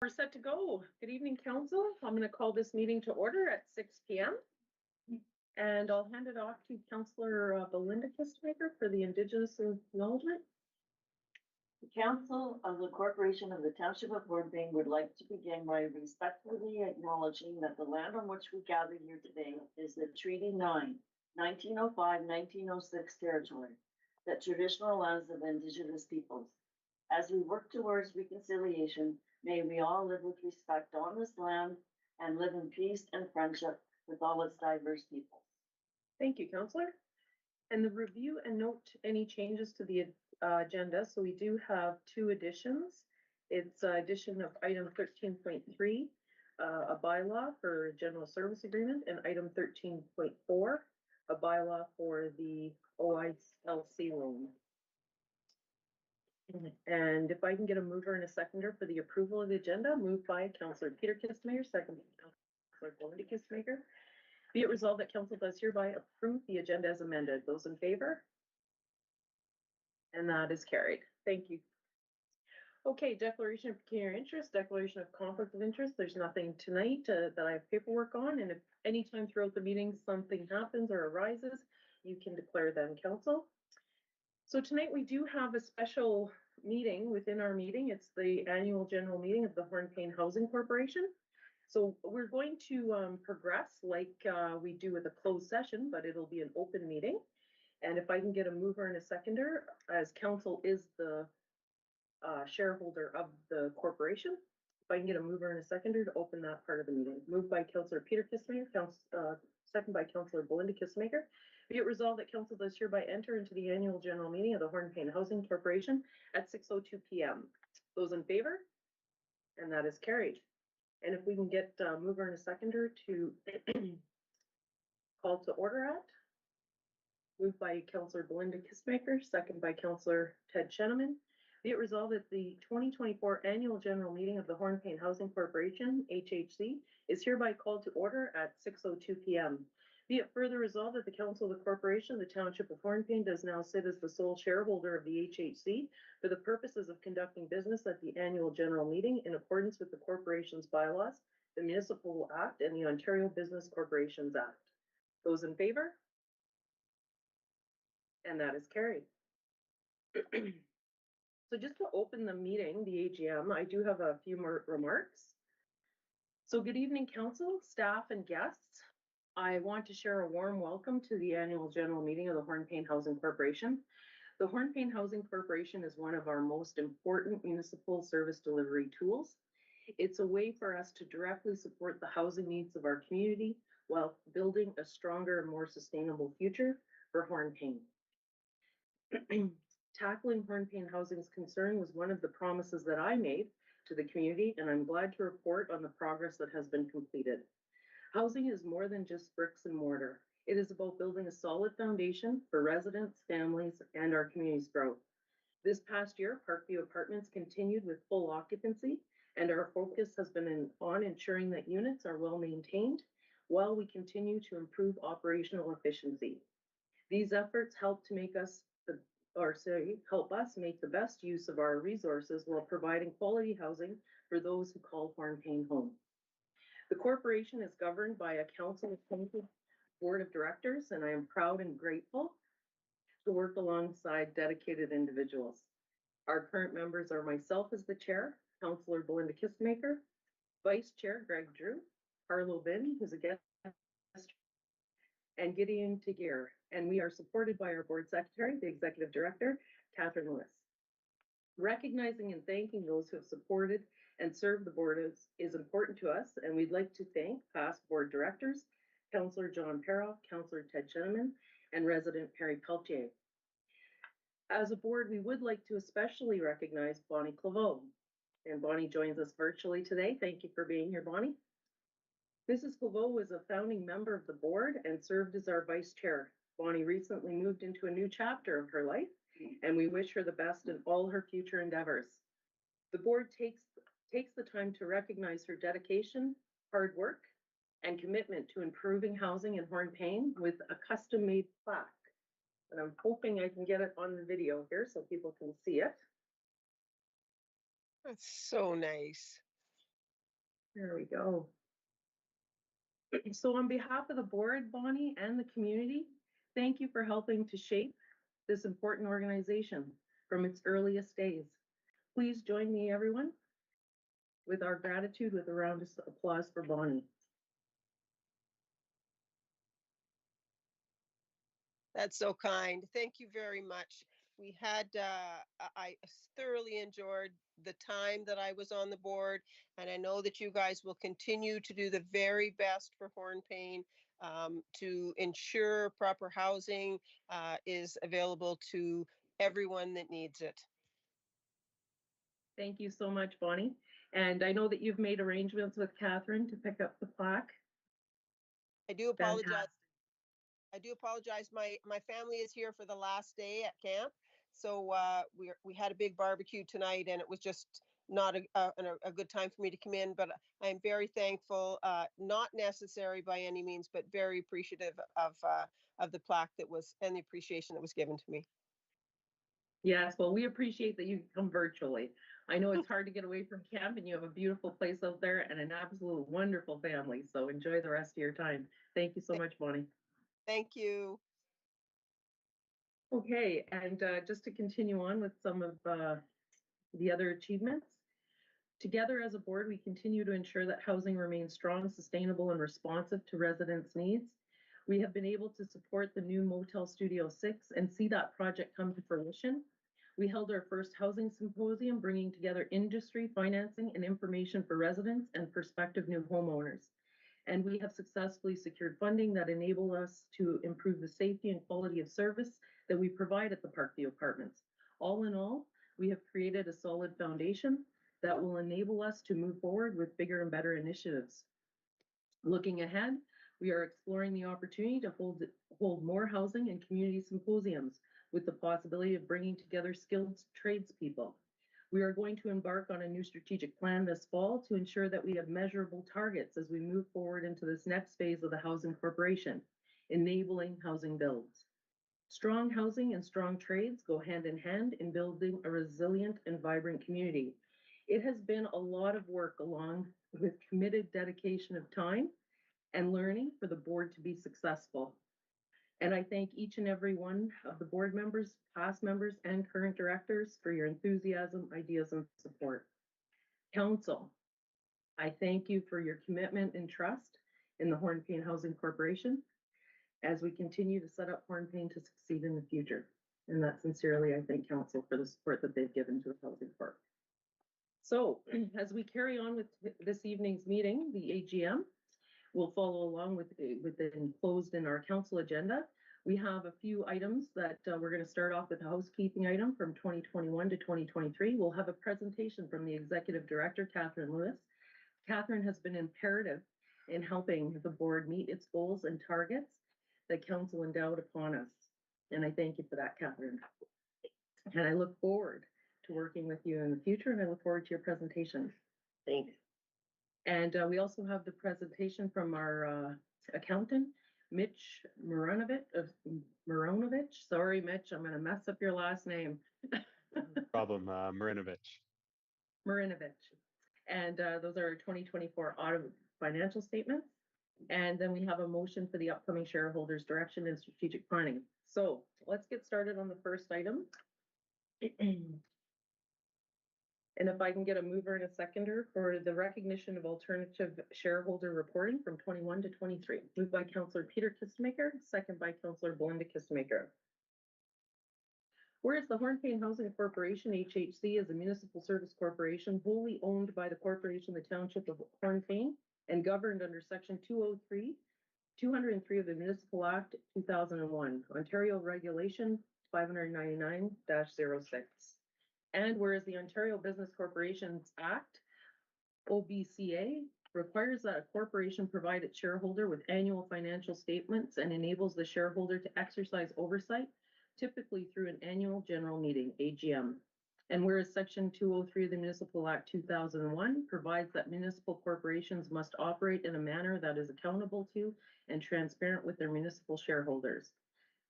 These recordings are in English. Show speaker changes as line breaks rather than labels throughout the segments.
We're set to go. Good evening, Council. I'm going to call this meeting to order at 6 p.m. And I'll hand it off to Councillor Belinda Kistmaker for the Indigenous acknowledgement.
The Council of the Corporation of the Township of Hornepayne would like to begin by respectfully acknowledging that the land on which we gather here today is the Treaty 9, 1905-1906 territory, the traditional lands of Indigenous peoples. As we work towards reconciliation, may we all live with respect on this land and live in peace and friendship with all its diverse peoples.
Thank you, Councillor. And the review and note any changes to the agenda. So we do have two additions. It's addition of item 13.3, a bylaw for a general service agreement, and item 13.4, a bylaw for the OILC loan. And if I can get a mover and a seconder for the approval of the agenda, moved by Councillor Peter Kistmaker, second by Councillor Belinda Kistmaker. Be it resolved that Council does hereby approve the agenda as amended. Those in favor? And that is carried. Thank you. Okay, declaration of pecuniary interest, declaration of conflict of interest. There's nothing tonight that I have paperwork on, and if anytime throughout the meeting something happens or arises, you can declare them, Council. So tonight we do have a special meeting within our meeting. It's the annual general meeting of the Hornepayne Housing Corporation. So we're going to progress like we do with a closed session, but it'll be an open meeting. And if I can get a mover and a seconder, as council is the shareholder of the corporation, if I can get a mover and a seconder to open that part of the meeting. Moved by Councillor Peter Kistmaker, second by Councillor Belinda Kistmaker. Be it resolved that council does hereby enter into the annual general meeting of the Hornepayne Housing Corporation at 6:02 p.m. Those in favor? And that is carried. And if we can get a mover and a seconder to call to order at. Moved by Councillor Belinda Kistmaker, second by Councillor Ted Sheneman. Be it resolved that the 2024 annual general meeting of the Hornepayne Housing Corporation, HHC, is hereby called to order at 6:02 p.m. Be it further resolved that the Council of the Corporation of the Township of Hornepayne does now sit as the sole shareholder of the HHC for the purposes of conducting business at the annual general meeting in accordance with the corporation's bylaws, the Municipal Act, and the Ontario Business Corporations Act. Those in favor? And that is carried. So just to open the meeting, the AGM, I do have a few more remarks. So good evening, council, staff, and guests. I want to share a warm welcome to the annual general meeting of the Hornepayne Housing Corporation. The Hornepayne Housing Corporation is one of our most important municipal service delivery tools. It's a way for us to directly support the housing needs of our community while building a stronger and more sustainable future for Hornepayne. Tackling Hornepayne housing's concern was one of the promises that I made to the community, and I'm glad to report on the progress that has been completed. Housing is more than just bricks and mortar. It is about building a solid foundation for residents, families, and our community's growth. This past year, Parkview Apartments continued with full occupancy, and our focus has been on ensuring that units are well maintained while we continue to improve operational efficiency. These efforts help to make us help us make the best use of our resources while providing quality housing for those who call Hornepayne home. The corporation is governed by a council-appointed board of directors, and I am proud and grateful to work alongside dedicated individuals. Our current members are myself as the chair, Councillor Belinda Kistmaker, Vice Chair Greg Drew, Carlo Bin, who's a guest, and Gideon Tegear. And we are supported by our board secretary, the executive director, Catherine Lewis. Recognizing and thanking those who have supported and served the board is important to us, and we'd like to thank past board directors, Councillor John Perroff, Councillor Ted Sheneman, and resident Perry Peltier. As a board, we would like to especially recognize Bonnie Claveau, and Bonnie joins us virtually today. Thank you for being here, Bonnie. Mrs. Claveau was a founding member of the board and served as our vice chair. Bonnie recently moved into a new chapter of her life, and we wish her the best in all her future endeavors. The board takes the time to recognize her dedication, hard work, and commitment to improving housing in Hornepayne with a custom-made plaque. And I'm hoping I can get it on the video here so people can see it.
That's so nice.
There we go. So on behalf of the board, Bonnie, and the community, thank you for helping to shape this important organization from its earliest days. Please join me, everyone, with our gratitude with a round of applause for Bonnie.
That's so kind. Thank you very much. We had, I thoroughly enjoyed the time that I was on the board, and I know that you guys will continue to do the very best for Hornepayne to ensure proper housing is available to everyone that needs it.
Thank you so much, Bonnie. And I know that you've made arrangements with Catherine to pick up the plaque.
I do apologize.
Fantastic.
I do apologize. My family is here for the last day at camp, so we had a big barbecue tonight, and it was just not a good time for me to come in. But I am very thankful, not necessary by any means, but very appreciative of the plaque that was and the appreciation that was given to me.
Yes, well, we appreciate that you come virtually. I know it's hard to get away from camp, and you have a beautiful place out there and an absolute wonderful family. So enjoy the rest of your time. Thank you so much, Bonnie.
Thank you.
Okay, and just to continue on with some of the other achievements. Together as a board, we continue to ensure that housing remains strong, sustainable, and responsive to residents' needs. We have been able to support the new Motel Studio 6 and see that project come to fruition. We held our first housing symposium, bringing together industry, financing, and information for residents and prospective new homeowners. And we have successfully secured funding that enable us to improve the safety and quality of service that we provide at the Parkview Apartments. All in all, we have created a solid foundation that will enable us to move forward with bigger and better initiatives. Looking ahead, we are exploring the opportunity to hold more housing and community symposiums with the possibility of bringing together skilled tradespeople. We are going to embark on a new strategic plan this fall to ensure that we have measurable targets as we move forward into this next phase of the Housing Corporation, enabling housing builds. Strong housing and strong trades go hand in hand in building a resilient and vibrant community. It has been a lot of work along with committed dedication of time and learning for the board to be successful. And I thank each and every one of the board members, past members, and current directors for your enthusiasm, ideas, and support. Council, I thank you for your commitment and trust in the Hornepayne Housing Corporation as we continue to set up Hornepayne to succeed in the future. And that sincerely, I thank Council for the support that they've given to the Housing Corp. So as we carry on with this evening's meeting, the AGM, will follow along with the enclosed in our council agenda. We have a few items that we're going to start off with a housekeeping item from 2021 to 2023. We'll have a presentation from the Executive Director, Catherine Lewis. Catherine has been imperative in helping the board meet its goals and targets that council endowed upon us. And I thank you for that, Catherine. And I look forward to working with you in the future, and I look forward to your presentation. Thanks. And we also have the presentation from our accountant, Mitch Mironovich. Sorry, Mitch, I'm going to mess up your last name.
Problem, Marinovich.
Marinovich. And those are 2024 audit financial statements. And then we have a motion for the upcoming shareholders' direction and strategic planning. So let's get started on the first item. And if I can get a mover and a seconder for the recognition of alternative shareholder reporting from 21 to 23. Moved by Councillor Peter Kistemaker, second by Councillor Belinda Kistemaker. Whereas the Hornepayne Housing Corporation, HHC, is a municipal service corporation wholly owned by the corporation, the Township of Hornepayne, and governed under Section 203 of the Municipal Act 2001, Ontario Regulation 599-06. And whereas the Ontario Business Corporations Act, OBCA, requires that a corporation provide its shareholder with annual financial statements and enables the shareholder to exercise oversight, typically through an annual general meeting, AGM. And whereas Section 203 of the Municipal Act 2001 provides that municipal corporations must operate in a manner that is accountable to and transparent with their municipal shareholders.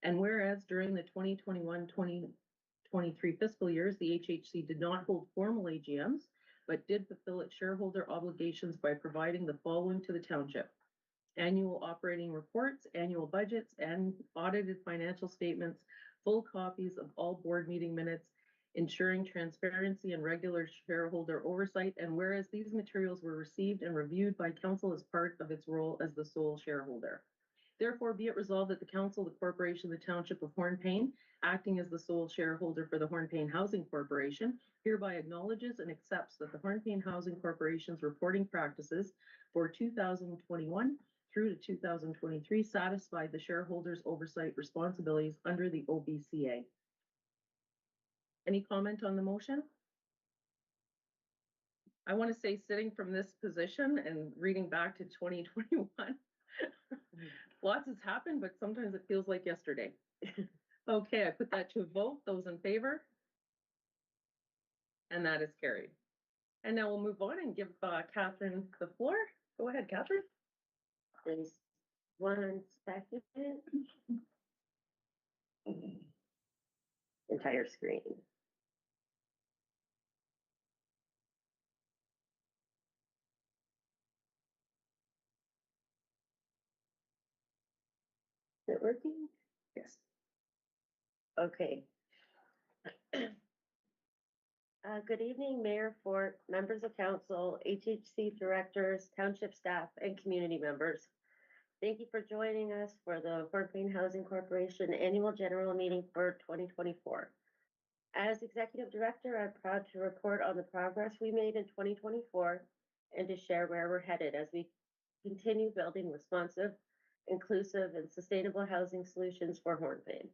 And whereas during the 2021-2023 fiscal years, the HHC did not hold formal AGMs, but did fulfill its shareholder obligations by providing the following to the township: annual operating reports, annual budgets, and audited financial statements, full copies of all board meeting minutes, ensuring transparency and regular shareholder oversight, and whereas these materials were received and reviewed by council as part of its role as the sole shareholder. Therefore, be it resolved that the council, the corporation, the Township of Hornepayne, acting as the sole shareholder for the Hornepayne Housing Corporation, hereby acknowledges and accepts that the Hornepayne Housing Corporation's reporting practices for 2021 through to 2023 satisfy the shareholders' oversight responsibilities under the OBCA. Any comment on the motion? I want to say, sitting from this position and reading back to 2021, lots has happened, but sometimes it feels like yesterday. Okay, I put that to a vote. Those in favor? And that is carried. And now we'll move on and give Catherine the floor. Go ahead, Catherine.
There's 1 second. Entire screen. Is it working?
Yes.
Okay. Good evening, Mayor Fort, members of council, HHC directors, township staff, and community members. Thank you for joining us for the Hornepayne Housing Corporation Annual General Meeting for 2024. As Executive Director, I'm proud to report on the progress we made in 2024 and to share where we're headed as we continue building responsive, inclusive, and sustainable housing solutions for Hornepayne.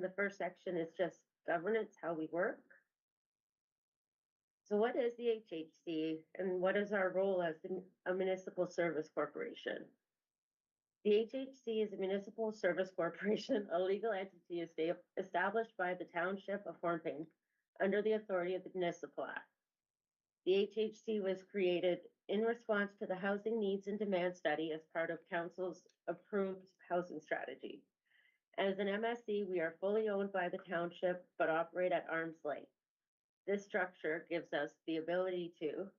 The first section is just governance, how we work. So what is the HHC and what is our role as a municipal service corporation? The HHC is a municipal service corporation, a legal entity established by the Township of Hornepayne under the authority of the Municipal Act. The HHC was created in response to the housing needs and demand study as part of Council's approved housing strategy. As an MSC, we are fully owned by the Township but operate at arm's length. This structure gives us the ability to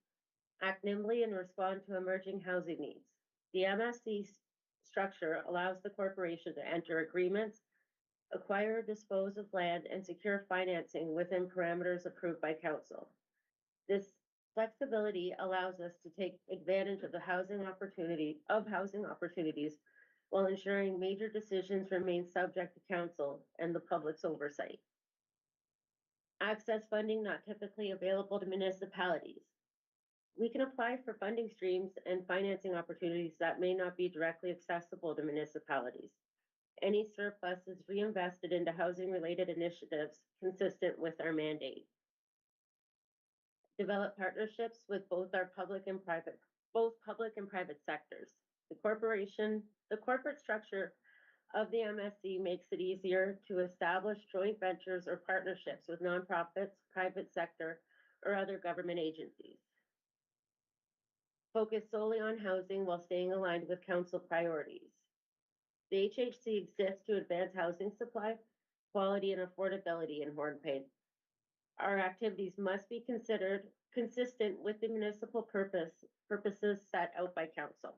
act nimbly and respond to emerging housing needs. The MSC structure allows the corporation to enter agreements, acquire or dispose of land, and secure financing within parameters approved by council. This flexibility allows us to take advantage of the housing opportunities while ensuring major decisions remain subject to council and the public's oversight. Access funding not typically available to municipalities. We can apply for funding streams and financing opportunities that may not be directly accessible to municipalities. Any surplus is reinvested into housing-related initiatives consistent with our mandate. Develop partnerships with both public and private sectors. The corporate structure of the MSC makes it easier to establish joint ventures or partnerships with nonprofits, private sector, or other government agencies. Focus solely on housing while staying aligned with council priorities. The HHC exists to advance housing supply, quality, and affordability in Hornepayne. Our activities must be considered consistent with the municipal purposes set out by council.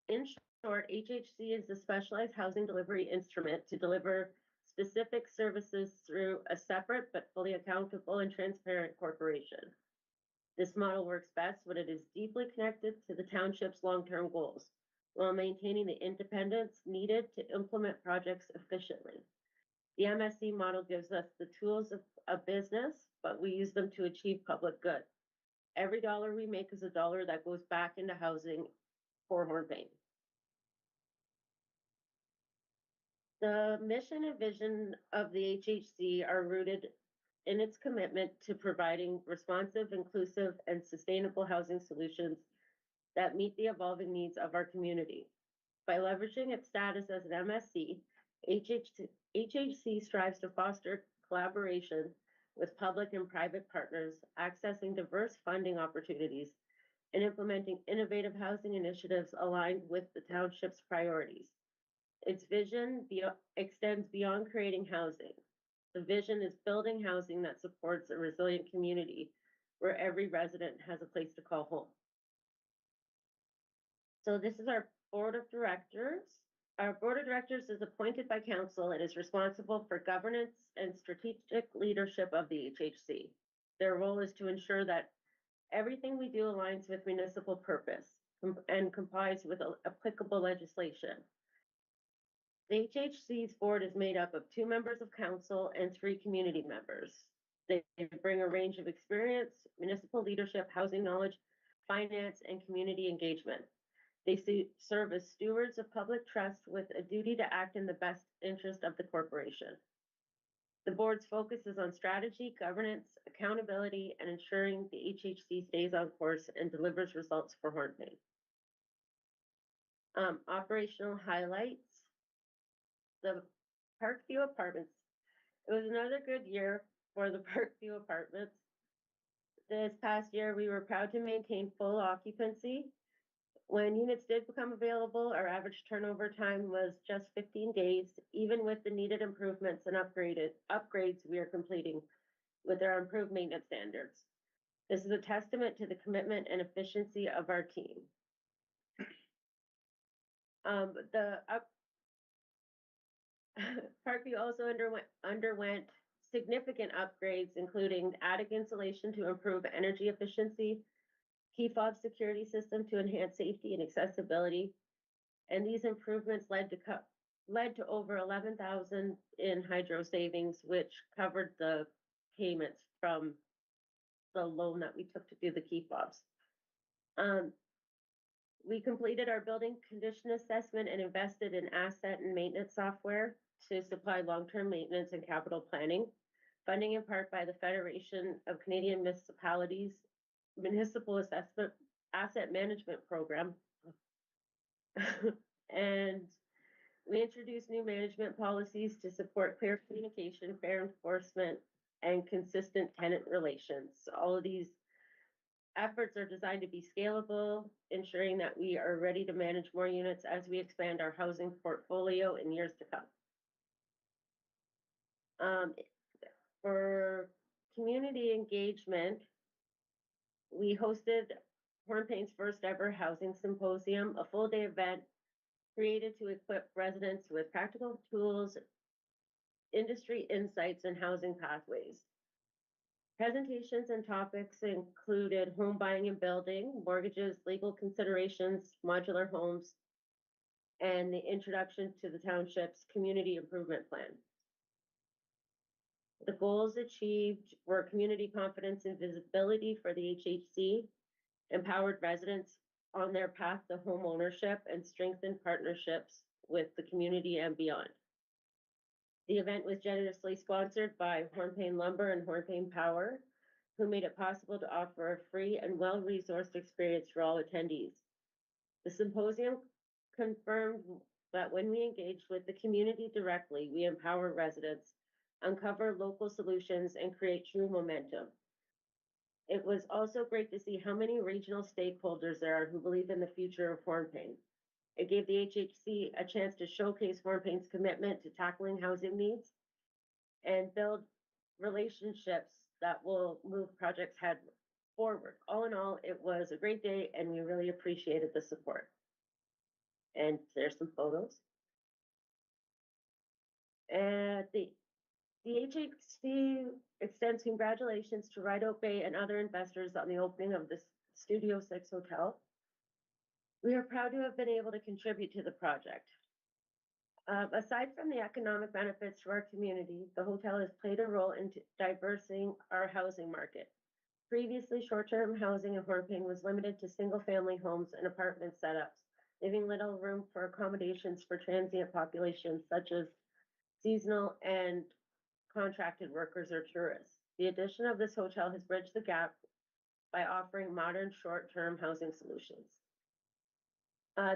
In short, HHC is a specialized housing delivery instrument to deliver specific services through a separate but fully accountable and transparent corporation. This model works best when it is deeply connected to the township's long-term goals, while maintaining the independence needed to implement projects efficiently. The MSC model gives us the tools of a business, but we use them to achieve public good. Every dollar we make is a dollar that goes back into housing for Hornepayne. The mission and vision of the HHC are rooted in its commitment to providing responsive, inclusive, and sustainable housing solutions that meet the evolving needs of our community. By leveraging its status as an MSC, HHC strives to foster collaboration with public and private partners, accessing diverse funding opportunities, and implementing innovative housing initiatives aligned with the township's priorities. Its vision extends beyond creating housing. The vision is building housing that supports a resilient community where every resident has a place to call home. So this is our board of directors. Our board of directors is appointed by council and is responsible for governance and strategic leadership of the HHC. Their role is to ensure that everything we do aligns with municipal purpose and complies with applicable legislation. The HHC's board is made up of 2 members of council and 3 community members. They bring a range of experience, municipal leadership, housing knowledge, finance, and community engagement. They serve as stewards of public trust with a duty to act in the best interest of the corporation. The board's focus is on strategy, governance, accountability, and ensuring the HHC stays on course and delivers results for Hornepayne. Operational highlights. The Parkview Apartments. It was another good year for the Parkview Apartments. This past year, we were proud to maintain full occupancy. When units did become available, our average turnover time was just 15 days, even with the needed improvements and upgrades we are completing with our improved maintenance standards. This is a testament to the commitment and efficiency of our team. Parkview also underwent significant upgrades, including attic insulation to improve energy efficiency, key fob security system to enhance safety and accessibility. And these improvements led to over 11,000 in hydro savings, which covered the payments from the loan that we took to do the key fobs. We completed our building condition assessment and invested in asset and maintenance software to supply long-term maintenance and capital planning, funding in part by the Federation of Canadian Municipalities Municipal Assessment Asset Management Program. And we introduced new management policies to support clear communication, fair enforcement, and consistent tenant relations. All of these efforts are designed to be scalable, ensuring that we are ready to manage more units as we expand our housing portfolio in years to come. For community engagement, we hosted Hornepayne's first ever housing symposium, a full day event created to equip residents with practical tools, industry insights, and housing pathways. Presentations and topics included home buying and building, mortgages, legal considerations, modular homes, and the introduction to the township's community improvement plan. The goals achieved were community confidence and visibility for the HHC, empowered residents on their path to home ownership, and strengthened partnerships with the community and beyond. The event was generously sponsored by Hornepayne Lumber and Hornepayne Power, who made it possible to offer a free and well-resourced experience for all attendees. The symposium confirmed that when we engage with the community directly, we empower residents, uncover local solutions, and create true momentum. It was also great to see how many regional stakeholders there are who believe in the future of Hornepayne. It gave the HHC a chance to showcase Hornepayne's commitment to tackling housing needs and build relationships that will move projects forward. All in all, it was a great day and we really appreciated the support. And there's some photos. And the HHC extends congratulations to Red Oak Bay and other investors on the opening of the Studio 6 Hotel. We are proud to have been able to contribute to the project. Aside from the economic benefits to our community, the hotel has played a role in diversifying our housing market. Previously, short-term housing in Hornepayne was limited to single-family homes and apartment setups, leaving little room for accommodations for transient populations such as seasonal and contracted workers or tourists. The addition of this hotel has bridged the gap by offering modern short-term housing solutions.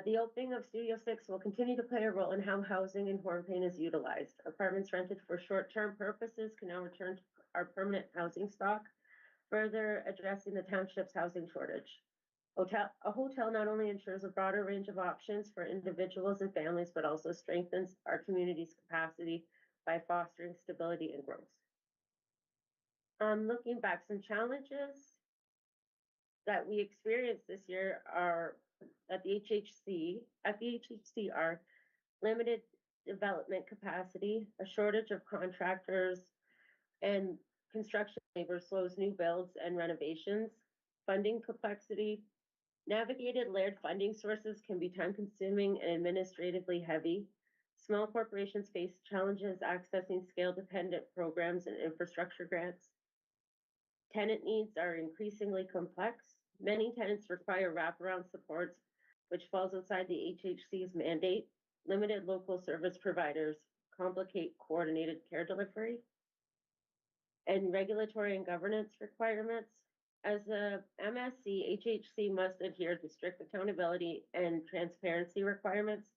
The opening of Studio 6 will continue to play a role in how housing in Hornepayne is utilized. Apartments rented for short-term purposes can now return to our permanent housing stock, further addressing the township's housing shortage. A hotel not only ensures a broader range of options for individuals and families, but also strengthens our community's capacity by fostering stability and growth. Looking back, some challenges that we experienced this year are at the HHC are limited development capacity, a shortage of contractors, and construction labor slows new builds and renovations, funding complexity. Navigated layered funding sources can be time-consuming and administratively heavy. Small corporations face challenges accessing scale-dependent programs and infrastructure grants. Tenant needs are increasingly complex. Many tenants require wraparound supports, which falls outside the HHC's mandate. Limited local service providers complicate coordinated care delivery. And regulatory and governance requirements. As a MSC, HHC must adhere to strict accountability and transparency requirements.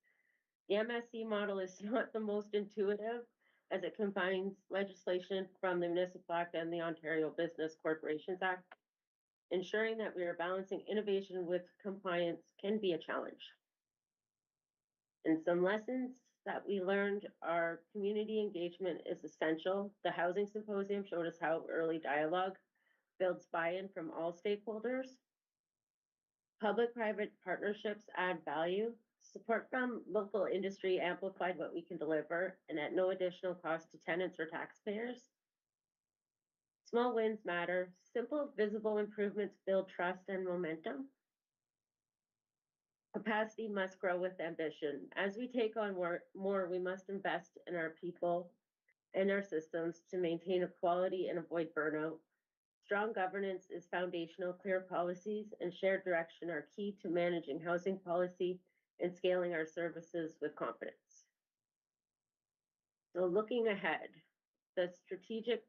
The MSC model is not the most intuitive, as it combines legislation from the Municipal Act and the Ontario Business Corporations Act. Ensuring that we are balancing innovation with compliance can be a challenge. And some lessons that we learned are community engagement is essential. The Housing Symposium showed us how early dialogue builds buy-in from all stakeholders. Public-private partnerships add value. Support from local industry amplified what we can deliver and at no additional cost to tenants or taxpayers. Small wins matter. Simple, visible improvements build trust and momentum. Capacity must grow with ambition. As we take on more, we must invest in our people and our systems to maintain equality and avoid burnout. Strong governance is foundational. Clear policies and shared direction are key to managing housing policy and scaling our services with confidence. So looking ahead, the strategic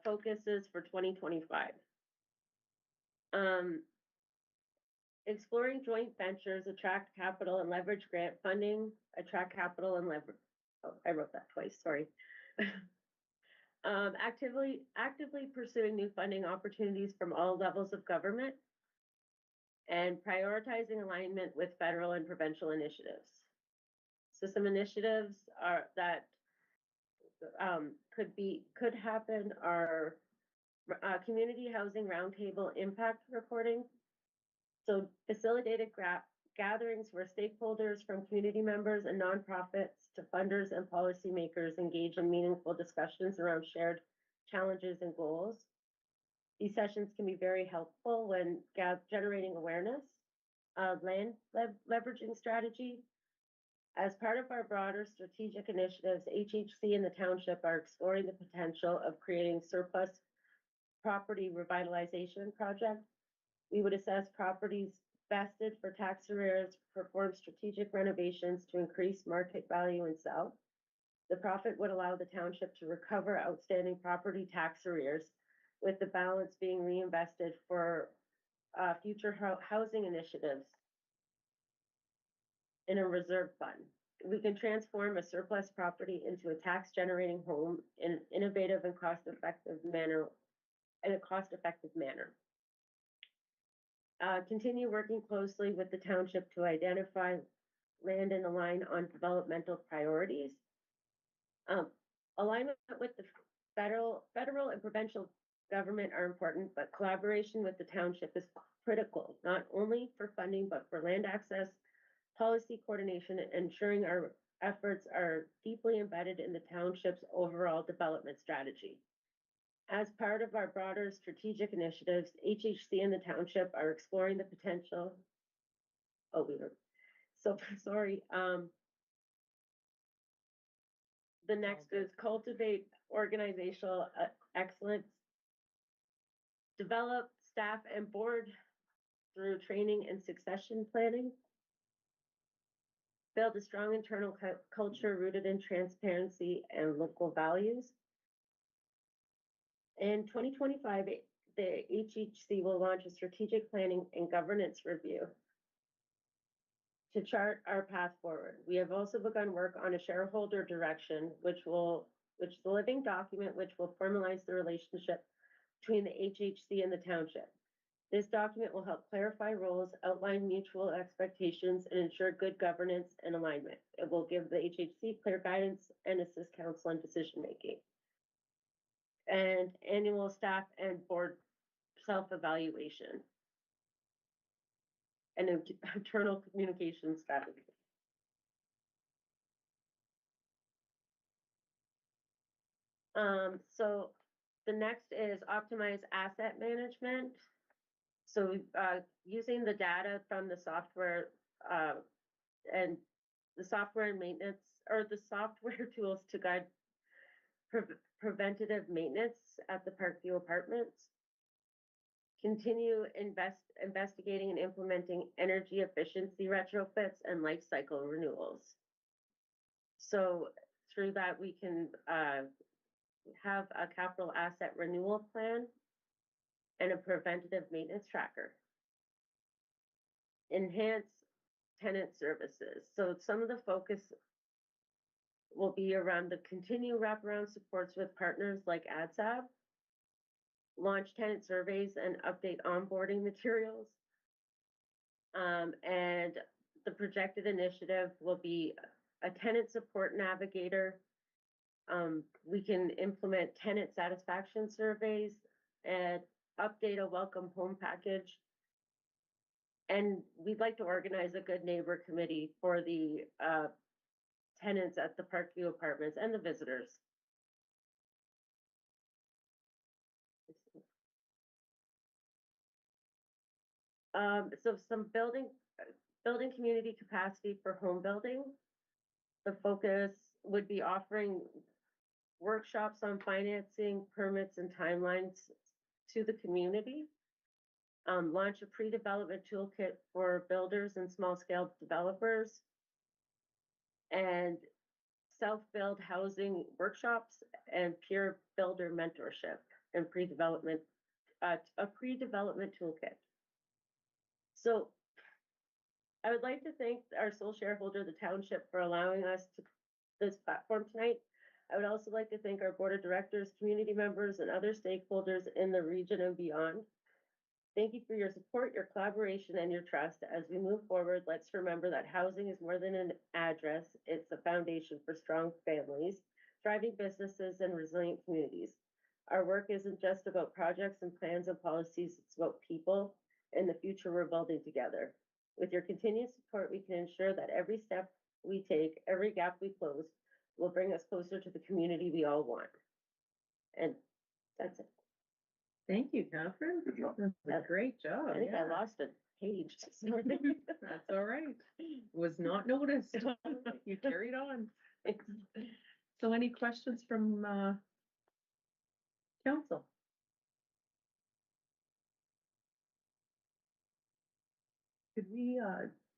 focuses for 2025. Exploring joint ventures, attract capital and leverage grant funding, attract capital and leverage. Oh, I wrote that twice, sorry. Actively pursuing new funding opportunities from all levels of government and prioritizing alignment with federal and provincial initiatives. So some initiatives are that could happen are community housing roundtable impact reporting. So facilitated gatherings where stakeholders from community members and nonprofits to funders and policymakers engage in meaningful discussions around shared challenges and goals. These sessions can be very helpful when generating awareness. Land leveraging strategy. As part of our broader strategic initiatives, HHC and the Township are exploring the potential of creating surplus property revitalization project. We would assess properties vested for tax arrears, perform strategic renovations to increase market value and sell. The profit would allow the Township to recover outstanding property tax arrears, with the balance being reinvested for future housing initiatives in a reserve fund. We can transform a surplus property into a tax-generating home in an innovative and cost-effective manner. Continue working closely with the Township to identify land and align on developmental priorities. Alignment with the federal and provincial government are important, but collaboration with the Township is critical, not only for funding, but for land access, policy coordination, and ensuring our efforts are deeply embedded in the Township's overall development strategy. As part of our broader strategic initiatives, HHC and the Township are exploring the potential. Oh, we were so sorry. The next is cultivate organizational excellence, develop staff and board through training and succession planning, build a strong internal culture rooted in transparency and local values. In 2025, the HHC will launch a strategic planning and governance review to chart our path forward. We have also begun work on a shareholder direction, which is a living document which will formalize the relationship between the HHC and the Township. This document will help clarify roles, outline mutual expectations, and ensure good governance and alignment. It will give the HHC clear guidance and assist council in decision making. And annual staff and board self-evaluation and internal communication strategy. So the next is optimize asset management. So, using the data from the software, and the software and maintenance, or the software tools to guide preventative maintenance at the Parkview Apartments. Continue investigating and implementing energy efficiency retrofits and life cycle renewals. So through that, we can have a capital asset renewal plan and a preventative maintenance tracker. Enhance tenant services. So some of the focus will be around the continued wraparound supports with partners like ADSAB, launch tenant surveys and update onboarding materials. And the projected initiative will be a tenant support navigator. We can implement tenant satisfaction surveys and update a welcome home package. And we'd like to organize a good neighbor committee for the tenants at the Parkview Apartments and the visitors. So some building community capacity for home building. The focus would be offering workshops on financing, permits, and timelines to the community. Launch a pre-development toolkit for builders and small-scale developers. And self-build housing workshops and peer builder mentorship and pre-development, a pre-development toolkit. So I would like to thank our sole shareholder, the township, for allowing us to this platform tonight. I would also like to thank our board of directors, community members, and other stakeholders in the region and beyond. Thank you for your support, your collaboration, and your trust. As we move forward, let's remember that housing is more than an address. It's a foundation for strong families, thriving businesses, and resilient communities. Our work isn't just about projects and plans and policies. It's about people and the future we're building together. With your continued support, we can ensure that every step we take, every gap we close, will bring us closer to the community we all want. And that's it.
Thank you, Catherine. That's a great job.
I think I lost a page this morning.
That's all right. Was not noticed. You carried on. So any questions from council? Could we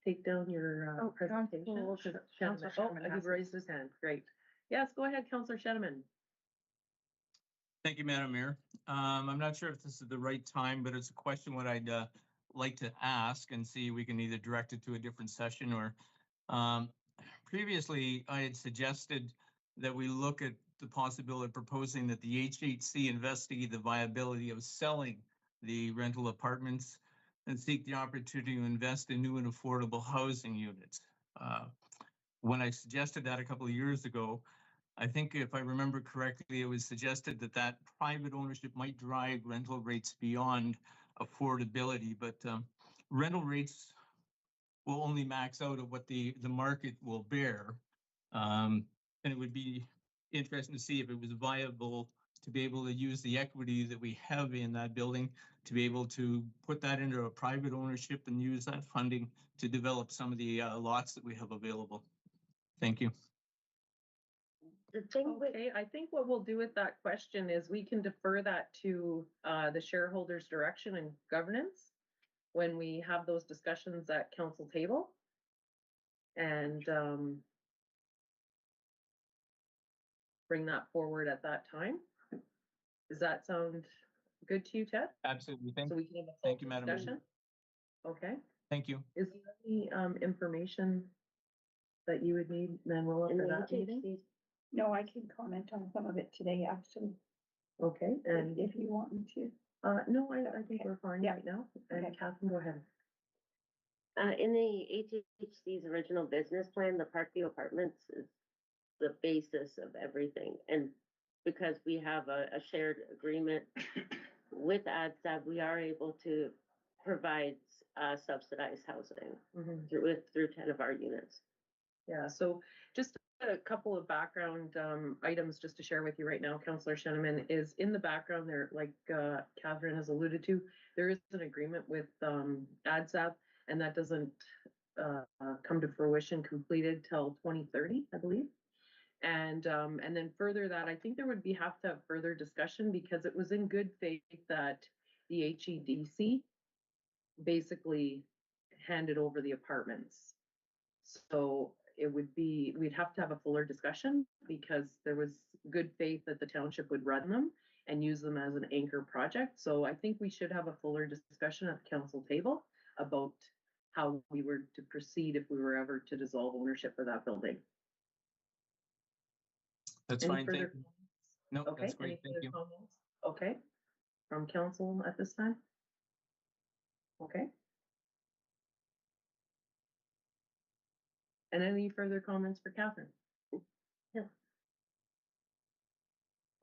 take down your presentation?
Councillor Shedeman
He's raised his hand. Great. Yes, go ahead, Councillor Shedeman.
Thank you, Madam Mayor. I'm not sure if this is the right time, but it's a question what I'd like to ask and see if we can either direct it to a different session or previously I had suggested that we look at the possibility of proposing that the HHC investigate the viability of selling the rental apartments and seek the opportunity to invest in new and affordable housing units. When I suggested that a couple of years ago, I think if I remember correctly, it was suggested that that private ownership might drive rental rates beyond affordability, but rental rates will only max out at what the market will bear. And it would be interesting to see if it was viable to be able to use the equity that we have in that building to be able to put that into a private ownership and use that funding to develop some of the lots that we have available. Thank you.
Okay, I think what we'll do with that question is we can defer that to the shareholders' direction and governance when we have those discussions at council table. And bring that forward at that time. Does that sound good to you, Ted?
Absolutely.
So we can have a
Thank you, Madam Mayor.
discussion? Okay.
Thank you.
Is there any information that you would need, Manuela, for that meeting?
No, I can comment on some of it today, actually,
Okay, and
if you want me to.
no, I think we're fine
Yeah.
right now. And
Okay.
Catherine, go ahead.
In the HHC's original business plan, the Parkview Apartments is the basis of everything. And because we have a shared agreement with ADSAB, we are able to provide subsidized housing through 10 of our units.
Yeah, so just a couple of background items just to share with you right now, Councillor Sheneman, is in the background there, like Catherine has alluded to, there is an agreement with ADSAB, and that doesn't come to fruition completed till 2030, I believe. And then further that, I think there would have to have further discussion, because it was in good faith that the HEDC basically handed over the apartments. So we'd have to have a fuller discussion, because there was good faith that the township would run them and use them as an anchor project. So I think we should have a fuller discussion at the council table about how we were to proceed if we were ever to dissolve ownership of that building.
That's
Any
fine.
further
Thank you. No,
Okay,
that's great.
any
Thank
further
you.
comments? Okay, from council at this time? Okay. And any further comments for Catherine?
No.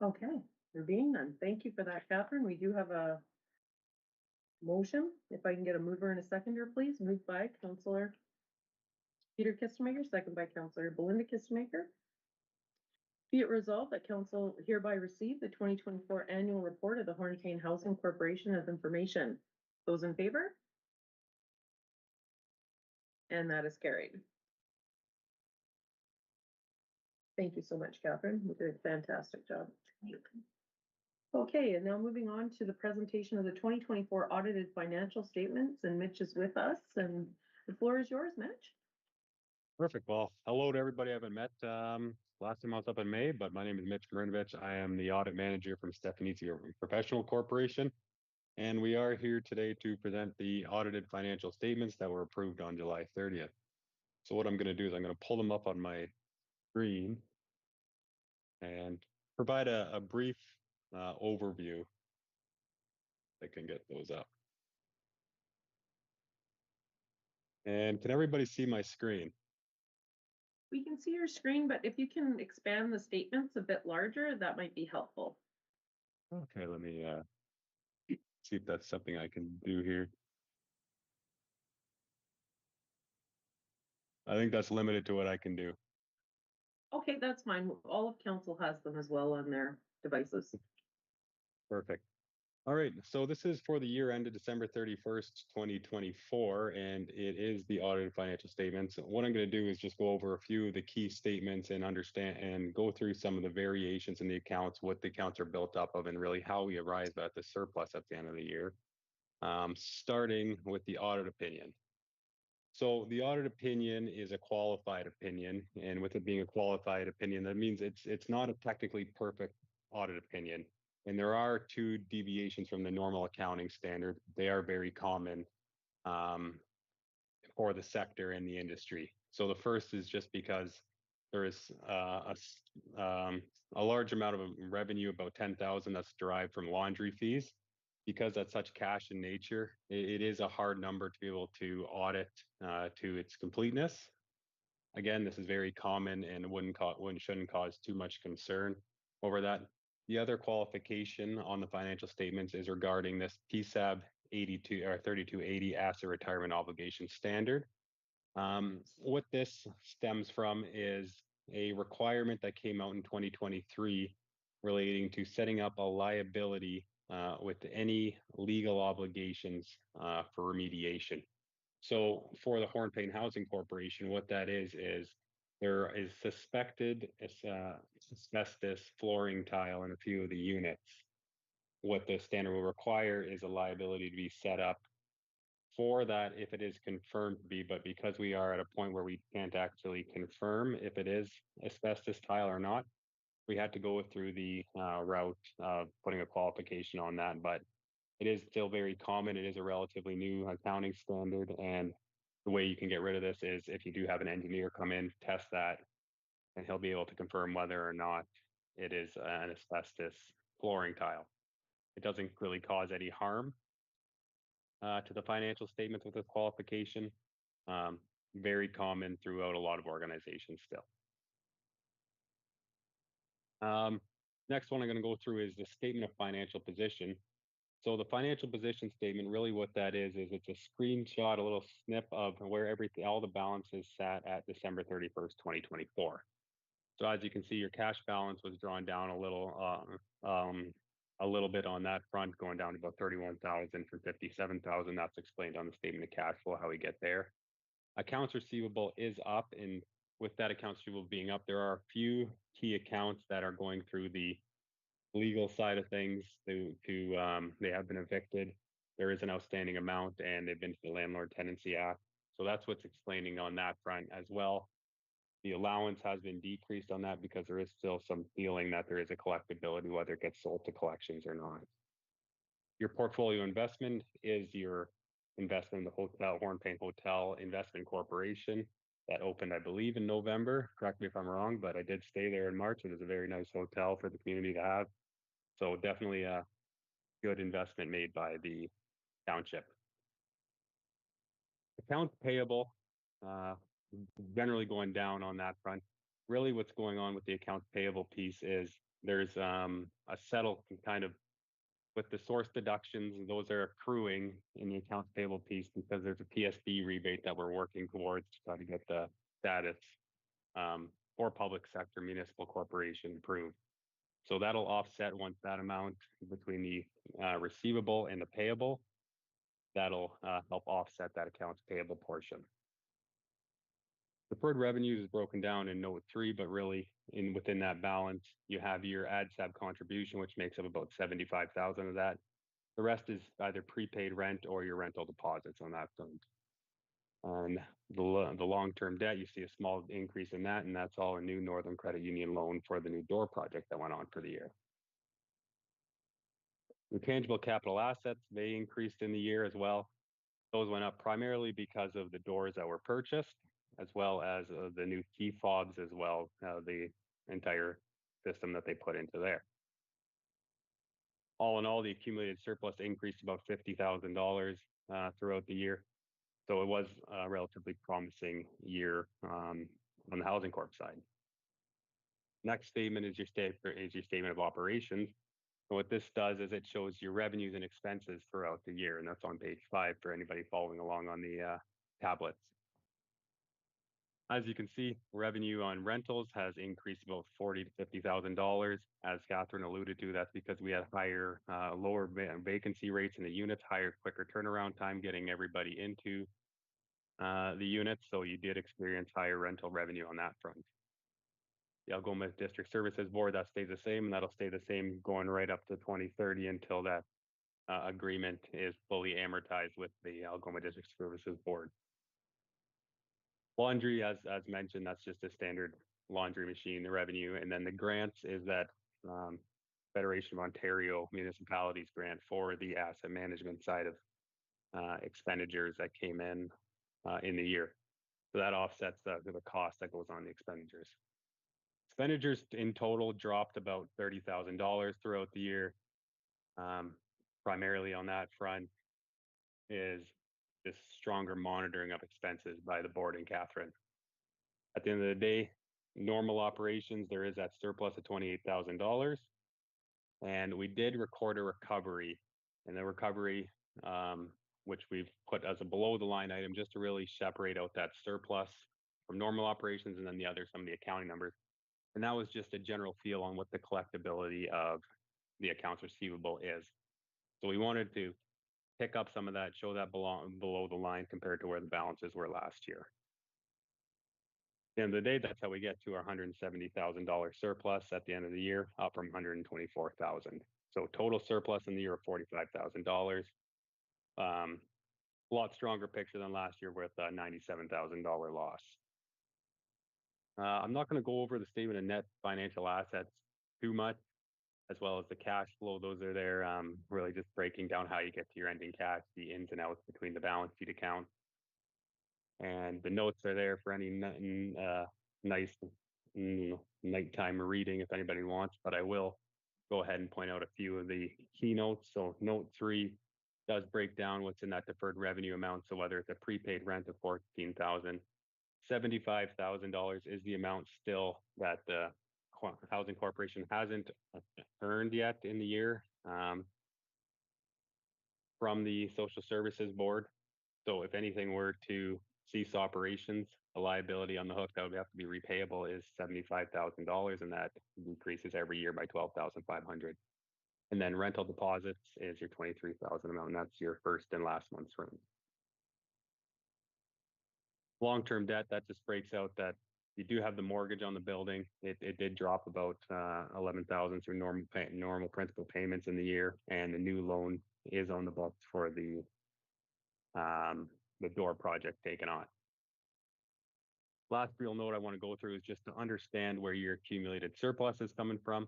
Okay, there being none. Thank you for that, Catherine. We do have a motion. If I can get a mover and a seconder, please. Moved by Councillor Peter Kistemaker, second by Councillor Belinda Kistemaker. Be it resolved that council hereby receive the 2024 annual report of the Hornepayne Housing Corporation as information. Those in favor? And that is carried. Thank you so much, Catherine. You did a fantastic job. Okay, and now moving on to the presentation of the 2024 audited financial statements, and Mitch is with us, and the floor is yours, Mitch.
Perfect. Well, hello to everybody I haven't met. Last time I was up in May, but my name is Mitch Marinovich. I am the audit manager from Stefanisi Professional Corporation, and we are here today to present the audited financial statements that were approved on July 30th. So what I'm going to do is I'm going to pull them up on my screen and provide a brief overview. I can get those up. And can everybody see my screen?
We can see your screen, but if you can expand the statements a bit larger, that might be helpful.
Okay, let me see if that's something I can do here. I think that's limited to what I can do.
Okay, that's fine. All of council has them as well on their devices.
Perfect. All right, so this is for the year ended December 31st, 2024, and it is the audited financial statements. What I'm going to do is just go over a few of the key statements and understand and go through some of the variations in the accounts, what the accounts are built up of, and really how we arrive at the surplus at the end of the year. Starting with the audit opinion. So the audit opinion is a qualified opinion, and with it being a qualified opinion, that means it's not a technically perfect audit opinion. And there are two deviations from the normal accounting standard. They are very common for the sector and the industry. So the first is just because there is a large amount of revenue, about 10,000, that's derived from laundry fees. Because that's such cash in nature, it is a hard number to be able to audit to its completeness. Again, this is very common and shouldn't cause too much concern over that. The other qualification on the financial statements is regarding this PSAB 82 or 3280 asset retirement obligation standard. What this stems from is a requirement that came out in 2023 relating to setting up a liability with any legal obligations for remediation. So for the Hornepayne Housing Corporation, what that is there is suspected asbestos flooring tile in a few of the units. What the standard will require is a liability to be set up for that if it is confirmed to be, but because we are at a point where we can't actually confirm if it is asbestos tile or not, we had to go through the route of putting a qualification on that, but it is still very common. It is a relatively new accounting standard, and the way you can get rid of this is if you do have an engineer come in, test that, and he'll be able to confirm whether or not it is an asbestos flooring tile. It doesn't really cause any harm to the financial statements with this qualification. Very common throughout a lot of organizations still. Next one I'm going to go through is the statement of financial position. So the financial position statement, really what that is it's a screenshot, a little snip of where everything, all the balances sat at December 31st, 2024. So as you can see, your cash balance was drawn down a little bit on that front, going down to about 31,000 from 57,000. That's explained on the statement of cash flow, how we get there. Accounts receivable is up, and with that accounts receivable being up, there are a few key accounts that are going through the legal side of things they have been evicted. There is an outstanding amount and they've been to the Landlord Tenancy Act. So that's what's explaining on that front as well. The allowance has been decreased on that because there is still some feeling that there is a collectability, whether it gets sold to collections or not. Your portfolio investment is your investment in the hotel, Hornepayne Hotel Investment Corporation that opened, I believe, in November. Correct me if I'm wrong, but I did stay there in March. It is a very nice hotel for the community to have. So definitely a good investment made by the township. Accounts payable, generally going down on that front. Really what's going on with the accounts payable piece is there's a settle kind of with the source deductions, those are accruing in the accounts payable piece because there's a PSB rebate that we're working towards to try to get the status for public sector municipal corporation approved. So that'll offset once that amount between the receivable and the payable. That'll help offset that accounts payable portion. Deferred revenues is broken down in note 3, but really within that balance, you have your ADSAB contribution, which makes up about 75,000 of that. The rest is either prepaid rent or your rental deposits on that front. On the long-term debt, you see a small increase in that, and that's all a new Northern Credit Union loan for the new door project that went on for the year. The tangible capital assets, they increased in the year as well. Those went up primarily because of the doors that were purchased, as well as the new key fobs as well, the entire system that they put into there. All in all, the accumulated surplus increased about $50,000 throughout the year. So it was a relatively promising year on the Housing Corp side. Next statement is your statement of operations. And what this does is it shows your revenues and expenses throughout the year, and that's on page 5 for anybody following along on the tablets. As you can see, revenue on rentals has increased about $40,000 to $50,000. As Catherine alluded to, that's because we had higher, lower vacancy rates in the units, higher, quicker turnaround time getting everybody into the units. So you did experience higher rental revenue on that front. The Algoma District Services Board, that stays the same, and that'll stay the same going right up to 2030 until that agreement is fully amortized with the Algoma District Services Board. Laundry, as mentioned, that's just a standard laundry machine, the revenue. And then the grants is that Federation of Ontario Municipalities grant for the asset management side of expenditures that came in the year. So that offsets the cost that goes on the expenditures. Expenditures in total dropped about $30,000 throughout the year. Primarily on that front is this stronger monitoring of expenses by the board and Catherine. At the end of the day, normal operations, there is that surplus of $28,000. And we did record a recovery, and the recovery, which we've put as a below the line item just to really separate out that surplus from normal operations and then some of the accounting numbers. And that was just a general feel on what the collectability of the accounts receivable is. So we wanted to pick up some of that, show that below the line compared to where the balances were last year. At the end of the day, that's how we get to our $170,000 surplus at the end of the year, up from $124,000. So total surplus in the year of $45,000. A lot stronger picture than last year with a $97,000 loss. I'm not going to go over the statement of net financial assets too much, as well as the cash flow. Those are there, really just breaking down how you get to your ending cash, the ins and outs between the balance sheet account. And the notes are there for any nice nighttime reading if anybody wants, but I will go ahead and point out a few of the keynotes. So note 3 does break down what's in that deferred revenue amount. So whether it's a prepaid rent of $14,000, $75,000 is the amount still that the Housing Corporation hasn't earned yet in the year. from the Social Services Board. So if anything were to cease operations, the liability on the hook that would have to be repayable is $75,000, and that decreases every year by $12,500. And then rental deposits is your $23,000 amount, and that's your first and last month's rent. Long-term debt, that just breaks out that you do have the mortgage on the building. It did drop about $11,000 through normal principal payments in the year, and the new loan is on the books for the door project taken on. Last real note I want to go through is just to understand where your accumulated surplus is coming from.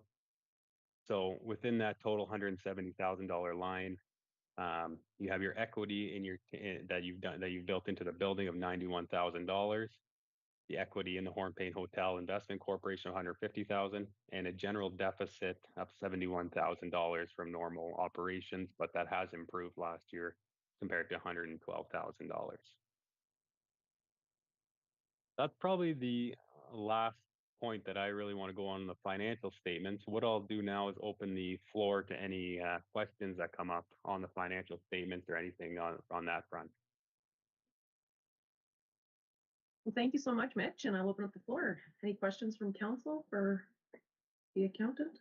So within that total $170,000 line, you have your equity in your that you've built into the building of $91,000, the equity in the Hornepayne Hotel Investment Corporation of $150,000, and a general deficit of $71,000 from normal operations, but that has improved last year compared to $112,000. That's probably the last point that I really want to go on the financial statements. What I'll do now is open the floor to any questions that come up on the financial statements or anything on that front.
Well, thank you so much, Mitch, and I'll open up the floor. Any questions from council for the accountant?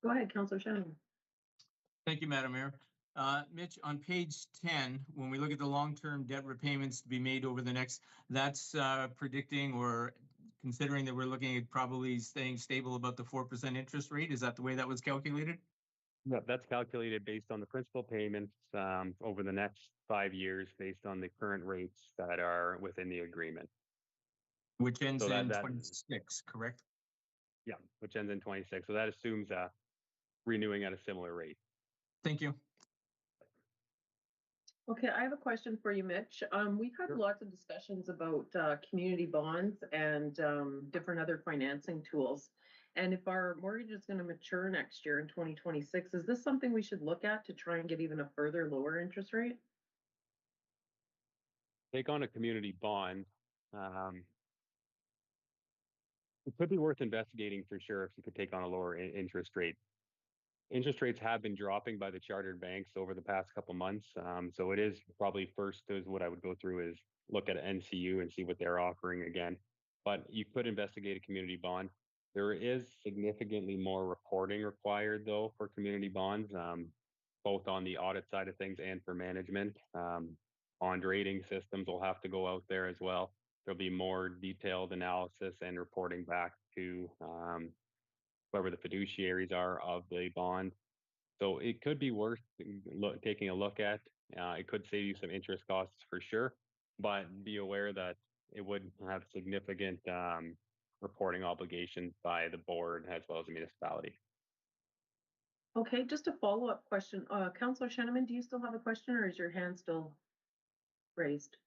Go ahead, Councillor Shannon.
Thank you, Madam Mayor. Mitch, on page 10, when we look at the long-term debt repayments to be made over the next, that's predicting or considering that we're looking at probably staying stable about the 4% interest rate. Is that the way that was calculated?
No, that's calculated based on the principal payments over the next 5 years based on the current rates that are within the agreement.
Which ends in 26, correct?
Yeah, which ends in 26. So that assumes renewing at a similar rate.
Thank you.
Okay, I have a question for you, Mitch. We've had lots of discussions about community bonds and different other financing tools. And if our mortgage is going to mature next year in 2026, is this something we should look at to try and get even a further lower interest rate?
Take on a community bond. It could be worth investigating for sure if you could take on a lower interest rate. Interest rates have been dropping by the chartered banks over the past couple months. So it is probably first is what I would go through is look at NCU and see what they're offering again. But you could investigate a community bond. There is significantly more reporting required though for community bonds, both on the audit side of things and for management. Bond rating systems will have to go out there as well. There'll be more detailed analysis and reporting back to whoever the fiduciaries are of the bond. So it could be worth taking a look at. It could save you some interest costs for sure, but be aware that it would have significant reporting obligations by the board as well as the municipality.
Okay, just a follow-up question. Councillor Shannon, do you still have a question or is your hand still raised?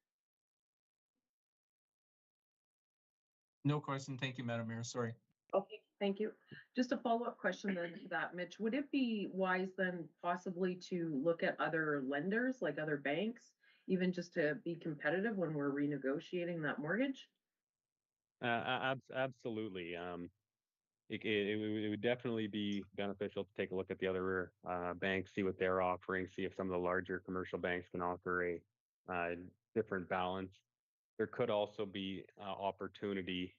No question. Thank you, Madam Mayor. Sorry.
Okay, thank you. Just a follow-up question then to that, Mitch. Would it be wise then possibly to look at other lenders, like other banks, even just to be competitive when we're renegotiating that mortgage?
Absolutely. It would definitely be beneficial to take a look at the other banks, see what they're offering, see if some of the larger commercial banks can offer a different balance. There could also be opportunity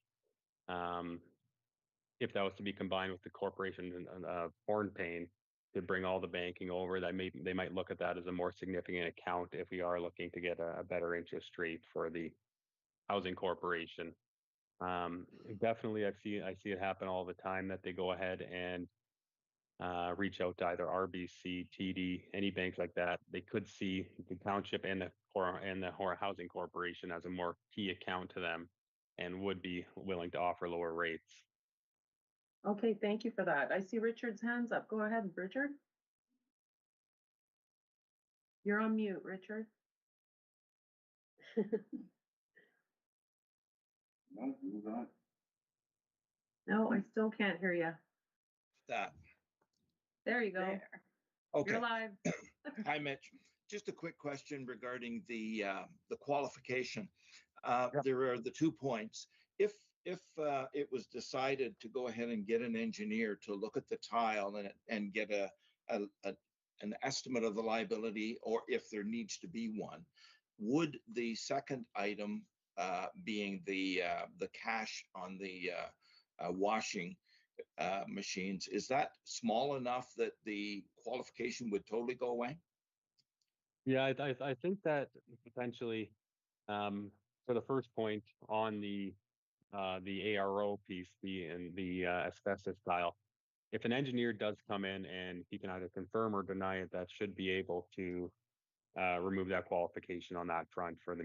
if that was to be combined with the corporation of Hornepayne to bring all the banking over. They might look at that as a more significant account if we are looking to get a better interest rate for the housing corporation. Definitely, I see it happen all the time that they go ahead and reach out to either RBC, TD, any banks like that. They could see the township and the housing corporation as a more key account to them and would be willing to offer lower rates.
Okay, thank you for that. I see Richard's hands up. Go ahead, Richard. You're on mute, Richard.
No, move on.
No, I still can't hear you.
That.
There you go.
There.
Okay.
You're live.
Hi, Mitch. Just a quick question regarding the qualification.
Yep.
There are the 2 points. If if it was decided to go ahead and get an engineer to look at the tile and get an estimate of the liability, or if there needs to be one, would the second item being the cash on the washing machines, is that small enough that the qualification would totally go away?
Yeah, I think that potentially, for the first point on the ARO piece, the asbestos tile, if an engineer does come in and he can either confirm or deny it, that should be able to remove that qualification on that front for the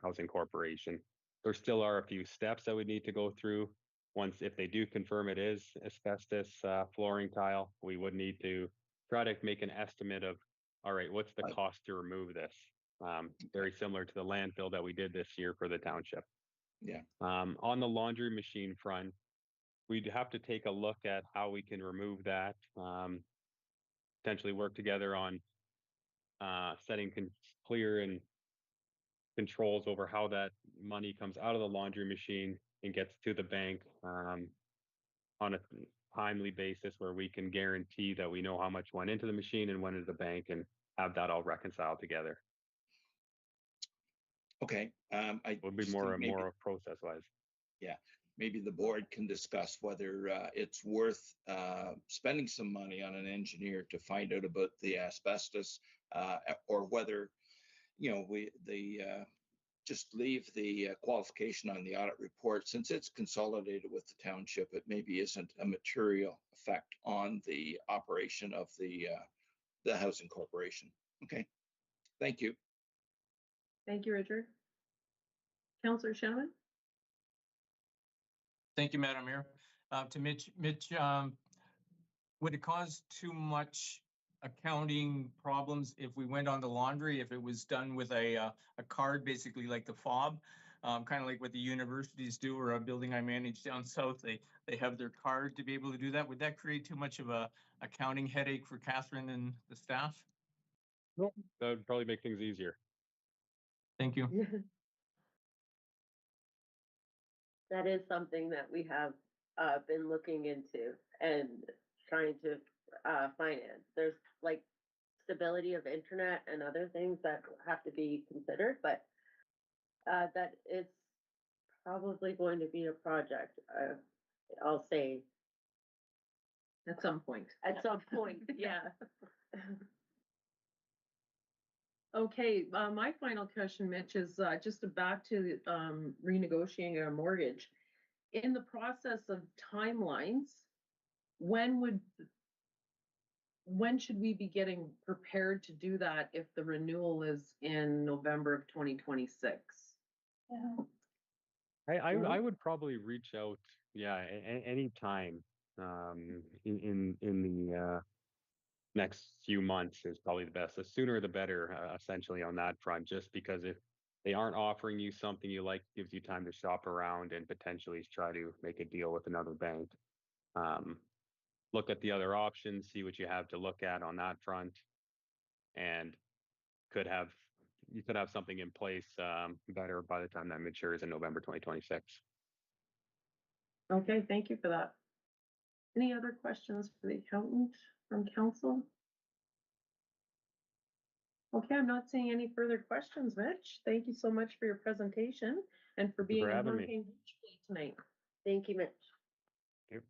housing corporation. There still are a few steps that we need to go through. Once, if they do confirm it is asbestos flooring tile, we would need to try to make an estimate of, all right, what's the cost to remove this? Very similar to the landfill that we did this year for the township.
Yeah.
On the laundry machine front, we'd have to take a look at how we can remove that. Potentially work together on setting clear and controls over how that money comes out of the laundry machine and gets to the bank on a timely basis, where we can guarantee that we know how much went into the machine and went into the bank, and have that all reconciled together.
Okay. I
Would be
just
more
think maybe,
process wise.
yeah, maybe the board can discuss whether it's worth spending some money on an engineer to find out about the asbestos, or whether, we just leave the qualification on the audit report, since it's consolidated with the township. It maybe isn't a material effect on the operation of the housing corporation. Okay, thank you.
Thank you, Richard. Councillor Shannon?
Thank you, Madam Mayor. To Mitch, would it cause too much accounting problems if we went on the laundry, if it was done with a card, basically like the fob, kind of like what the universities do, or a building I manage down south, they have their card to be able to do that? Would that create too much of a accounting headache for Catherine and the staff?
Nope. That would probably make things easier.
Thank you.
That is something that we have been looking into and trying to finance. There's like stability of internet and other things that have to be considered, but that it's probably going to be a project, I'll say.
At some point.
At some point, yeah.
Okay, my final question, Mitch, is just back to renegotiating our mortgage. In the process of timelines, when should we be getting prepared to do that if the renewal is in November of 2026?
Yeah.
I would probably reach out, any time in the next few months is probably the best. The sooner the better, essentially, on that front, just because if they aren't offering you something you like, gives you time to shop around and potentially try to make a deal with another bank. Look at the other options, see what you have to look at on that front, and you could have something in place better by the time that matures in November 2026.
Okay, thank you for that. Any other questions for the accountant from council? Okay, I'm not seeing any further questions, Mitch. Thank you so much for your presentation and for being on Hornepayne tonight.
Thank you, Mitch.
Thank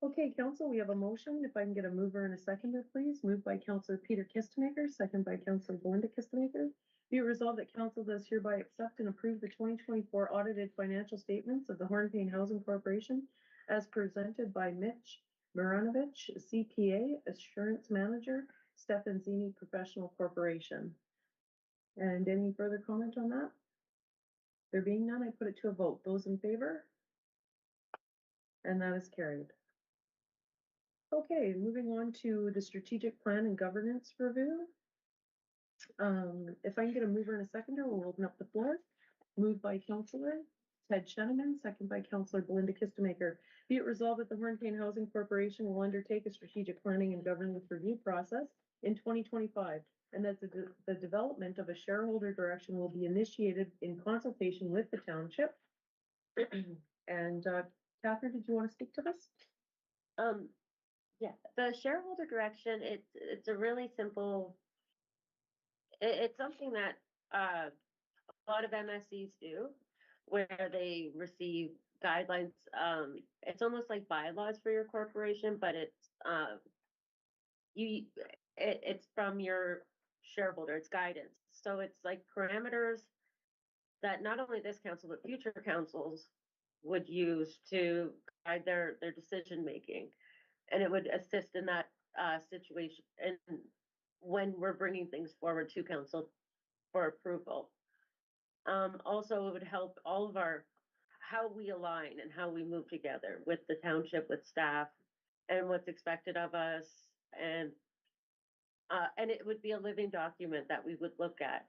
you.
Okay, council, we have a motion. If I can get a mover and a seconder, please. Moved by Councillor Peter Kistemaker, second by Councillor Belinda Kistemaker. Be it resolved that council does hereby accept and approve the 2024 audited financial statements of the Hornepayne Housing Corporation as presented by Mitch Maranovich, CPA, Assurance Manager, Stefanzini Professional Corporation. And any further comment on that? There being none, I put it to a vote. Those in favor? And that is carried. Okay, moving on to the strategic plan and governance review. If I can get a mover and a seconder, we'll open up the floor. Moved by Councillor Ted Sheneman, second by Councillor Belinda Kistemaker. Be it resolved that the Hornepayne Housing Corporation will undertake a strategic planning and governance review process in 2025, and that the development of a shareholder direction will be initiated in consultation with the township. And Catherine, did you want to speak to this?
Yeah, the shareholder direction, it's a really simple, it's something that, a lot of MSCs do, where they receive guidelines, it's almost like bylaws for your corporation, but it's, it's from your shareholder, it's guidance. So it's like parameters that not only this council, but future councils would use to guide their decision making. And it would assist in that situation and when we're bringing things forward to council for approval. Also, it would help all of how we align and how we move together with the township, with staff, and what's expected of us. And it would be a living document that we would look at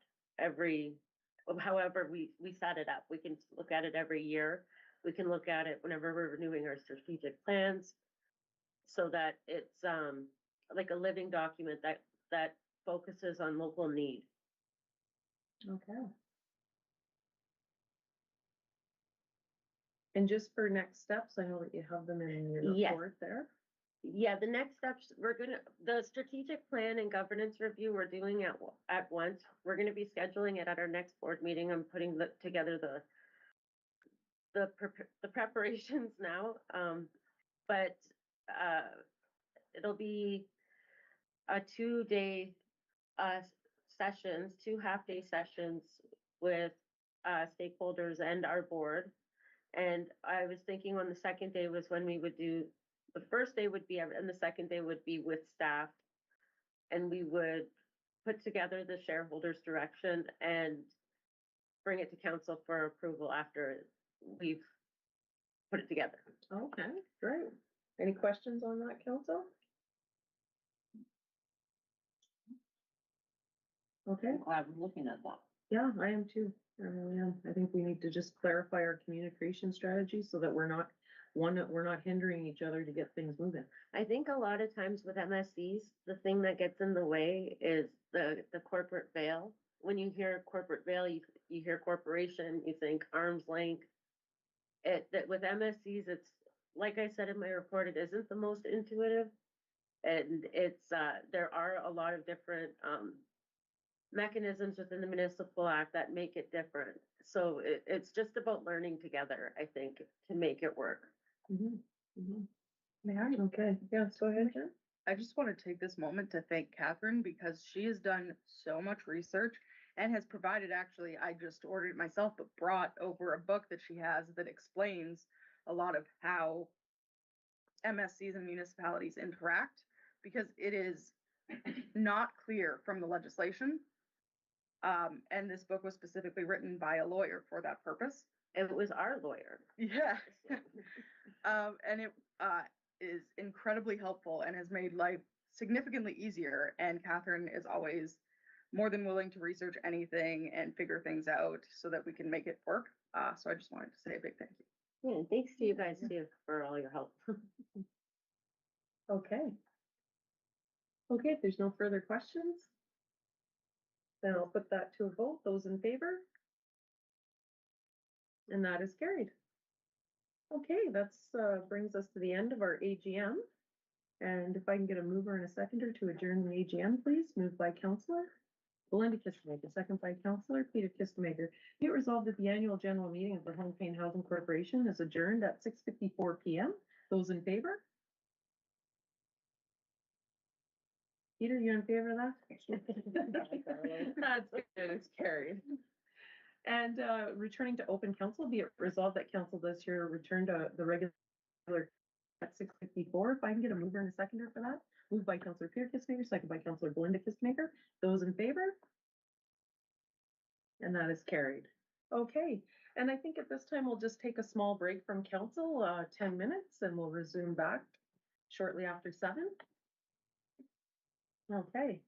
however we set it up. We can look at it every year. We can look at it whenever we're renewing our strategic plans, so that it's like a living document that focuses on local need.
Okay. And just for next steps, I know that you have them in your
Yes.
report there.
Yeah, the next steps, the strategic plan and governance review, we're doing at once. We're gonna be scheduling it at our next board meeting. I'm putting together the preparations now. But it'll be a 2-day sessions, 2 half-day sessions with stakeholders and our board. And I was thinking on the second day was when we would do, the first day would be, and the second day would be with staff. And we would put together the shareholders direction and bring it to council for approval after we've put it together.
Okay, great. Any questions on that, council? Okay,
I'm glad we're looking at that.
yeah, I am too. I really am. I think we need to just clarify our communication strategy so that we're not hindering each other to get things moving.
I think a lot of times with MSCs, the thing that gets in the way is the corporate veil. When you hear corporate veil, you hear corporation, you think arm's length. That with MSCs, it's like I said in my report, it isn't the most intuitive, and it's there are a lot of different mechanisms within the Municipal Act that make it different. So it's just about learning together, I think, to make it work.
Mm-hmm. Mm-hmm. May I? Okay, yeah, go ahead, Jen.
I just want to take this moment to thank Catherine because she has done so much research and has provided, actually, I just ordered it myself, but brought over a book that she has that explains a lot of how MSCs and municipalities interact, because it is not clear from the legislation. And this book was specifically written by a lawyer for that purpose.
It was our lawyer.
Yeah. And it is incredibly helpful and has made life significantly easier. And Catherine is always more than willing to research anything and figure things out so that we can make it work. So I just wanted to say a big thank you.
Yeah, and thanks to you guys too for all your help.
Okay. Okay, if there's no further questions, then I'll put that to a vote. Those in favor? And that is carried. Okay, that's brings us to the end of our AGM. And if I can get a mover and a seconder to adjourn the AGM, please. Moved by Councillor Belinda Kistemaker, second by Councillor Peter Kistemaker. Be it resolved that the annual general meeting of the Hornepayne Housing Corporation is adjourned at 6:54 p.m. Those in favor? Peter, you in favor of that? That's good, it's carried. And returning to open council, be it resolved that council does here return to the regular at 6:54. If I can get a mover and a seconder for that. Moved by Councillor Peter Kistemaker, second by Councillor Belinda Kistemaker. Those in favor? And that is carried. Okay, and I think at this time we'll just take a small break from council, 10 minutes, and we'll resume back shortly after 7. Okay.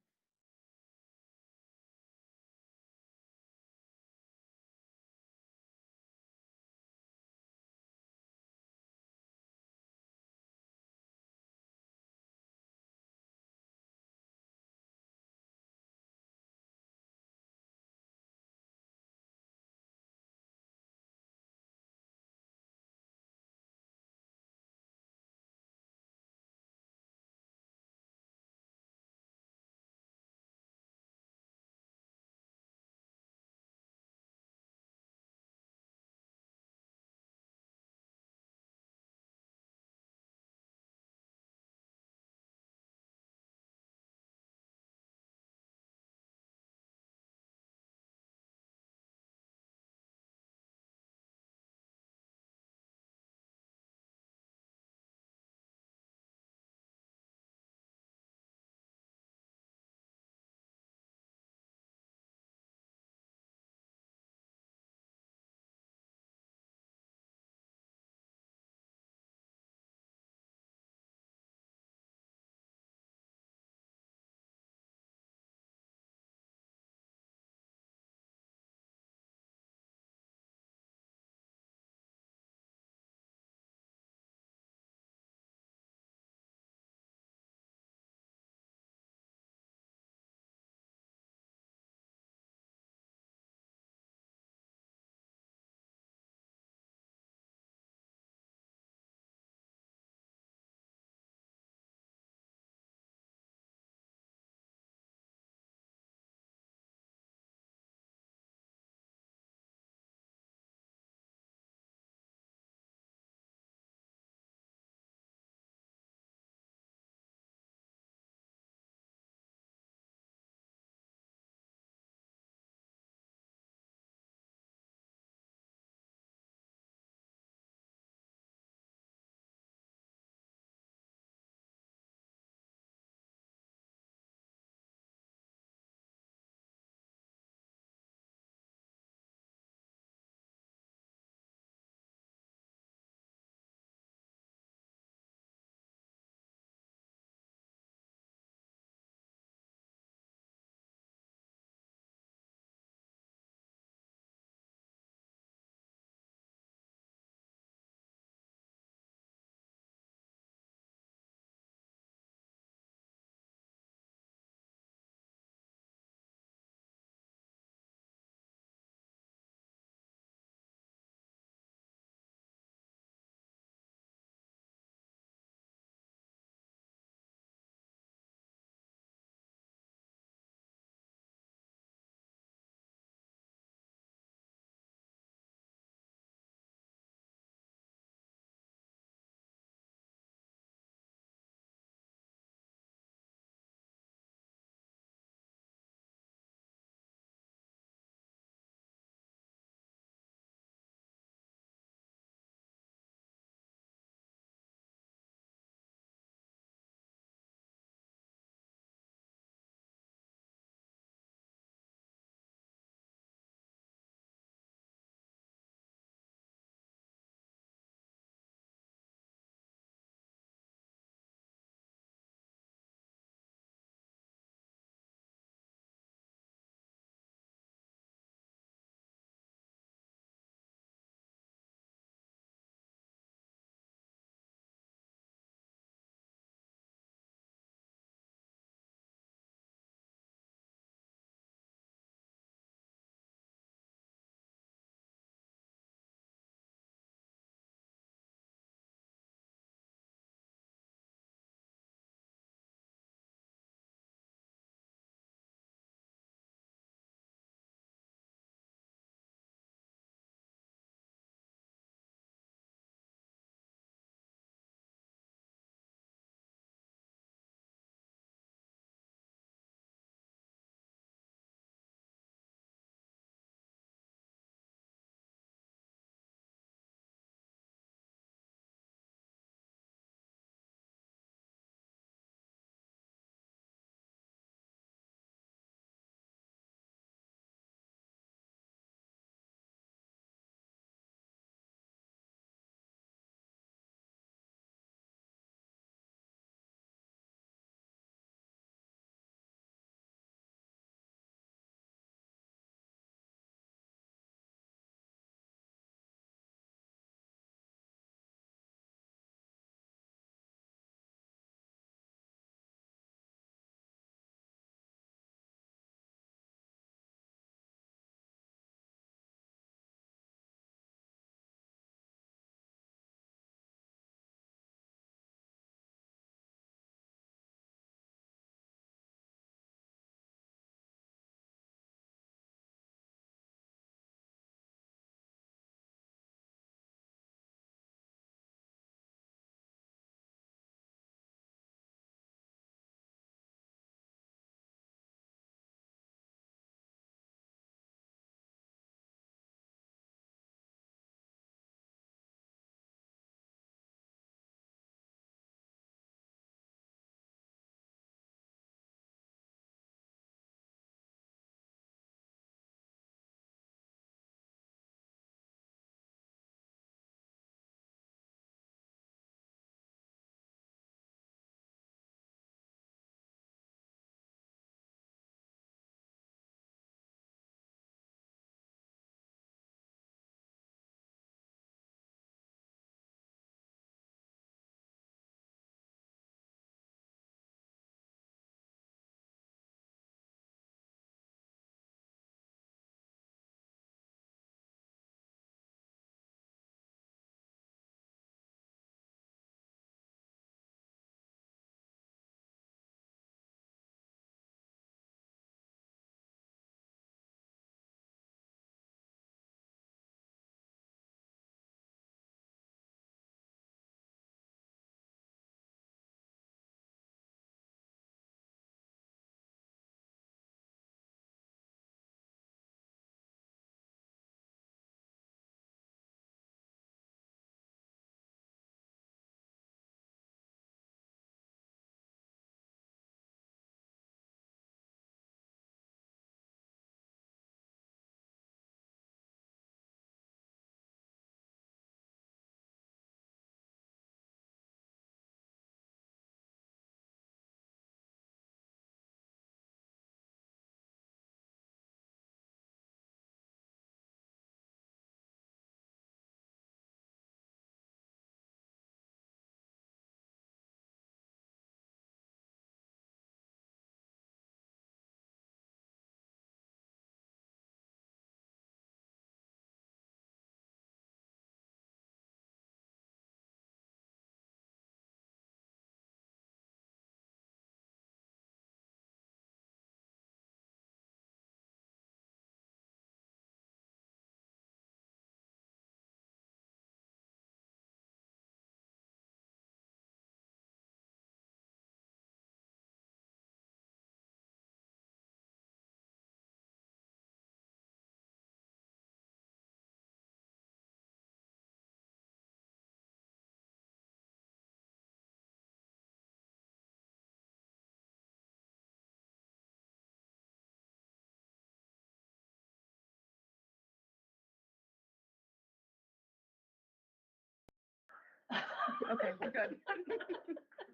Okay, we're good.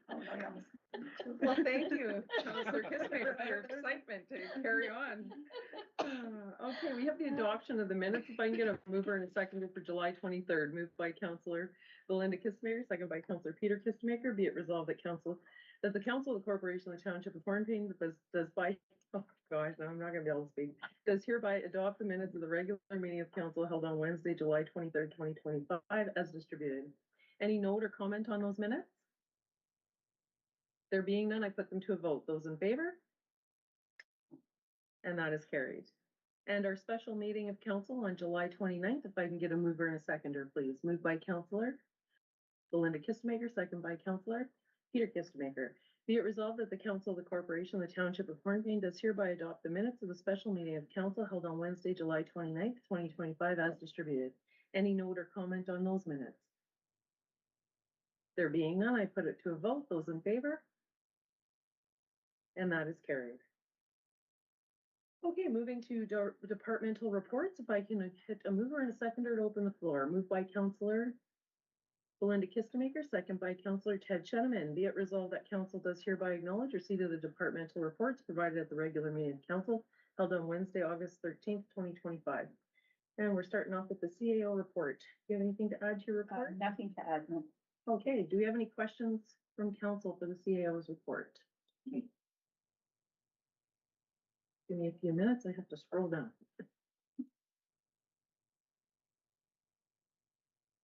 Oh, no, no.
Well, thank you, Councillor Kissmaker, for your excitement to carry on.
Okay, we have the adoption of the minutes. If I can get a mover and a seconder for July 23rd, moved by Councillor Belinda Kissmaker, second by Councillor Peter Kissmaker. Be it resolved that the council of the corporation of the Township of Hornepayne does by, oh gosh, now I'm not gonna be able to speak, does hereby adopt the minutes of the regular meeting of council held on Wednesday, July 23rd, 2025, as distributed. Any note or comment on those minutes? There being none, I put them to a vote. Those in favor? And that is carried. And our special meeting of council on July 29th, if I can get a mover and a seconder, please. Moved by Councillor Belinda Kistemaker, second by Councillor Peter Kistemaker. Be it resolved that the council of the corporation of the Township of Hornepayne does hereby adopt the minutes of the special meeting of council held on Wednesday, July 29th, 2025, as distributed. Any note or comment on those minutes? There being none, I put it to a vote. Those in favor? And that is carried. Okay, moving to departmental reports. If I can hit a mover and a seconder to open the floor. Moved by Councillor Belinda Kistemaker, second by Councillor Ted Cheneman. Be it resolved that council does hereby acknowledge receipt of the departmental reports provided at the regular meeting of council held on Wednesday, August 13th, 2025. And we're starting off with the CAO report. Do you have anything to add to your report?
Nothing to add, no.
Okay, do we have any questions from council for the CAO's report? Give me a few minutes, I have to scroll down.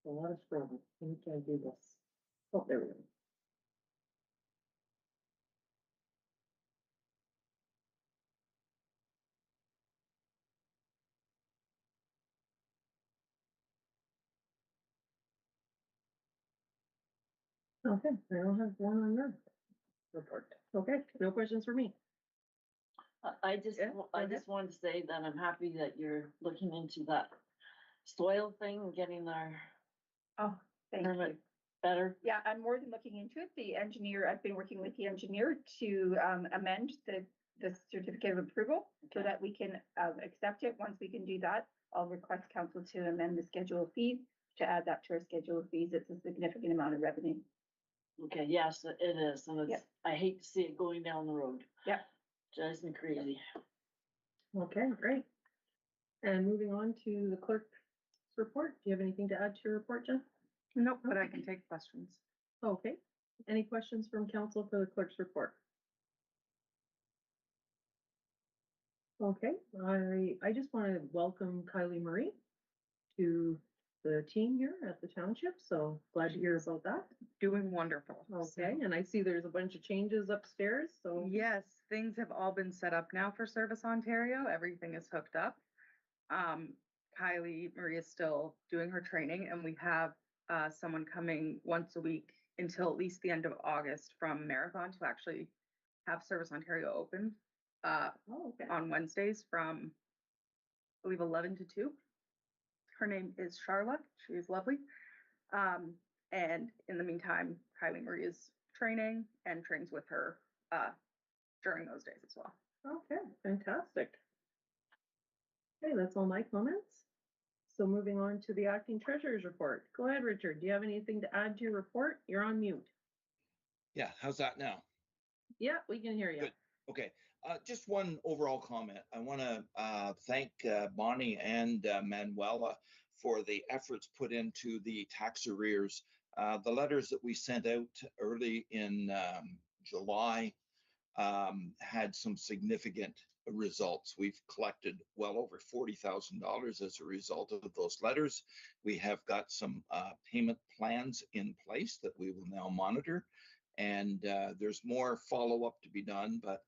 A lot of scrolling. Let me try to do this. Oh, there we go. Okay, I don't have one on your report. Okay, no questions for me.
I just,
Yeah,
I
go ahead.
just wanted to say that I'm happy that you're looking into that soil thing and getting our
Oh, thank you.
permit better.
Yeah, I'm more than looking into it. The engineer, I've been working with the engineer to amend the certificate of approval so
Okay.
that we can accept it. Once we can do that, I'll request council to amend the schedule of fees, to add that to our schedule of fees. It's a significant amount of revenue.
Okay, yes, it is, and
Yeah.
it's, I hate to see it going down the road.
Yeah.
Drives me crazy.
Okay, great. And moving on to the clerk's report. Do you have anything to add to your report, Jen?
Nope, but I can take questions.
Okay. Any questions from council for the clerk's report? Okay, I just want to welcome Kylie Marie to the team here at the township, so glad to hear about that.
Doing wonderful.
Okay, and I see there's a bunch of changes upstairs, so.
Yes, things have all been set up now for Service Ontario. Everything is hooked up. Kylie Marie is still doing her training, and we have someone coming once a week until at least the end of August from Marathon to actually have Service Ontario open
Okay.
on Wednesdays from, I believe, 11 to 2. Her name is Charlotte. She is lovely. And in the meantime, Kylie Marie is training and trains with her during those days as well.
Okay, fantastic. Okay, that's all my comments. So moving on to the acting treasurer's report. Go ahead, Richard. Do you have anything to add to your report? You're on mute.
Yeah, how's that now?
Yeah, we can hear you.
Good. Okay, just one overall comment. I want to thank Bonnie and Manuela for the efforts put into the tax arrears. The letters that we sent out early in July had some significant results. We've collected well over $40,000 as a result of those letters. We have got some payment plans in place that we will now monitor. And there's more follow-up to be done, but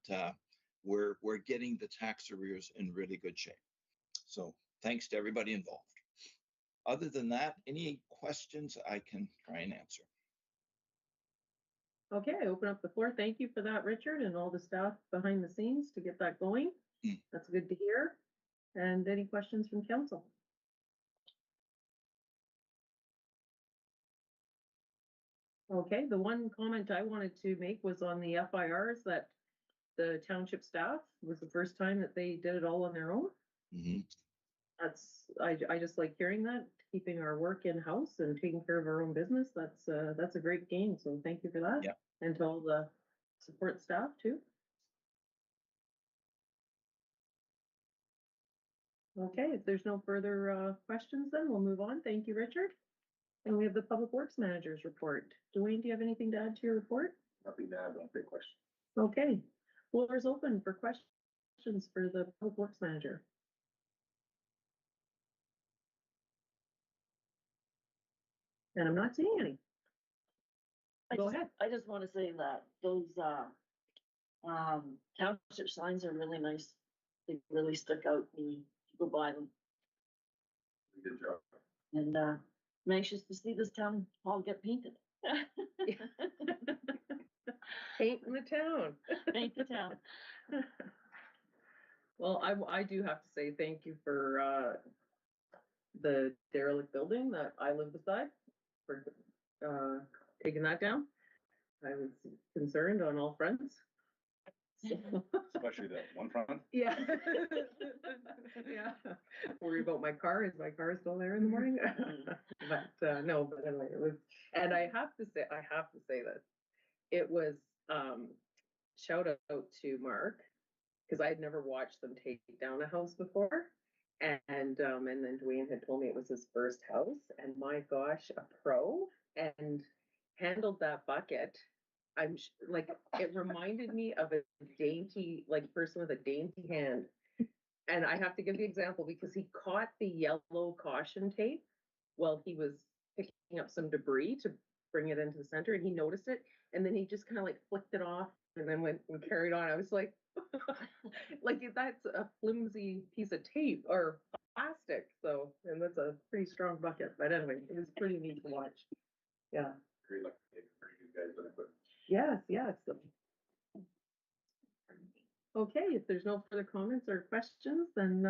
we're getting the tax arrears in really good shape. So thanks to everybody involved. Other than that, any questions I can try and answer?
Okay, I open up the floor. Thank you for that, Richard, and all the staff behind the scenes to get that going. That's good to hear. And any questions from council? Okay, the one comment I wanted to make was on the FIRs that the township staff was the first time that they did it all on their own.
Mm-hmm.
I just like hearing that, keeping our work in-house and taking care of our own business. That's a great gain. So thank you for that.
Yeah.
And to all the support staff too. Okay, if there's no further questions, then we'll move on. Thank you, Richard. And we have the Public Works Manager's report. Dwayne, do you have anything to add to your report?
Nothing to add, no big question.
Okay, floor is open for questions for the Public Works Manager. And I'm not seeing any. Go ahead.
I just want to say that those, township signs are really nice. They really stick out when you go by them.
Good job.
And, I'm anxious to see this town hall get painted.
Paint in the town.
Paint the town.
Well, I do have to say thank you for the derelict building that I live beside, for taking that down. I was concerned on all fronts. So,
Especially that one front.
yeah. Yeah. Worry about my car. Is my car still there in the morning? But no, but anyway, it was, and I have to say this. It was shout out to Mark, because I had never watched them take down a house before. And then Dwayne had told me it was his first house, and my gosh, a pro, and handled that bucket. Like, it reminded me of a dainty, like, person with a dainty hand. And I have to give the example because he caught the yellow caution tape while he was picking up some debris to bring it into the center, and he noticed it, and then he just kind of like flicked it off and then went and carried on. I was like, like, that's a flimsy piece of tape or plastic. So, and that's a pretty strong bucket. But anyway, it was pretty neat to watch. Yeah.
Very lucky, pretty good guys, but
Yes, yes. Okay, if there's no further comments or questions, then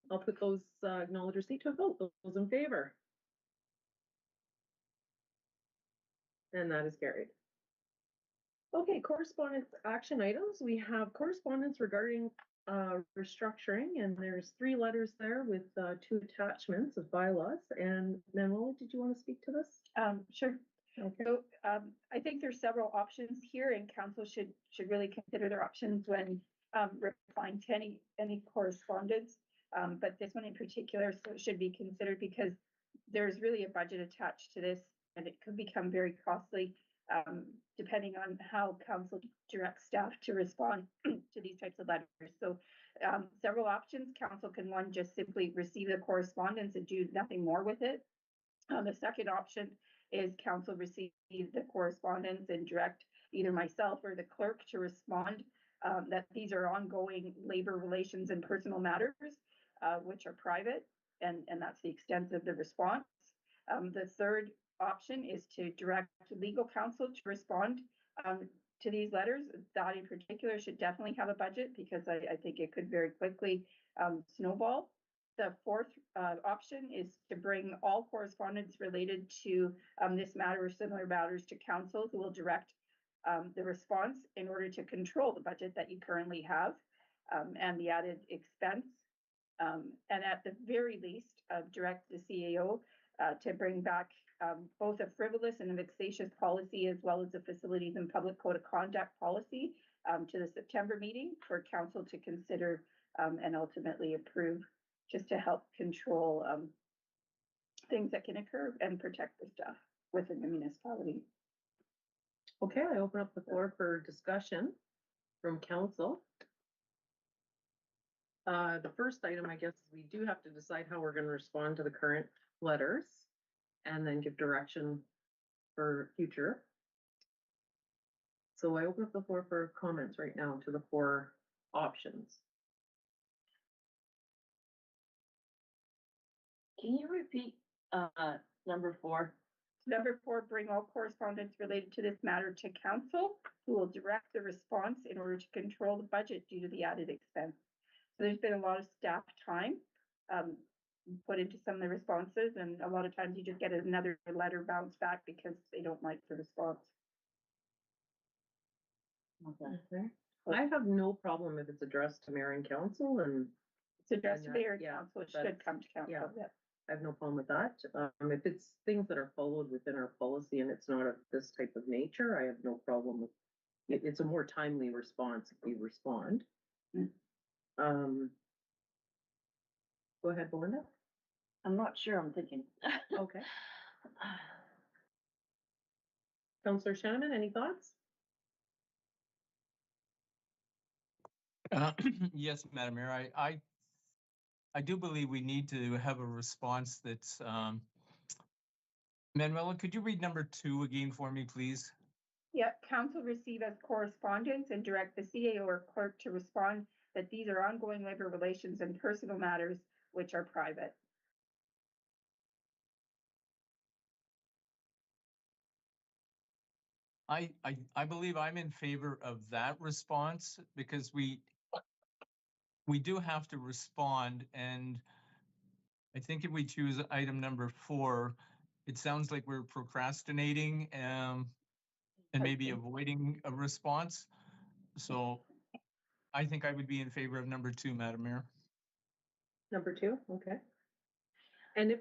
I'll put those acknowledgers seat to a vote. Those in favor? And that is carried. Okay, correspondence action items. We have correspondence regarding restructuring, and there's 3 letters there with 2 attachments of bylaws. And Manuela, did you want to speak to this?
Sure.
Okay.
So, I think there's several options here, and council should really consider their options when replying to any correspondence. But this one in particular should be considered because there's really a budget attached to this, and it could become very costly, depending on how council directs staff to respond to these types of letters. So, several options. Council can, one, just simply receive the correspondence and do nothing more with it. The second option is council receive the correspondence and direct either myself or the clerk to respond that these are ongoing labor relations and personal matters, which are private, and that's the extent of the response. The third option is to direct legal counsel to respond to these letters. That in particular should definitely have a budget because I think it could very quickly snowball. The fourth option is to bring all correspondence related to this matter or similar matters to council, who will direct the response in order to control the budget that you currently have and the added expense. And at the very least, direct the CAO to bring back both a frivolous and a vexatious policy as well as a facilities and public code of conduct policy to the September meeting for council to consider and ultimately approve, just to help control things that can occur and protect the staff within the municipality.
Okay, I open up the floor for discussion from council. The first item, I guess, is we do have to decide how we're going to respond to the current letters and then give direction for future. So I open up the floor for comments right now to the 4 options.
Can you repeat number 4?
Number 4, bring all correspondence related to this matter to council, who will direct the response in order to control the budget due to the added expense. So there's been a lot of staff time put into some of the responses, and a lot of times you just get another letter bounced back because they don't like the response.
Okay.
Okay. I have no problem if it's addressed to mayor and council, and
Suggest
that-
mayor and
yeah,
council
that's-
should come to council.
yeah.
Yeah.
I have no problem with that. If it's things that are followed within our policy and it's not of this type of nature, I have no problem with it. It's a more timely response if we respond. Go ahead, Belinda.
I'm not sure, I'm thinking.
Okay. Counselor Shannon, any thoughts?
Yes, Madam Mayor, I do believe we need to have a response that's, Manuela, could you read number 2 again for me, please?
Yeah, council receive as correspondence and direct the CAO or clerk to respond that these are ongoing labor relations and personal matters which are private.
I believe I'm in favor of that response because we do have to respond, and I think if we choose item number 4, it sounds like we're procrastinating and maybe avoiding a response. So I think I would be in favor of number 2, Madam Mayor.
Number 2, okay. And if,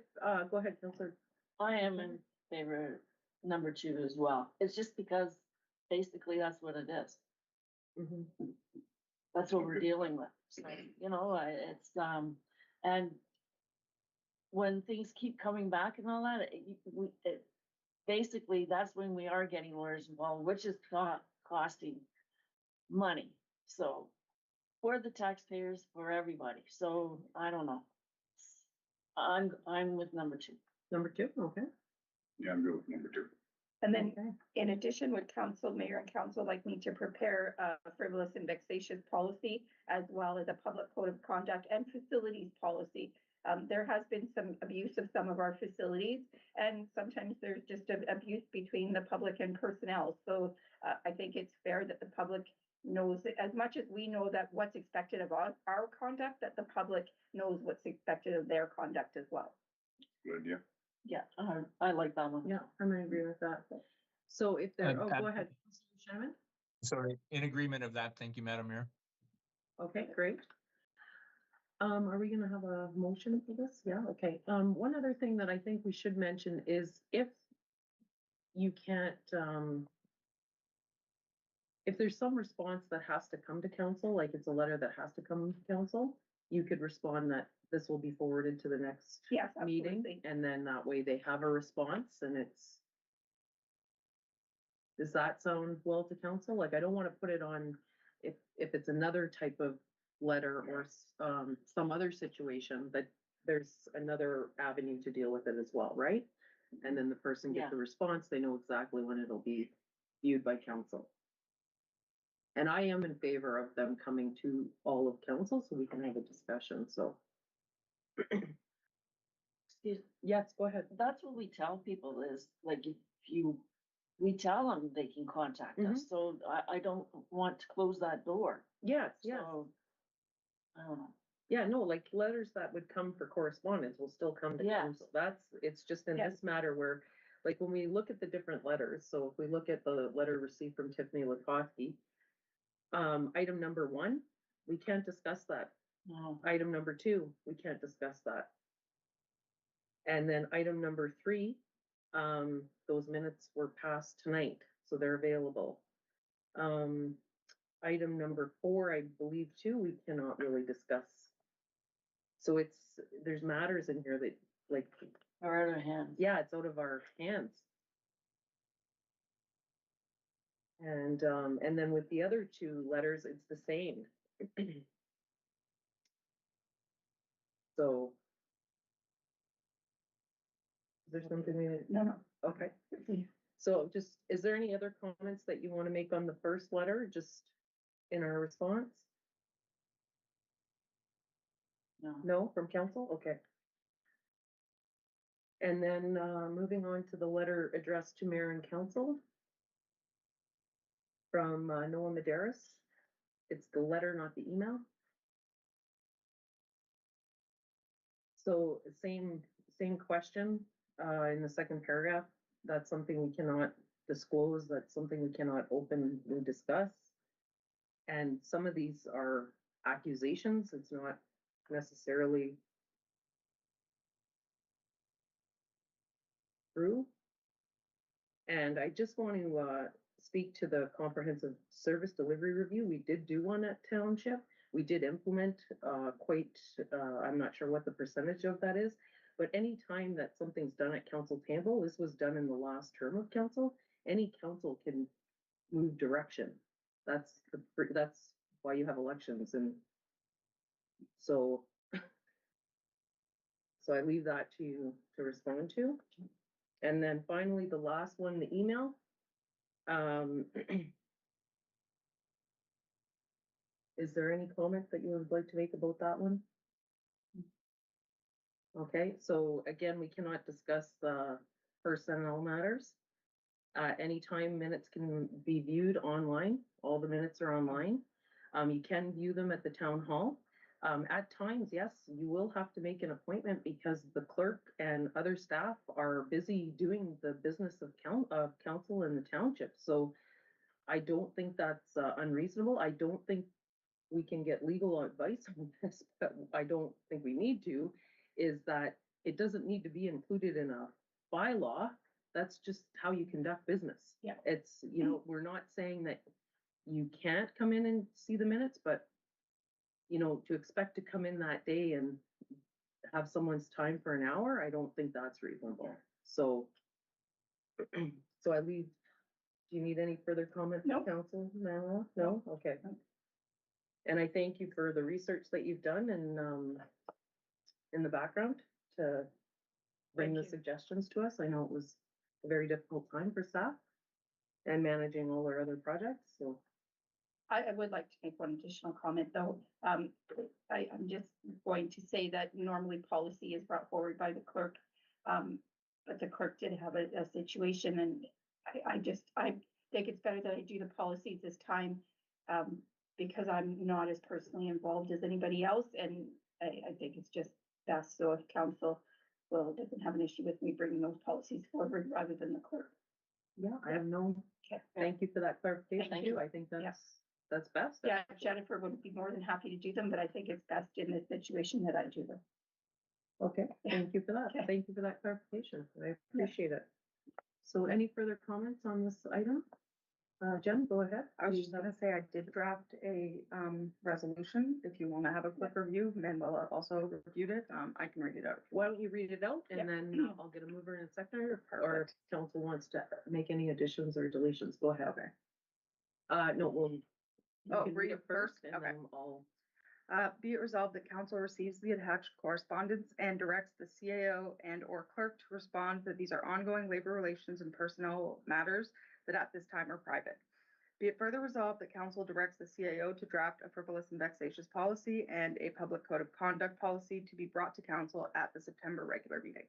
go ahead, Counselor.
I am in favor of number 2 as well. It's just because basically that's what it is. That's what we're dealing with. So, it's, and when things keep coming back and all that, basically that's when we are getting lawyers involved, which is costing money. So for the taxpayers, for everybody. So I don't know. I'm with number 2.
Number 2, okay.
Yeah, I'm good with number 2.
And then
Okay.
in addition, would council, mayor and council like me to prepare a frivolous and vexatious policy as well as a public code of conduct and facilities policy? There has been some abuse of some of our facilities, and sometimes there's just abuse between the public and personnel. So I think it's fair that the public knows, as much as we know that what's expected of our conduct, that the public knows what's expected of their conduct as well.
Good idea.
Yeah, I like that one.
Yeah, I'm in agreement with that. So if there,
And-
go ahead, Counselor Shannon.
Sorry, in agreement of that. Thank you, Madam Mayor.
Okay, great. Are we gonna have a motion for this? Yeah, okay. One other thing that I think we should mention is if you can't, if there's some response that has to come to council, like it's a letter that has to come to council, you could respond that this will be forwarded to the next
Yes,
meeting,
absolutely.
and then that way they have a response and it's. Does that sound well to council? Like, I don't wanna put it on, if it's another type of letter or, some other situation, but there's another avenue to deal with it as well, right? And then the person gets
Yeah.
the response, they know exactly when it'll be viewed by council. And I am in favor of them coming to all of council so we can have a discussion, so. Yes, go ahead.
That's what we tell people is, like, we tell them they can contact us, so I don't want to close that door.
Yes, yes.
So, I don't know.
Yeah, no, like letters that would come for correspondence will still come to
Yes.
council. It's just in
Yes.
this matter where, like, when we look at the different letters, so if we look at the letter received from Tiffany Lakowski, item number 1, we can't discuss that.
No.
Item number 2, we can't discuss that. And then item number 3, those minutes were passed tonight, so they're available. Item number 4, I believe too, we cannot really discuss. So there's matters in here that, like,
Or other hand.
yeah, it's out of our hands. And then with the other 2 letters, it's the same. So. Is there something
No.
okay. So just, is there any other comments that you want to make on the first letter, just in our response?
No.
No, from council? Okay. And then, moving on to the letter addressed to mayor and council from Noah Maderas. It's the letter, not the email. So same question, in the second paragraph. That's something we cannot disclose. That's something we cannot openly discuss. And some of these are accusations. It's not necessarily true. And I just want to speak to the comprehensive service delivery review. We did do one at Township. We did implement quite, I'm not sure what the percentage of that is, but any time that something's done at council table, this was done in the last term of council, any council can move direction. That's why you have elections. And so I leave that to you to respond to. And then finally, the last one, the email. Is there any comment that you would like to make about that one? Okay, so again, we cannot discuss personnel matters. Anytime minutes can be viewed online, all the minutes are online. You can view them at the town hall. At times, yes, you will have to make an appointment because the clerk and other staff are busy doing the business of council in the township. So I don't think that's unreasonable. I don't think we can get legal advice on this, but I don't think we need to, is that it doesn't need to be included in a bylaw. That's just how you conduct business.
Yeah.
It's, you know, we're not saying that you can't come in and see the minutes, but you know, to expect to come in that day and have someone's time for an hour, I don't think that's reasonable. So, so I leave, do you need any further comments,
No.
council? No? Okay. And I thank you for the research that you've done and in the background to bring the suggestions to us. I know it was a very difficult time for staff and managing all their other projects, so.
I would like to make one additional comment, though. I'm just going to say that normally policy is brought forward by the clerk. But the clerk did have a situation, and I think it's better that I do the policies this time, because I'm not as personally involved as anybody else, and I think it's just best. So if council doesn't have an issue with me bringing those policies forward rather than the clerk.
Yeah, I have no,
Okay.
thank you for that clarification
Thank
too.
you.
I think
Yeah.
that's best.
Yeah, Jennifer would be more than happy to do them, but I think it's best in this situation that I do them.
Okay,
Yeah.
thank you for that.
Okay.
Thank you for that clarification. I appreciate it. So any further comments on this item? Jen, go ahead.
I was just gonna say, I did draft a resolution. If you wanna have a quick review, Manuela also reviewed it. I can read it out.
Why don't you read it out and
Yeah.
then I'll get a mover and a seconder, or if
Perfect.
council wants to make any additions or deletions, go ahead.
Okay.
No, we'll. you
Oh,
can
read it first?
and
Okay.
then I'll.
Be it resolved that council receives the attached correspondence and directs the CAO and or clerk to respond that these are ongoing labor relations and personnel matters that at this time are private. Be it further resolved that council directs the CAO to draft a frivolous and vexatious policy and a public code of conduct policy to be brought to council at the September regular meeting.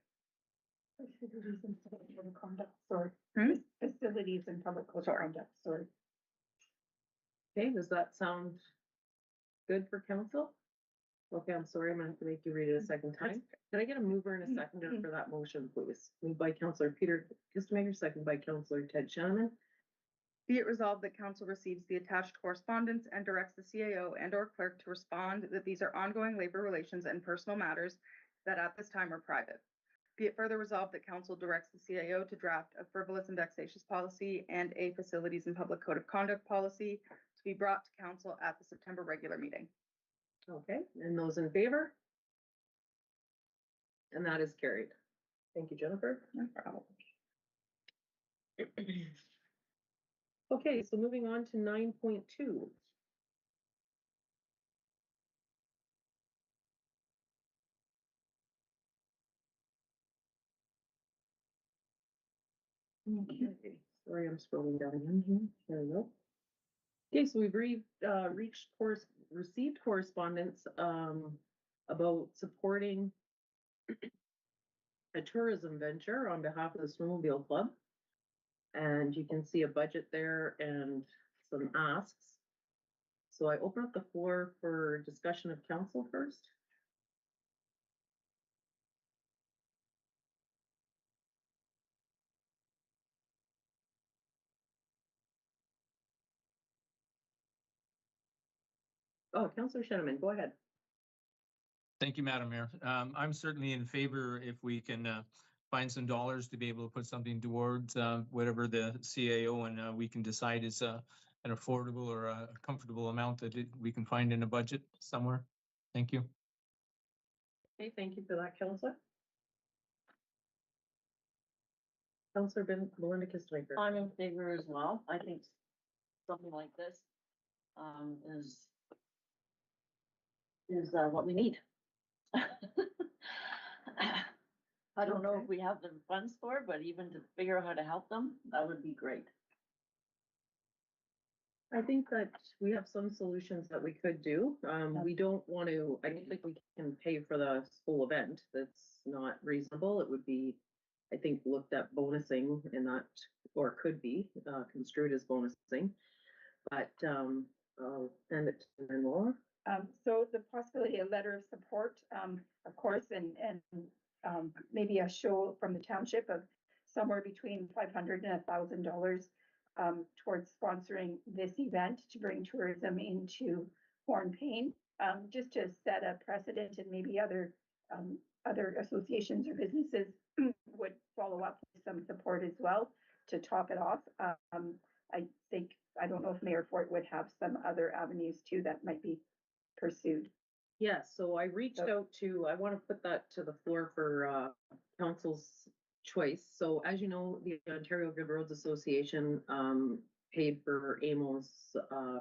Facilities and public code of conduct, sorry.
Hmm?
Facilities and public code of
Sorry.
conduct, sorry.
Okay, does that sound good for council? Okay, I'm sorry, I'm gonna have to make you read it a second time. Can I get a mover and a seconder for that motion, please? Moved by Councillor Peter Kistemaker, second by Councillor Ted Shannon.
Be it resolved that council receives the attached correspondence and directs the CAO and or clerk to respond that these are ongoing labor relations and personal matters that at this time are private. Be it further resolved that council directs the CAO to draft a frivolous and vexatious policy and a facilities and public code of conduct policy to be brought to council at the September regular meeting.
Okay, and those in favor? And that is carried. Thank you, Jennifer.
No problem.
Okay, so moving on to 9.2. Okay, sorry, I'm scrolling down again here. There we go. Okay, so we've received correspondence about supporting a tourism venture on behalf of the Snowmobile Club. And you can see a budget there and some asks. So I open up the floor for discussion of council first. Oh, Councillor Shenneman, go ahead.
Thank you, Madam Mayor. I'm certainly in favor if we can find some dollars to be able to put something towards whatever the CAO and we can decide is an affordable or a comfortable amount that we can find in a budget somewhere. Thank you.
Okay, thank you for that, Counselor. Counselor Melinda Kistemaker.
I'm in favor as well. I think something like this is what we need. I don't know if we have the funds for it, but even to figure out how to help them, that would be great.
I think that we have some solutions that we could do. We don't want to, I don't think we can pay for the full event. That's not reasonable. It would be, I think, looked at bonusing and not, or could be construed as bonusing. But I'll send it to Laura.
So the possibility of letter of support, of course, and maybe a show from the township of somewhere between $500 and $1,000 towards sponsoring this event to bring tourism into Hornepayne, just to set a precedent, and maybe other associations or businesses would follow up with some support as well to top it off. I think, I don't know if Mayor Fort would have some other avenues too that might be pursued.
Yes, so I reached out to, I want to put that to the floor for council's choice. So as you know, the Ontario Good Roads Association paid for AMO's,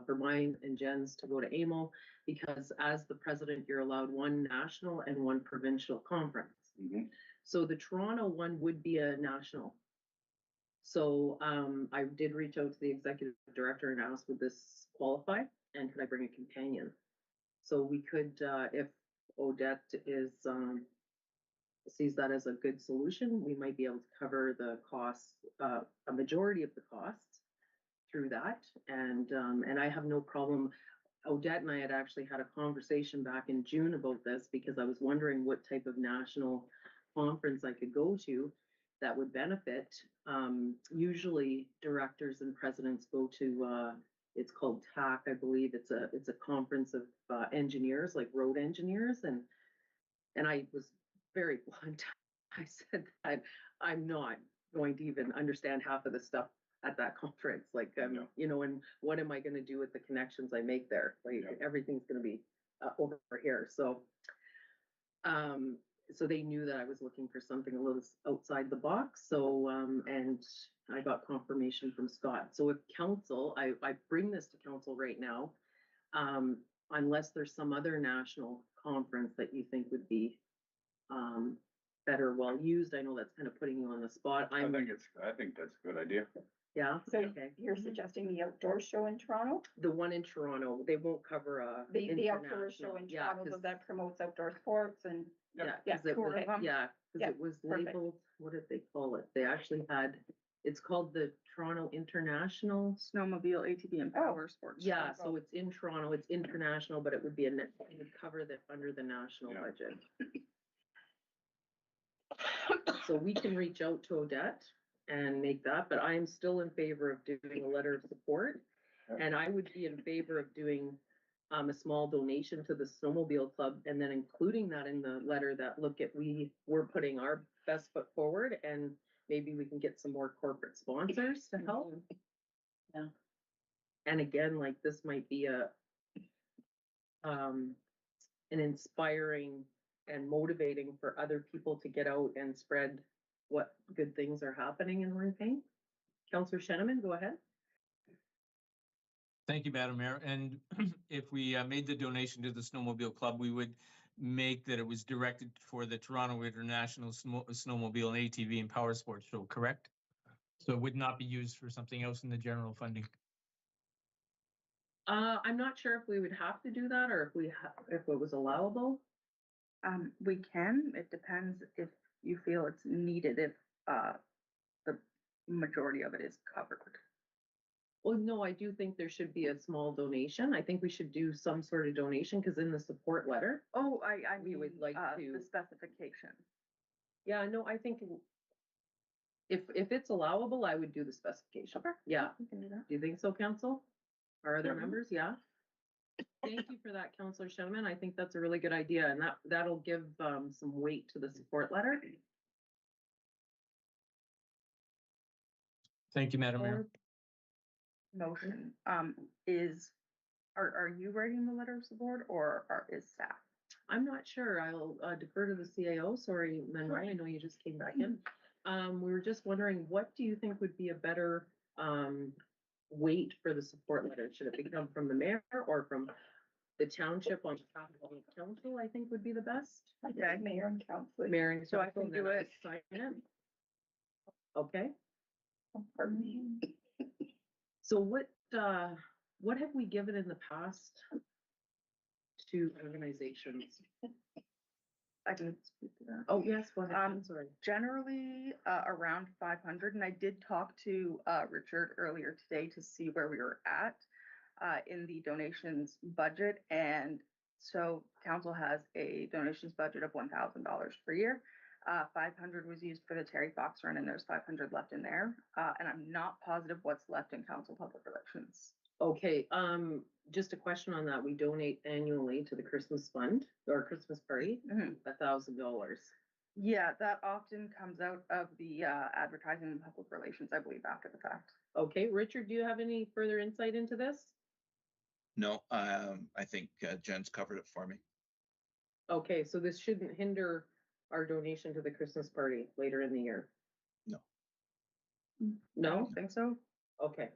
for mine and Jen's to go to AMO, because as the president, you're allowed one national and one provincial conference.
Mhm.
So the Toronto one would be a national. So I did reach out to the executive director and ask, would this qualify? And could I bring a companion? So we could, if Odette is, sees that as a good solution, we might be able to cover the costs, a majority of the costs through that. And I have no problem. Odette and I had actually had a conversation back in June about this, because I was wondering what type of national conference I could go to that would benefit. Usually directors and presidents go to, it's called TAC, I believe. It's a conference of engineers, like road engineers. And I was very blunt. I said that I'm not going to even understand half of the stuff at that conference. Like, you know, and what am I going to do with the connections I make there? Like, everything's going to be over here. So, so they knew that I was looking for something a little outside the box. So, and I got confirmation from Scott. So if council, I bring this to council right now, unless there's some other national conference that you think would be better well used. I know that's kind of putting you on the spot.
I think that's a good idea.
Yeah.
So
Okay.
you're suggesting the outdoor show in Toronto?
The one in Toronto, they won't cover
The outdoor show in
yeah,
Toronto that promotes outdoor sports and
yeah,
yeah,
because it was,
tourism.
yeah, because
Yeah,
it was
perfect.
labeled, what did they call it? They actually had, it's called the Toronto International.
Snowmobile, ATV and power sports.
Yeah, so it's in Toronto, it's international, but it would be it would cover that under the national
Yeah.
budget. So we can reach out to Odette and make that, but I am still in favor of doing a letter of support. And I would be in favor of doing a small donation to the snowmobile club, and then including that in the letter that, look, we're putting our best foot forward, and maybe we can get some more corporate sponsors to help.
Yeah.
And again, like, this might be an inspiring and motivating for other people to get out and spread what good things are happening in Hornepayne. Councillor Sheneman, go ahead.
Thank you, Madam Mayor. And if we made the donation to the Snowmobile Club, we would make that it was directed for the Toronto International Snowmobile and ATV and Power Sports Show, correct? So it would not be used for something else in the general funding.
I'm not sure if we would have to do that, or if it was allowable.
We can, it depends if you feel it's needed, if the majority of it is covered.
Well, no, I do think there should be a small donation. I think we should do some sort of donation, because in the support letter.
Oh, I
We would
mean,
like to-
the specification.
Yeah, no, I think if it's allowable, I would do the specification.
Okay.
Yeah.
We can do that.
Do you think so, council? Our other
Mhm.
members, yeah? Thank you for that, Counselor Shenman. I think that's a really good idea, and that'll give some weight to the support letter.
Thank you, Madam Mayor.
Motion, are you writing the letter of support or is staff?
I'm not sure. I'll defer to the CAO. Sorry, Manuel, I know you just came back in. We were just wondering, what do you think would be a better weight for the support letter? Should it come from the mayor or from the township on behalf of the council? I think would be the best.
Okay.
Mayor and council.
Mayor and
So I
council,
can
then
do it.
sign it. Okay.
Pardon me.
So what have we given in the past to organizations?
I can speak to that.
Oh, yes, go ahead. I'm
Um,
sorry.
Generally, around 500, and I did talk to Richard earlier today to see where we were at in the donations budget, and so council has a donations budget of $1,000 per year. 500 was used for the Terry Fox run, and there's 500 left in there, and I'm not positive what's left in council public relations.
Okay, just a question on that. We donate annually to the Christmas fund or Christmas party,
Mhm.
$1,000.
Yeah, that often comes out of the advertising and public relations, I believe, after the fact.
Okay, Richard, do you have any further insight into this?
No, I think Jen's covered it for me.
Okay, so this shouldn't hinder our donation to the Christmas party later in the year?
No.
I
No?
don't think so.
Okay.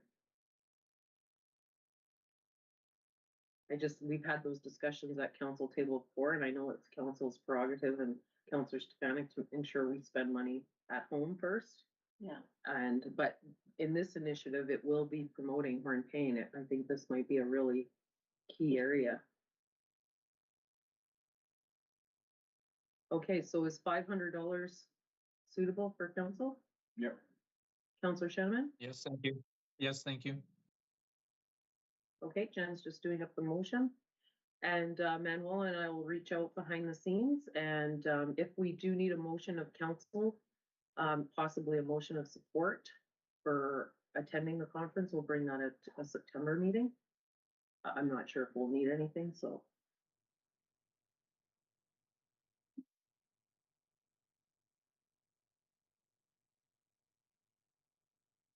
We've had those discussions at council table before, and I know it's council's prerogative and Councillor Stefanik to ensure we spend money at home first.
Yeah.
But in this initiative, it will be promoting Hornepayne. I think this might be a really key area. Okay, so is $500 suitable for council?
Yep.
Councillor Shannon?
Yes, thank you. Yes, thank you.
Okay, Jen's just doing up the motion. And Manuel and I will reach out behind the scenes, and if we do need a motion of council, possibly a motion of support for attending the conference, we'll bring that at a September meeting. I'm not sure if we'll need anything, so.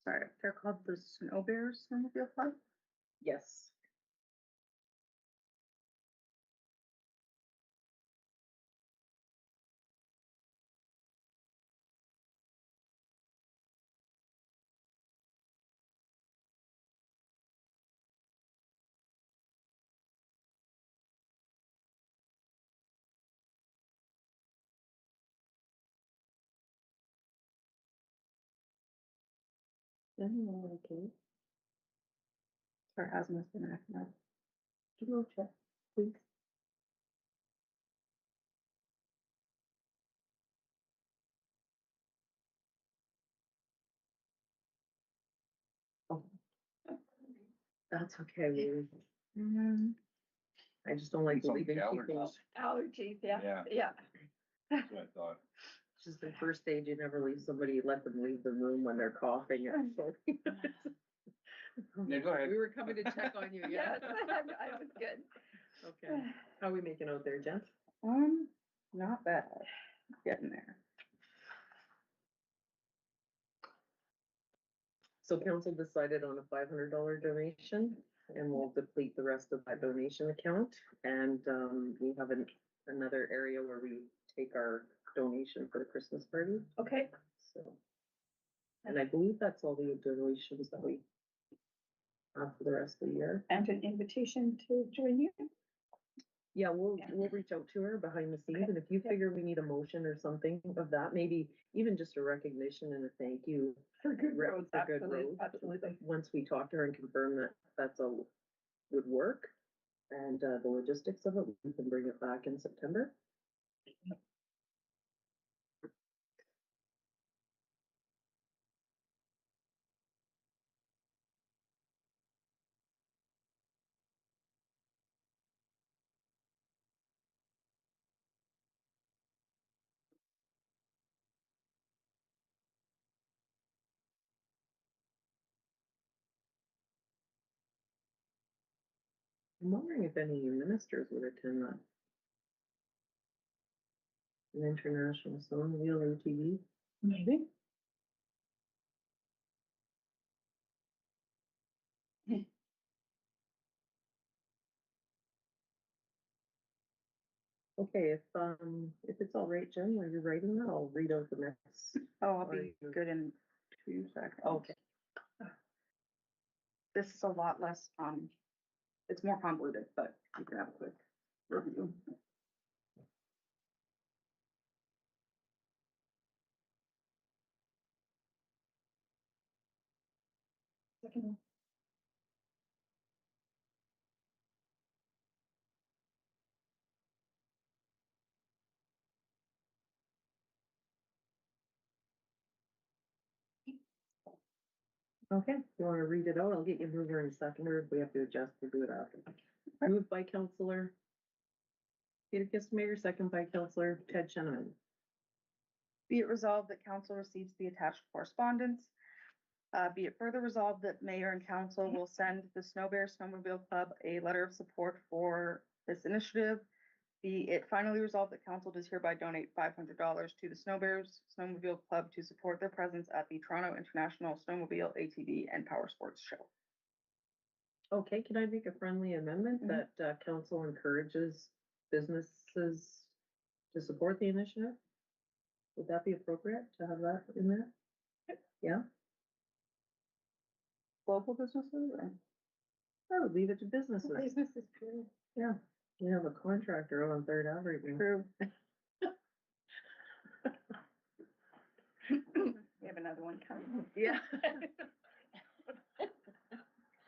Sorry, they're called the Snow Bears Snowmobile Club.
Yes. Okay.
Or hasn't been acted on.
Can you check, please? Oh. That's okay. I just don't like
It's on
leaving
calendar.
people.
Allergies, yeah,
Yeah.
yeah.
That's what I thought.
It's just the first stage, you never leave somebody, let them leave the room when they're coughing or something.
Yeah, go ahead.
We were coming to check on you, yeah.
Yes, I was good.
Okay, how are we making out there, Jen?
Not bad. Getting there.
So council decided on a $500 donation, and we'll deplete the rest of that donation account. And we have another area where we take our donation for the Christmas party,
Okay,
so. And I believe that's all the donations that we have for the rest of the year.
and an invitation to join you.
Yeah, we'll reach out to her behind the scenes, and if you figure we need a motion or something of that, maybe even just a recognition and a thank you.
For good
for
roads,
good
absolutely,
roads.
absolutely.
Once we talk to her and confirm that that's a would work, and the logistics of it, we can bring it back in September. I'm wondering if any ministers would attend that. An international snowmobile ATV.
Maybe.
Okay, if it's all right, Jen, while you're writing that, I'll read out the next.
Oh, I'll
Or
be
you-
good in 2 seconds.
Okay.
This is a lot less, it's more convoluted, but you can have a quick review.
Second.
Okay, you wanna read it out? I'll get you a mover in a second, or if we have to adjust, we'll do it after. Moved by Counselor Peter Kistemaker, second by Counselor Ted Sheneman.
Be it resolved that council receives the attached correspondence. Be it further resolved that mayor and council will send the Snow Bear Snowmobile Club a letter of support for this initiative. Be it finally resolved that council does hereby donate $500 to the Snow Bears Snowmobile Club to support their presence at the Toronto International Snowmobile ATV and Power Sports Show.
Okay, can I make a friendly amendment that, council encourages businesses to support the initiative? Would that be appropriate to have that in there? Yeah,
Local businesses or?
I would leave it to businesses.
Business is true.
Yeah, we have a contractor out on Third Avenue.
True. We have another one coming.
Yeah.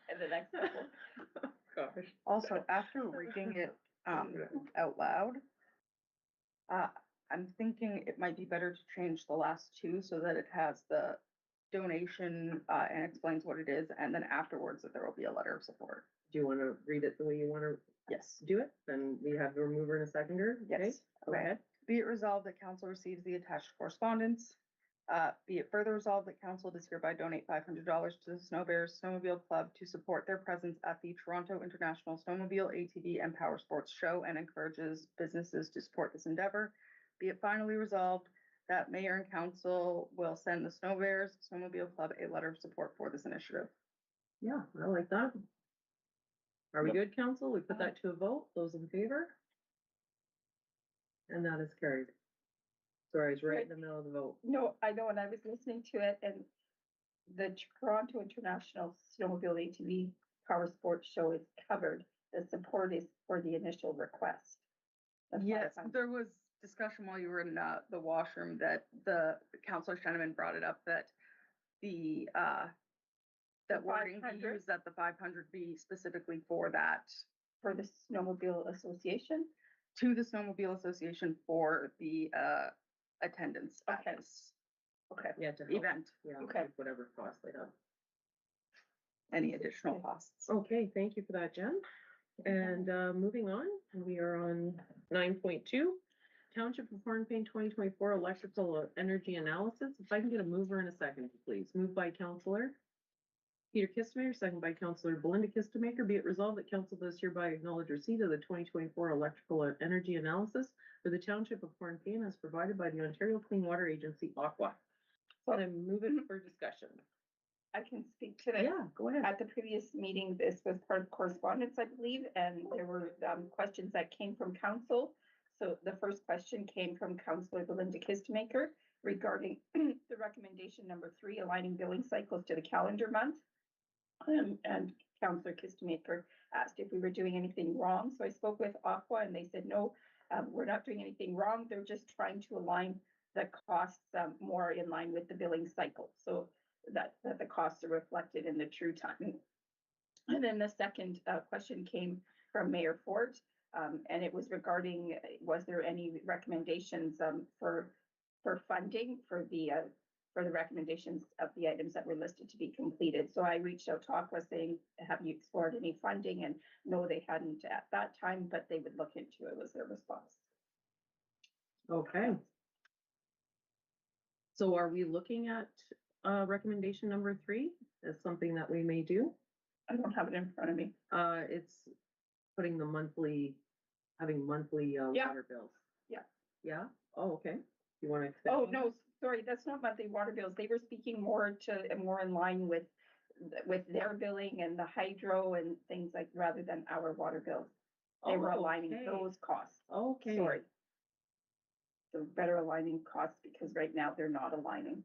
And the next couple.
Gosh.
Also, after reading it out loud, I'm thinking it might be better to change the last two so that it has the donation and explains what it is, and then afterwards that there will be a letter of support.
Do you wanna read it the way you wanna
Yes.
do it? Then we have the remover and a seconder, okay?
Yes.
Go ahead.
Be it resolved that council receives the attached correspondence. Be it further resolved that council does hereby donate $500 to the Snow Bears Snowmobile Club to support their presence at the Toronto International Snowmobile ATV and Power Sports Show and encourages businesses to support this endeavor. Be it finally resolved that mayor and council will send the Snow Bears Snowmobile Club a letter of support for this initiative.
Yeah, I like that. Are we good, council? We put that to a vote. Those in favor? And that is carried. Sorry, I was right in the middle of the vote.
No, I know, and I was listening to it, and the Toronto International Snowmobile ATV Power Sports Show is covered. The support is for the initial request. The
Yes,
500.
there was discussion while you were in the washroom that the Councilor Sheneman brought it up that the that wording be
500?
used, that the 500 be specifically for that,
For the Snowmobile Association.
to the Snowmobile Association for the attendance at
Okay.
this
Okay.
Yeah, to help.
event,
Yeah,
Okay.
with whatever cost they have.
any additional costs.
Okay, thank you for that, Jen. And moving on, we are on 9.2. Township of Hornepayne 2024 electrical energy analysis. If I can get a mover in a second, please. Moved by Counselor Peter Kistemaker, second by Counselor Belinda Kistemaker. Be it resolved that council does hereby acknowledge receipt of the 2024 electrical energy analysis for the Township of Hornepayne as provided by the Ontario Clean Water Agency, Aqua. So then move it for discussion.
I can speak to that.
Yeah, go ahead.
At the previous meeting, this was part of correspondence, I believe, and there were questions that came from council. So the first question came from Councillor Belinda Kistemaker regarding the recommendation number 3, aligning billing cycles to the calendar month. And Councillor Kistemaker asked if we were doing anything wrong. So I spoke with Aqua and they said, no, we're not doing anything wrong. They're just trying to align the costs more in line with the billing cycle. So that the costs are reflected in the true time. And then the second question came from Mayor Fort, and it was regarding, was there any recommendations for funding for the recommendations of the items that were listed to be completed. So I reached out to Aqua saying, have you explored any funding? And no, they hadn't at that time, but they would look into it, was their response.
Okay. So are we looking at recommendation number 3 as something that we may do?
I don't have it in front of me.
It's putting the monthly, having monthly,
Yeah.
water bills.
Yeah.
Yeah? Oh, okay. You wanna?
Oh, no, sorry, that's not monthly water bills. They were speaking more in line with their billing and the hydro and things like, rather than our water bills. They were
Oh,
aligning
okay.
those costs.
Okay.
Sorry. So better aligning costs, because right now they're not aligning.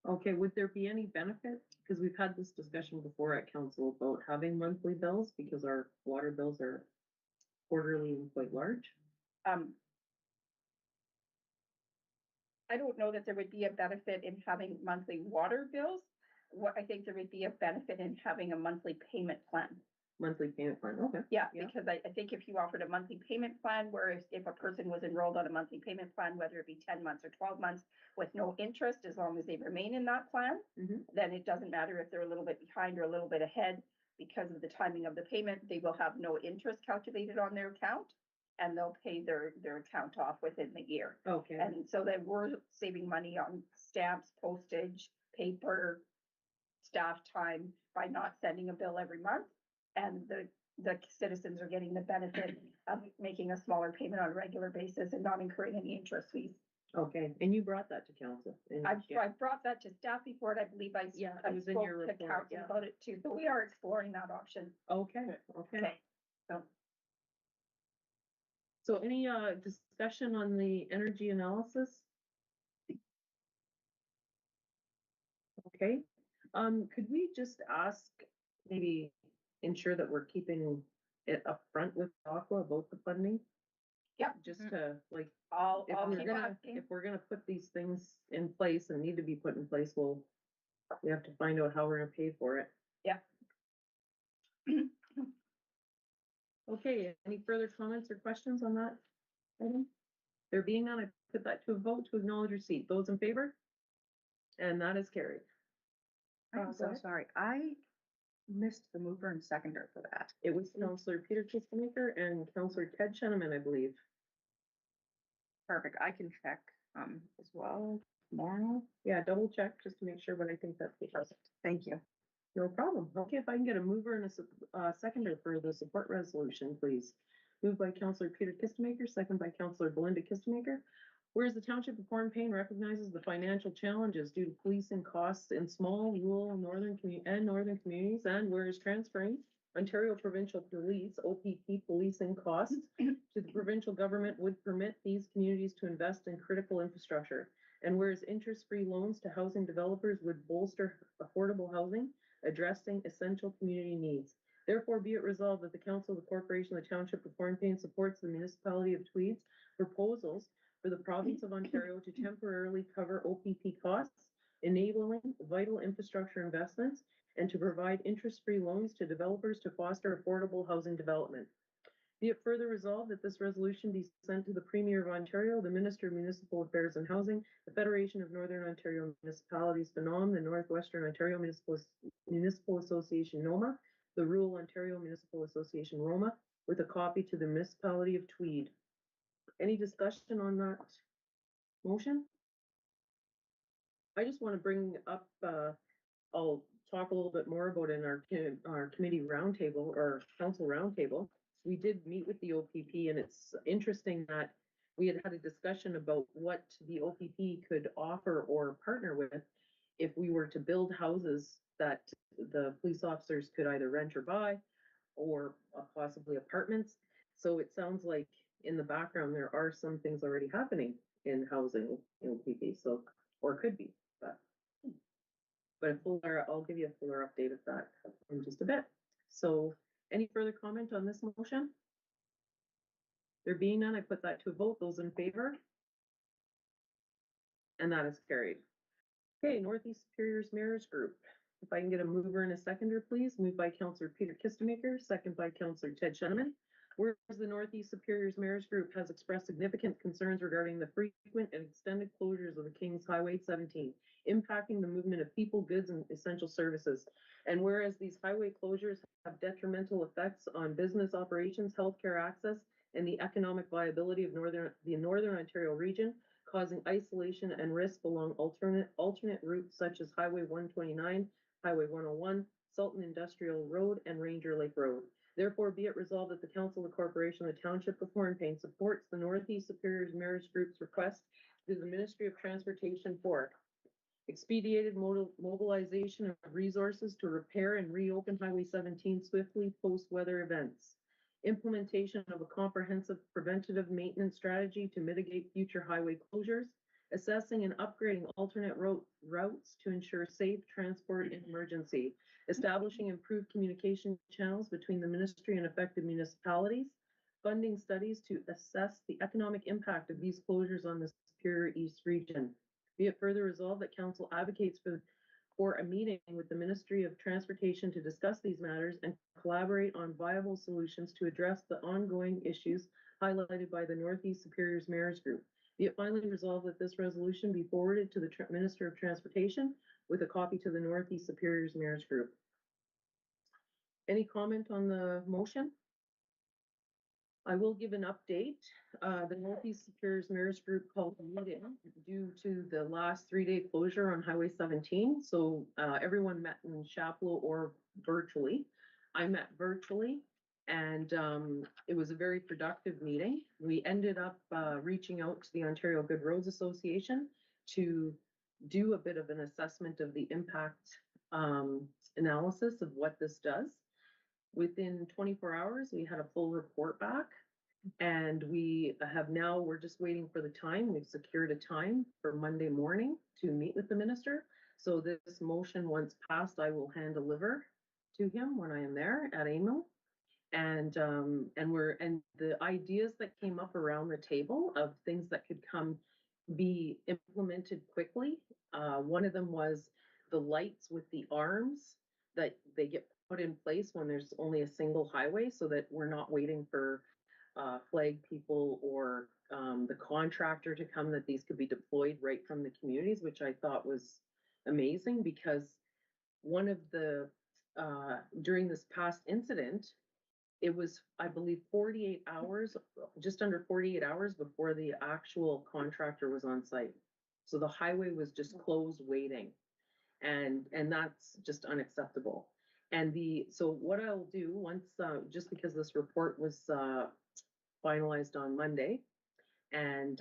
Okay, would there be any benefit? Because we've had this discussion before at council about having monthly bills, because our water bills are quarterly and quite large.
I don't know that there would be a benefit in having monthly water bills. What I think there would be a benefit in having a monthly payment plan.
Monthly payment plan, okay.
Yeah,
Yeah.
because I think if you offered a monthly payment plan, where if a person was enrolled on a monthly payment plan, whether it be 10 months or 12 months with no interest, as long as they remain in that plan, then it doesn't matter if they're a little bit behind or a little bit ahead, because of the timing of the payment, they will have no interest calculated on their account, and they'll pay their account off within the year.
Okay.
And so that we're saving money on stamps, postage, paper, staff time by not sending a bill every month. And the citizens are getting the benefit of making a smaller payment on a regular basis and not incurring any interest fees.
Okay, and you brought that to council?
I've brought that to staff before, and I believe I
it was in
spoke
your
to
report,
council
yeah.
about it too. So we are exploring that option.
Okay.
Okay.
So any, discussion on the energy analysis? Okay, could we just ask, maybe ensure that we're keeping it upfront with Aqua about the funding?
Yeah.
Just to, like,
I'll
if
keep asking.
we're gonna put these things in place and need to be put in place, we have to find out how we're gonna pay for it.
Yeah.
Okay, any further comments or questions on that item? There being none, I put that to a vote to acknowledge receipt. Those in favor? And that is carried.
I'm
Go
so
ahead.
sorry. I missed the mover and seconder for that.
It was Councillor Peter Kistemaker and Councillor Ted Cheneman, I believe.
Perfect. I can check, as well tomorrow.
Yeah, double check just to make sure, but I think that's the person.
Thank you.
No problem. Okay, if I can get a mover and a seconder for the support resolution, please. Moved by Councillor Peter Kistemaker, second by Councillor Belinda Kistemaker. Whereas the Township of Hornepayne recognizes the financial challenges due to policing costs in small, rural, northern communities, and whereas transferring Ontario Provincial Police, OPP policing costs to the provincial government would permit these communities to invest in critical infrastructure. And whereas interest-free loans to housing developers would bolster affordable housing, addressing essential community needs. Therefore, be it resolved that the Council of the Corporation of the Township of Hornepayne supports the municipality of Tweed's proposals for the province of Ontario to temporarily cover OPP costs, enabling vital infrastructure investments, and to provide interest-free loans to developers to foster affordable housing development. Be it further resolved that this resolution be sent to the Premier of Ontario, the Minister of Municipal Affairs and Housing, the Federation of Northern Ontario Municipalities, FNOM, the Northwestern Ontario Municipal Association, NOMA, the Rural Ontario Municipal Association, ROMA, with a copy to the municipality of Tweed. Any discussion on that motion? I just want to bring up, I'll talk a little bit more about in our committee roundtable or council roundtable. We did meet with the OPP, and it's interesting that we had a discussion about what the OPP could offer or partner with if we were to build houses that the police officers could either rent or buy, or possibly apartments. So it sounds like in the background, there are some things already happening in housing in OPP, so, or could be, but I'll give you a fuller update of that in just a bit. So any further comment on this motion? There being none, I put that to a vote. Those in favor? And that is carried. Okay, Northeast Superiors Mayor's Group. If I can get a mover and a seconder, please. Moved by Councillor Peter Kistemaker, second by Councillor Ted Cheneman. Whereas the Northeast Superiors Mayor's Group has expressed significant concerns regarding the frequent and extended closures of the King's Highway 17, impacting the movement of people, goods, and essential services. And whereas these highway closures have detrimental effects on business operations, healthcare access, and the economic viability of the Northern Ontario region, causing isolation and risk along alternate routes such as Highway 129, Highway 101, Sultan Industrial Road, and Ranger Lake Road. Therefore, be it resolved that the Council of the Corporation of the Township of Hornepayne supports the Northeast Superiors Marriage Group's request to the Ministry of Transportation for expedited mobilization of resources to repair and reopen Highway 17 swiftly post-weather events, implementation of a comprehensive preventative maintenance strategy to mitigate future highway closures, assessing and upgrading alternate routes to ensure safe transport in emergency, establishing improved communication channels between the ministry and affected municipalities, funding studies to assess the economic impact of these closures on the Superior East region. Be it further resolved that council advocates for a meeting with the Ministry of Transportation to discuss these matters and collaborate on viable solutions to address the ongoing issues highlighted by the Northeast Superiors Marriage Group. Be it finally resolved that this resolution be forwarded to the Minister of Transportation with a copy to the Northeast Superiors Marriage Group. Any comment on the motion? I will give an update. The Northeast Superiors Marriage Group called a meeting due to the last 3-day closure on Highway 17. So everyone met in Chapleau or virtually. I met virtually, and it was a very productive meeting. We ended up reaching out to the Ontario Good Roads Association to do a bit of an assessment of the impact analysis of what this does. Within 24 hours, we had a full report back, and we're just waiting for the time. We've secured a time for Monday morning to meet with the minister. So this motion, once passed, I will hand deliver to him when I am there at AMO. And the ideas that came up around the table of things that could be implemented quickly. One of them was the lights with the arms that they get put in place when there's only a single highway, so that we're not waiting for flag people or the contractor to come, that these could be deployed right from the communities, which I thought was amazing, because one of the during this past incident, it was, I believe, 48 hours, just under 48 hours before the actual contractor was on site. So the highway was just closed waiting, and that's just unacceptable. And so what I'll do once, just because this report was finalized on Monday, and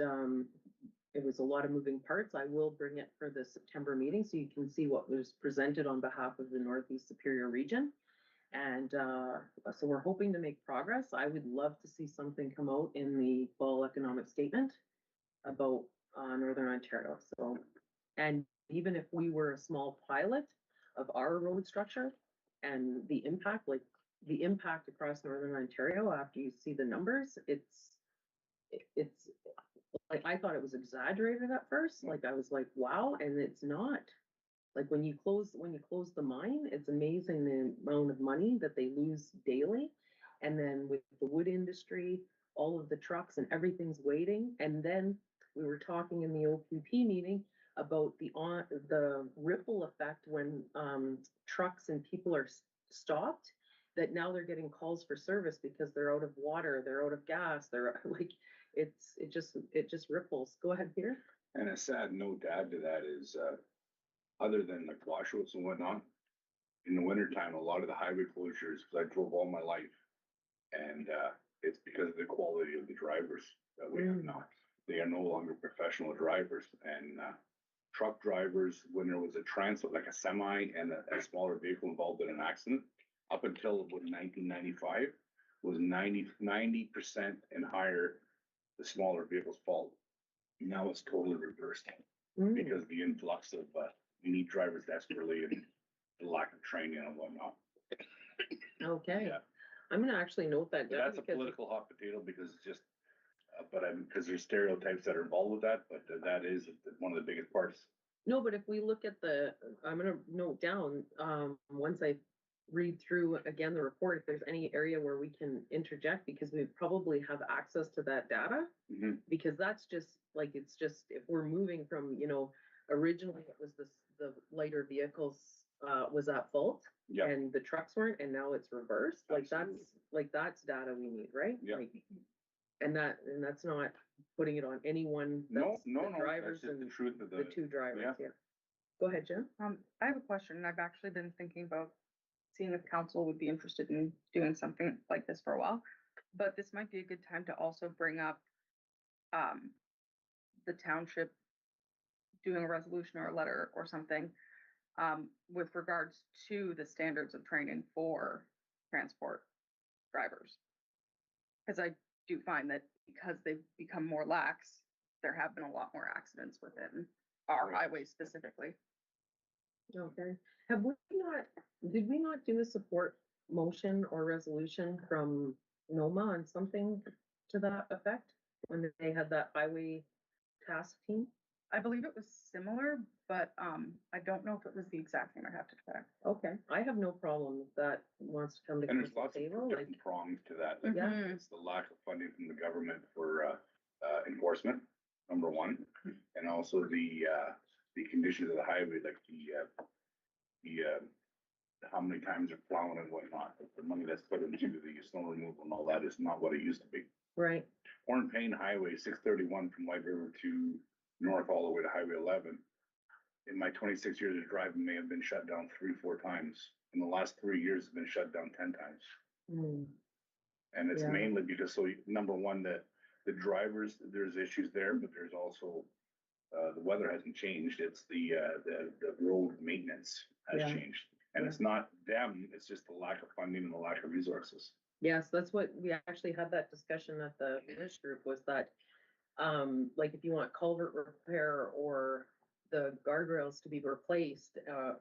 it was a lot of moving parts, I will bring it for the September meeting so you can see what was presented on behalf of the Northeast Superior region. And so we're hoping to make progress. I would love to see something come out in the fall economic statement about Northern Ontario. So, and even if we were a small pilot of our road structure, and the impact across Northern Ontario, after you see the numbers, it's like, I thought it was exaggerated at first. Like, I was like, wow, and it's not. Like, when you close the mine, it's amazing the amount of money that they lose daily. And then with the wood industry, all of the trucks and everything's waiting. And then we were talking in the OPP meeting about the ripple effect when trucks and people are stopped, that now they're getting calls for service because they're out of water, they're out of gas, they're like, it just ripples. Go ahead, Peter.
And a sad note to add to that is, other than like washouts and whatnot, in the wintertime, a lot of the highway closures, because I drove all my life, and it's because of the quality of the drivers that we have now. They are no longer professional drivers, and truck drivers, when there was a transit, like a semi and a smaller vehicle involved in an accident, up until about 1995, was 90% and higher the smaller vehicles fault. Now it's totally reversed because the influx of we need drivers desperately, and the lack of training and whatnot.
Okay.
Yeah.
I'm gonna actually note that down.
That's a political hot potato, because it's just, because there's stereotypes that are involved with that, but that is one of the biggest parts.
No, but if we look at I'm gonna note down, once I read through again the report, if there's any area where we can interject, because we probably have access to that data, because that's just like, it's just, if we're moving from, originally it was the lighter vehicles was at fault, and the trucks weren't, and now it's reversed. Like that's data we need, right?
Yeah.
Like, and that's not putting it on anyone.
No,
drivers
that's just
and
the truth of
the two drivers.
yeah.
Yeah. Go ahead, Jen.
I have a question. I've actually been thinking about seeing if council would be interested in doing something like this for a while. But this might be a good time to also bring up the township doing a resolution or a letter or something with regards to the standards of training for transport drivers. Because I do find that because they've become more lax, there have been a lot more accidents within our highways specifically.
Okay, did we not do a support motion or resolution from NOMA on something to that effect? When they had that highway task team?
I believe it was similar, but I don't know if it was the exact thing. I have to check.
Okay, I have no problem if that wants to come to
And there's
council
lots of
table, like,
different prongs to that. Like,
Yeah.
it's the lack of funding from the government for enforcement, number one. And also the conditions of the highway, like how many times they're plowing and whatnot. The money that's put into the snow removal and all that is not what it used to be.
right,
Hornepayne Highway, 631 from White River to north all the way to Highway 11. In my 26 years of driving, may have been shut down 3-4 times. In the last 3 years, it's been shut down 10 times.
Hmm.
And it's
Yeah.
mainly because, so number one, that the drivers, there's issues there, but there's also, the weather hasn't changed. It's the road maintenance has
Yeah.
changed. And it's not them, it's just the lack of funding and the lack of resources.
Yes, that's what, we actually had that discussion at the finish group, was that, like, if you want culvert repair or the guardrails to be replaced,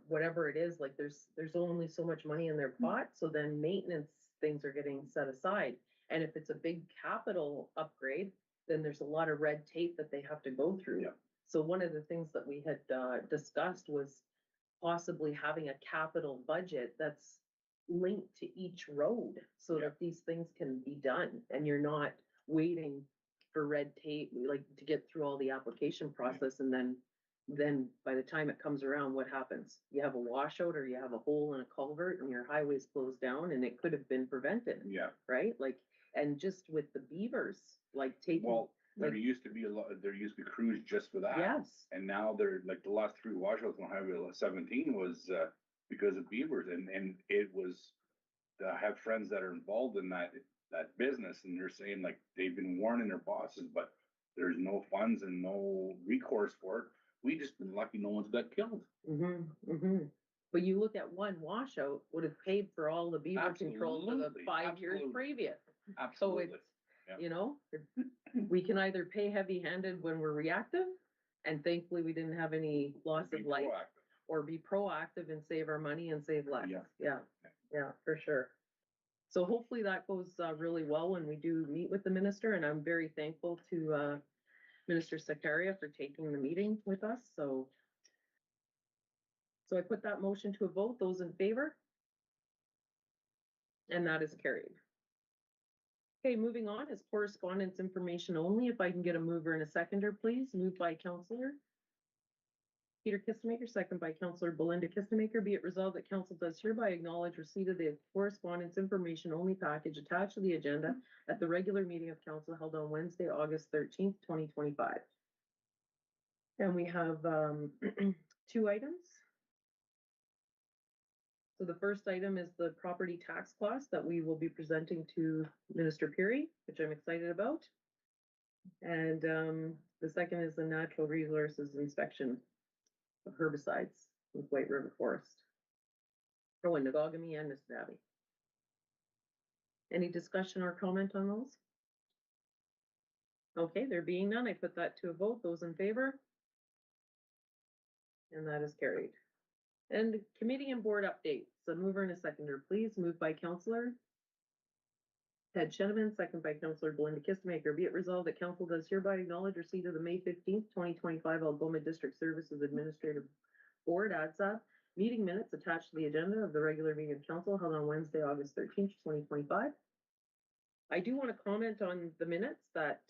whatever it is, like, there's only so much money in their pot, so then maintenance things are getting set aside. And if it's a big capital upgrade, then there's a lot of red tape that they have to go through.
Yeah.
So one of the things that we had, discussed was possibly having a capital budget that's linked to each road, so
Yeah.
that these things can be done, and you're not waiting for red tape, like, to get through all the application process, and then by the time it comes around, what happens? You have a washout, or you have a hole in a culvert, and your highway's closed down, and it could have been prevented,
Yeah.
right? Like, and just with the beavers, like, taking,
Well, there
like-
used to be there used to be crews just for that.
yes,
And now they're like the last 3 washouts on Highway 17 was because of beavers, and it was. I have friends that are involved in that business, and they're saying like they've been warning their bosses, but there's no funds and no recourse for it. We just been lucky no one's got killed.
But you look at one washout would have paid for all the beaver control for the
Absolutely,
5 years
absolutely.
previous. So
Absolutely.
it's,
Yeah.
you know, we can either pay heavy-handed when we're reactive, and thankfully we didn't have any loss
Be
of life,
proactive.
or be proactive and save our money and save lives.
Yeah.
Yeah, for sure. So hopefully that goes really well when we do meet with the minister, and I'm very thankful to Minister Sakaria for taking the meeting with us, so. So I put that motion to a vote. Those in favor? And that is carried. Okay, moving on is correspondence information only. If I can get a mover and a seconder, please. Moved by Councillor Peter Kistemaker, second by Councillor Belinda Kistemaker. Be it resolved that council does hereby acknowledge receipt of the correspondence information only package attached to the agenda at the regular meeting of council held on Wednesday, August 13th, 2025. And we have 2 items. So the first item is the property tax class that we will be presenting to Minister Peary, which I'm excited about. And the second is the natural resources inspection of herbicides with White River Forest. Oh, and Nagogamy and Nishnabee. Any discussion or comment on those? Okay, there being none, I put that to a vote. Those in favor? And that is carried. And committee and board updates. A mover and a seconder, please. Moved by Councillor Ted Sheneman, second by Councillor Belinda Kistemaker. Be it resolved that council does hereby acknowledge receipt of the May 15th, 2025 Algoma District Services Administrative Board (ADSA) meeting minutes attached to the agenda of the regular meeting of council held on Wednesday, August 13th, 2025. I do want to comment on the minutes that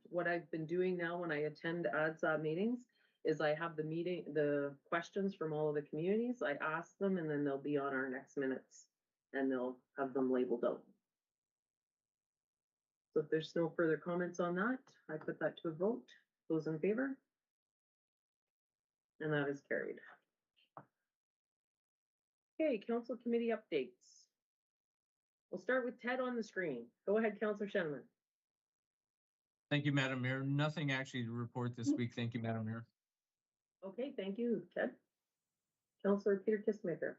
what I've been doing now when I attend ADSA meetings is I have the questions from all of the communities. I ask them, and then they'll be on our next minutes, and they'll have them labeled out. So if there's no further comments on that, I put that to a vote. Those in favor? And that is carried. Okay, council committee updates. We'll start with Ted on the screen. Go ahead, Councillor Shenman.
Thank you, Madam Mayor. Nothing actually to report this week. Thank you, Madam Mayor.
Okay, thank you, Ted. Councillor Peter Kissmaker.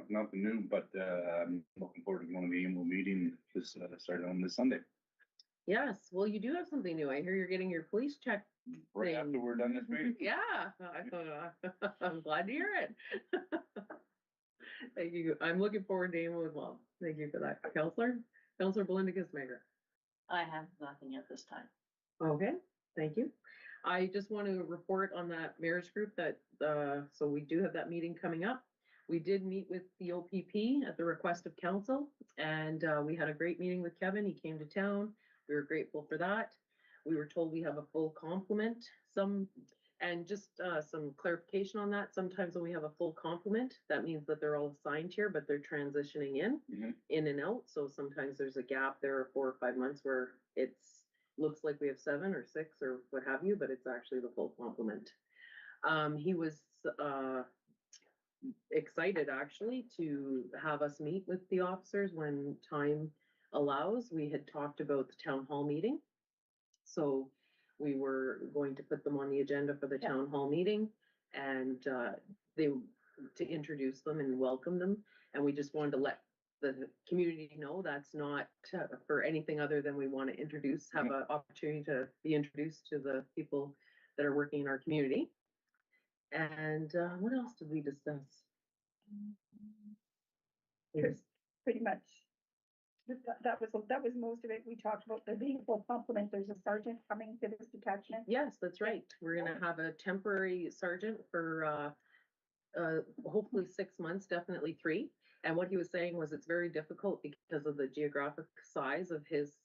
Nothing new, but I'm looking forward to going to the annual meeting this started on this Sunday.
Yes, well, you do have something new. I hear you're getting your police check.
Right
thing.
after we're done this meeting.
Yeah, I'm glad to hear it. Thank you. I'm looking forward to AMO as well. Thank you for that. Councillor Belinda Kissmaker.
I have nothing at this time.
Okay, thank you. I just want to report on that mayor's group that, so we do have that meeting coming up. We did meet with the OPP at the request of council, and we had a great meeting with Kevin. He came to town. We were grateful for that. We were told we have a full complement. And just some clarification on that. Sometimes when we have a full complement, that means that they're all assigned here, but they're transitioning in and out. So sometimes there's a gap there of 4 or 5 months where looks like we have 7 or 6 or what have you, but it's actually the full complement. He was excited actually to have us meet with the officers when time allows. We had talked about the town hall meeting. So we were going to put them on the agenda for the town hall meeting and to introduce them and welcome them. And we just wanted to let the community know that's not for anything other than we want to have an opportunity to be introduced to the people that are working in our community. And what else did we discuss?
Pretty much. That was most of it. We talked about there being a full complement. There's a sergeant coming to this detachment.
Yes, that's right. We're gonna have a temporary sergeant for hopefully 6 months, definitely 3. And what he was saying was it's very difficult because of the geographic size of his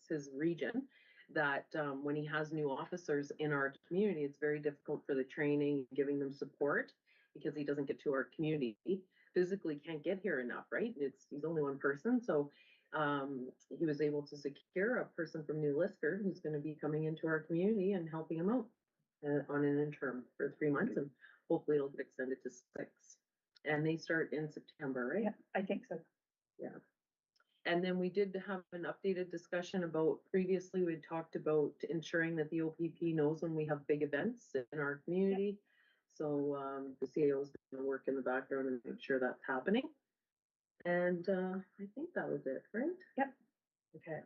his region, that when he has new officers in our community, it's very difficult for the training, giving them support, because he doesn't get to our community. Physically can't get here enough, right? He's only one person. So he was able to secure a person from New Lisker who's going to be coming into our community and helping him out on an interim for 3 months, and hopefully it'll get extended to 6. And they start in September, right?
Yeah, I think so.
Yeah. And then we did have an updated discussion about, previously we talked about ensuring that the OPP knows when we have big events in our community. So the CAO is going to work in the background and make sure that's happening. And I think that was it, right?
Yep.
Okay.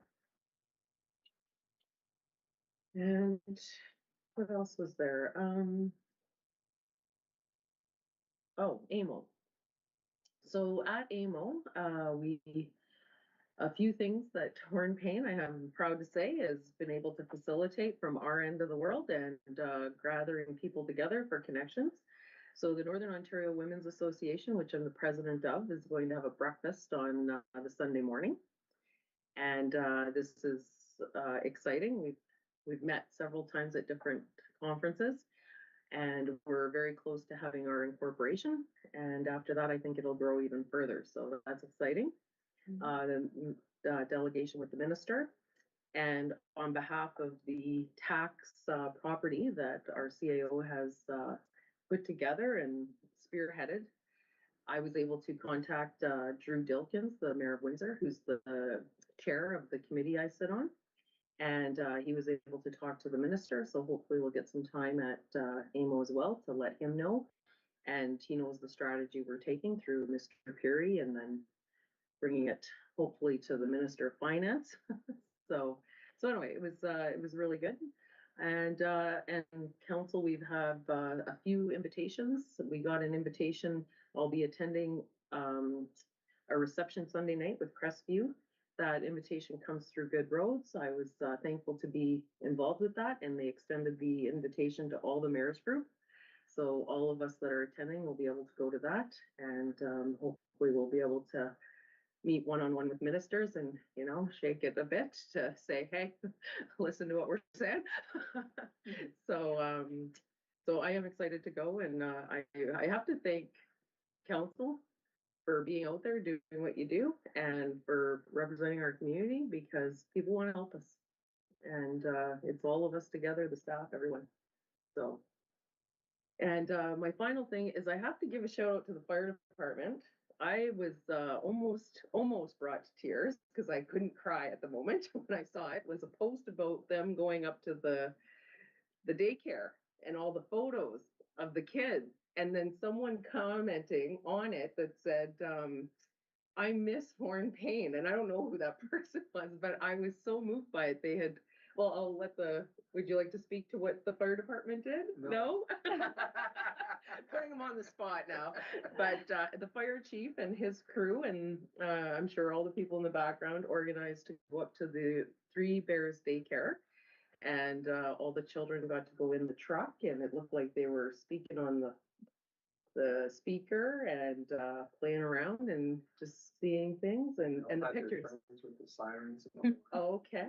And what else was there? Oh, AMO. So at AMO, a few things that Hornepayne, I am proud to say, has been able to facilitate from our end of the world and gathering people together for connections. So the Northern Ontario Women's Association, which I'm the president of, is going to have a breakfast on the Sunday morning. And this is exciting. We've met several times at different conferences, and we're very close to having our incorporation. And after that, I think it'll grow even further. So that's exciting. The delegation with the minister, and on behalf of the tax property that our CAO has put together and spearheaded, I was able to contact Drew Dilkins, the mayor of Windsor, who's the chair of the committee I sit on, and he was able to talk to the minister. So hopefully we'll get some time at AMO as well to let him know, and he knows the strategy we're taking through Mr. Peary, and then bringing it hopefully to the Minister of Finance. so anyway, it was really good. And council, we have a few invitations. We got an invitation. I'll be attending a reception Sunday night with Crestview. That invitation comes through Good Roads. I was thankful to be involved with that, and they extended the invitation to all the mayor's group. So all of us that are attending will be able to go to that, and hopefully we'll be able to meet one-on-one with ministers and, shake it a bit to say, hey, listen to what we're saying. So I am excited to go, and I have to thank council for being out there doing what you do and for representing our community, because people want to help us, and it's all of us together, the staff, everyone. So And my final thing is I have to give a shout out to the fire department. I was almost brought to tears because I couldn't cry at the moment when I saw it. Was a post about them going up to the daycare and all the photos of the kids, and then someone commenting on it that said, I miss Hornepayne, and I don't know who that person was, but I was so moved by it. They had, well, would you like to speak to what the fire department did? No? Putting them on the spot now. But the fire chief and his crew, and I'm sure all the people in the background organized to go up to the Three Bears daycare. And all the children got to go in the truck, and it looked like they were speaking on the speaker and playing around and just seeing things and the pictures.
With the sirens. And all.
Okay,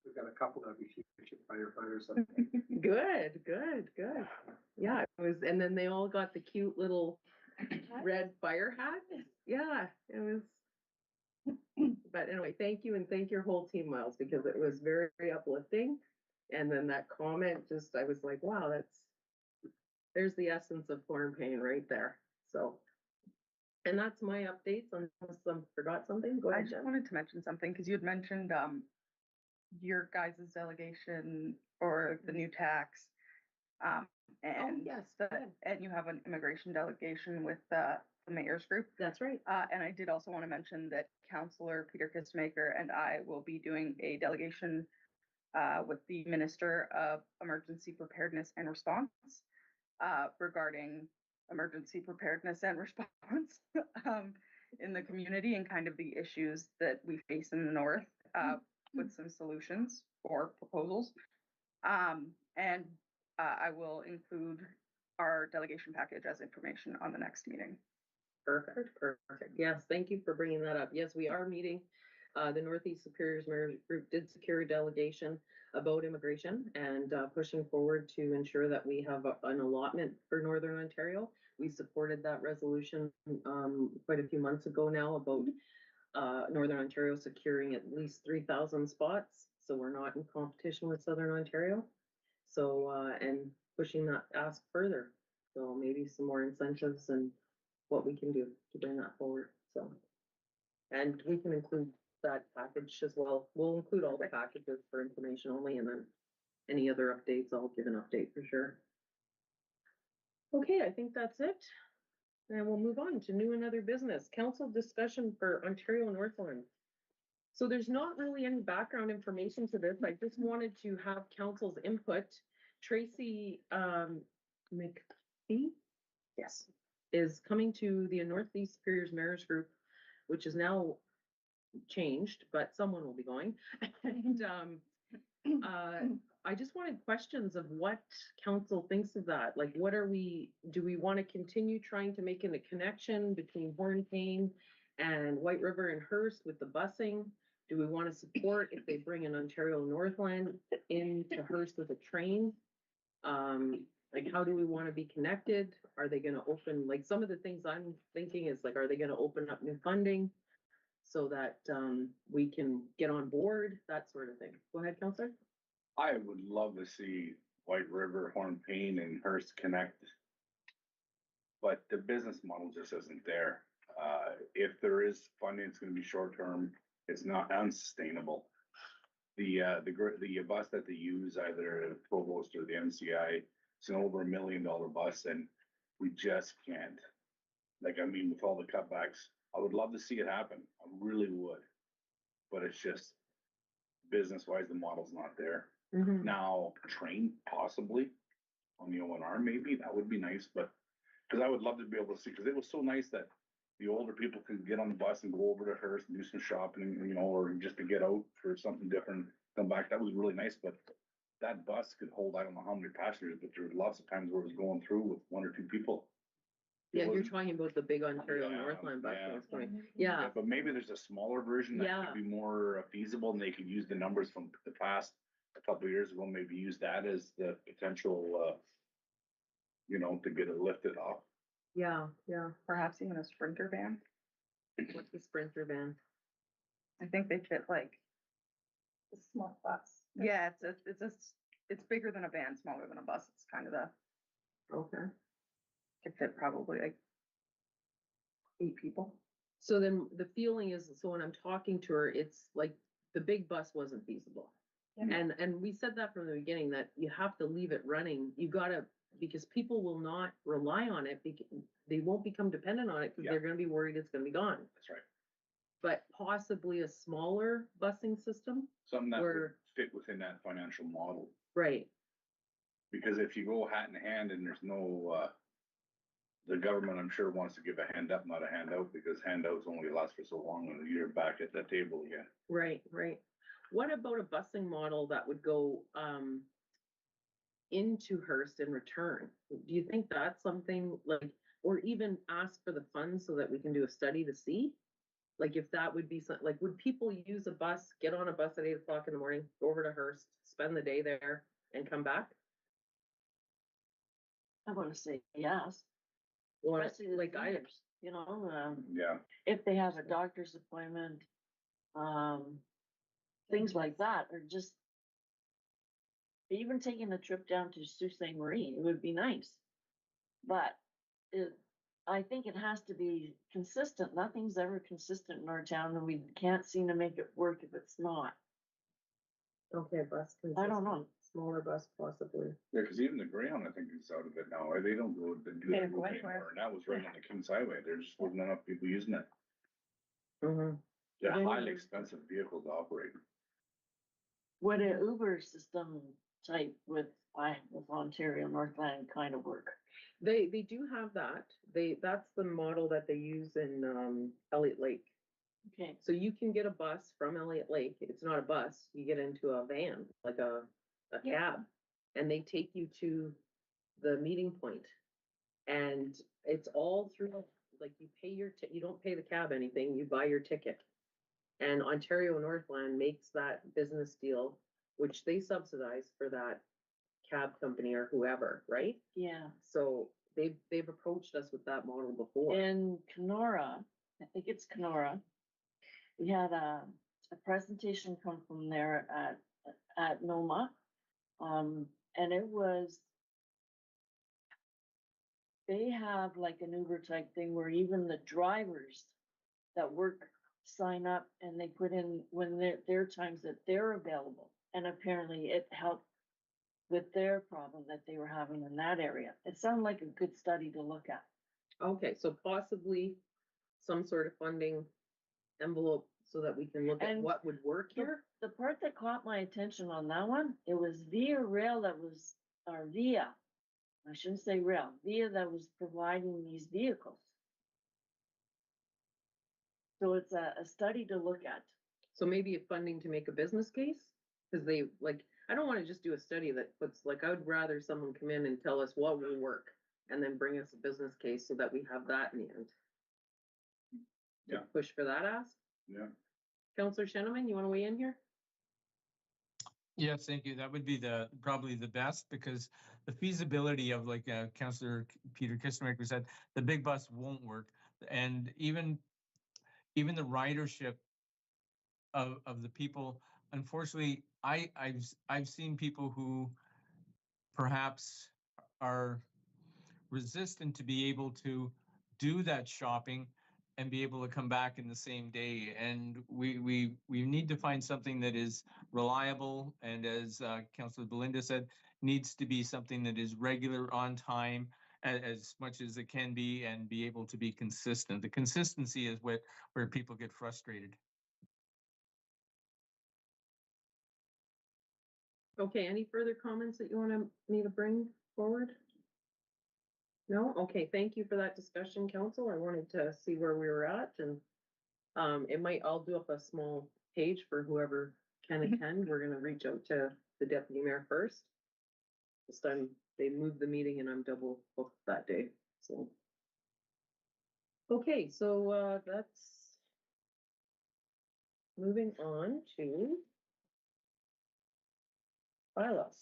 We've got a couple of future firefighters.
good. Yeah, it was, and then they all got the cute little red fire hats. Yeah, it was. But anyway, thank you, and thank your whole team, Miles, because it was very, very uplifting. And then that comment, I was like, wow, there's the essence of Hornepayne right there. So, and that's my updates. Unless I forgot something, go
I
ahead,
just
Jen.
wanted to mention something because you had mentioned your guys' delegation or the new tax. And
yes,
and you have an immigration delegation with the mayor's group.
That's right.
And I did also want to mention that Councillor Peter Kistemaker and I will be doing a delegation with the Minister of Emergency Preparedness and Response regarding emergency preparedness and response in the community and kind of the issues that we face in the north with some solutions or proposals. And I will include our delegation package as information on the next meeting.
Perfect. Yes, thank you for bringing that up. Yes, we are meeting. The Northeast Superiors Mayor's Group did secure a delegation about immigration and pushing forward to ensure that we have an allotment for Northern Ontario. We supported that resolution quite a few months ago now about Northern Ontario securing at least 3,000 spots. So we're not in competition with Southern Ontario. So, and pushing that ask further. So maybe some more incentives and what we can do to bring that forward. So, and we can include that package as well. We'll include all the packages for information only, and then any other updates, I'll give an update for sure. Okay, I think that's it. And we'll move on to new and other business. Council discussion for Ontario Northland. So there's not really any background information to this. I just wanted to have council's input. Tracy McPhee, yes, is coming to the Northeast Superiors Mayor's Group, which is now changed, but someone will be going. And I just wanted questions of what council thinks of that. Like, do we want to continue trying to make a connection between Hornepayne and White River and Hearst with the busing? Do we want to support if they bring an Ontario Northland into Hearst with a train? Like, how do we want to be connected? Are they going to open, like, some of the things I'm thinking is like, are they going to open up new funding so that we can get on board, that sort of thing? Go ahead, Councillor.
I would love to see White River, Hornepayne, and Hearst connect, but the business model just isn't there. If there is funding, it's going to be short term. It's not unsustainable. The bus that they use, either Provost or the MCI, it's an over $1 million bus, and we just can't. Like, I mean, with all the cutbacks, I would love to see it happen. I really would, but it's just business-wise, the model's not there.
Mm-hmm.
Now, train possibly on the ONR, maybe that would be nice, but because I would love to be able to see, because it was so nice that the older people could get on the bus and go over to Hearst and do some shopping, you know, or just to get out for something different, come back. That was really nice, but that bus could hold, I don't know how many passengers, but there were lots of times where it was going through with 1 or 2 people.
Yeah, you're talking about the big Ontario Northland bus. Yeah.
But maybe there's a smaller version that could be more feasible, and they could use the numbers from the past a couple of years ago, maybe use that as the potential, you know, to get it lifted off.
Yeah.
Perhaps even a Sprinter van.
What's the Sprinter van?
I think they fit like
A small bus.
yeah, it's a It's bigger than a van, smaller than a bus. It's kind of
Okay.
could fit probably like 8 people.
So then the feeling is, so when I'm talking to her, it's like the big bus wasn't feasible.
Yeah.
And we said that from the beginning, that you have to leave it running. You gotta, because people will not rely on it, they won't become dependent on it because
Yeah.
they're gonna be worried it's gonna be gone.
That's right.
But possibly a smaller busing system,
Something that would
Where-
fit within that financial model.
right?
Because if you go hat in hand and there's no, the government, I'm sure, wants to give a hand up, not a handout, because handouts only last for so long and you're back at the table again.
Right, right. What about a busing model that would go into Hearst in return? Do you think that's something like, or even ask for the funds so that we can do a study to see? Like if that would be like, would people use a bus, get on a bus at 8 o'clock in the morning, go over to Hearst, spend the day there and come back?
I wanna say yes,
Or
especially the
like
seniors, you know,
Yeah.
if they have a doctor's appointment, things like that, or just even taking a trip down to Sault Ste. Marie, it would be nice. But I think it has to be consistent. Nothing's ever consistent in our town, and we can't seem to make it work if it's not.
Okay, bus.
I don't know.
consistent, Smaller bus possibly.
Yeah, because even the Greyhound, I think, is out of it now. They don't go, they do
They
that
don't go
anymore.
anywhere.
And that was right on the Kings Highway. There just wasn't enough people using it.
Mm-hmm.
They're
Then-
highly expensive vehicles to operate.
Would an Uber system type with Ontario Northland kind of work?
They do have that. That's the model that they use in Elliott Lake.
Okay,
So you can get a bus from Elliott Lake. It's not a bus. You get into a van, like a cab, and they take you to the meeting point. And it's all through, like you pay you don't pay the cab anything, you buy your ticket. And Ontario Northland makes that business deal, which they subsidize for that cab company or whoever, right?
yeah.
So they've approached us with that model before.
In Kenora, I think it's Kenora, we had a presentation come from there at NOMA. And it was, they have like an Uber type thing where even the drivers that work sign up and they put in when their times that they're available. And apparently it helped with their problem that they were having in that area. It sounded like a good study to look at.
Okay, so possibly some sort of funding envelope so that we can look at
And
what would work here.
The part that caught my attention on that one, it was Via Rail that was, or Via, I shouldn't say rail, Via that was providing these vehicles. So it's a study to look at.
So maybe a funding to make a business case, because they like, I don't want to just do a study that puts like, I would rather someone come in and tell us what will work and then bring us a business case so that we have that in the end. To
Yeah.
push for that ask.
Yeah.
Councillor Sheneman, you want to weigh in here?
Yes, thank you. That would be probably the best, because the feasibility of, like Councillor Peter Kistenmaker said, the big bus won't work. And even the ridership of the people, unfortunately, I've seen people who perhaps are resistant to be able to do that shopping and be able to come back in the same day. And we need to find something that is reliable, and as Councillor Belinda said, needs to be something that is regular, on time, as much as it can be, and be able to be consistent. The consistency is where people get frustrated.
Okay, any further comments that you want me to bring forward? No? Okay, thank you for that discussion, council. I wanted to see where we were at, and I'll do up a small page for whoever can attend. We're gonna reach out to the deputy mayor first. This time they moved the meeting and I'm double booked that day, so. Okay, so that's moving on to bylaws.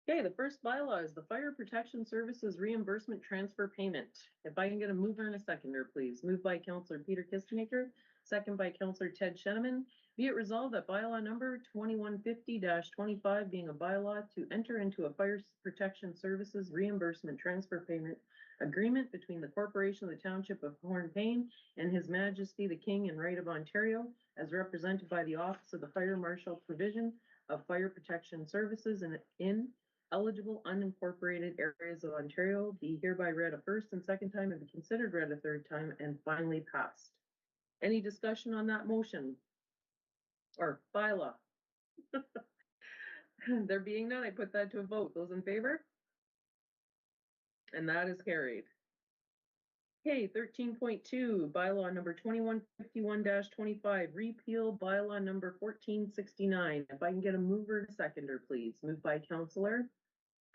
Okay, the first bylaw is the Fire Protection Services Reimbursement Transfer Payment. If I can get a mover and a seconder, please. Moved by Councillor Peter Kistenmaker, second by Counselor Ted Sheneman. Be it resolved that bylaw number 2150-25 being a bylaw to enter into a fire protection services reimbursement transfer payment agreement between the Corporation of the Township of Hornepayne and His Majesty the King and Right of Ontario, as represented by the Office of the Fire Marshal Provision of Fire Protection Services in eligible unincorporated areas of Ontario, be hereby read a first and second time and be considered read a third time and finally passed. Any discussion on that motion? Or bylaw? There being none, I put that to a vote. Those in favor? And that is carried. Okay, 13.2, bylaw number 2151-25, repeal bylaw number 1469. If I can get a mover and a seconder, please. Moved by Counselor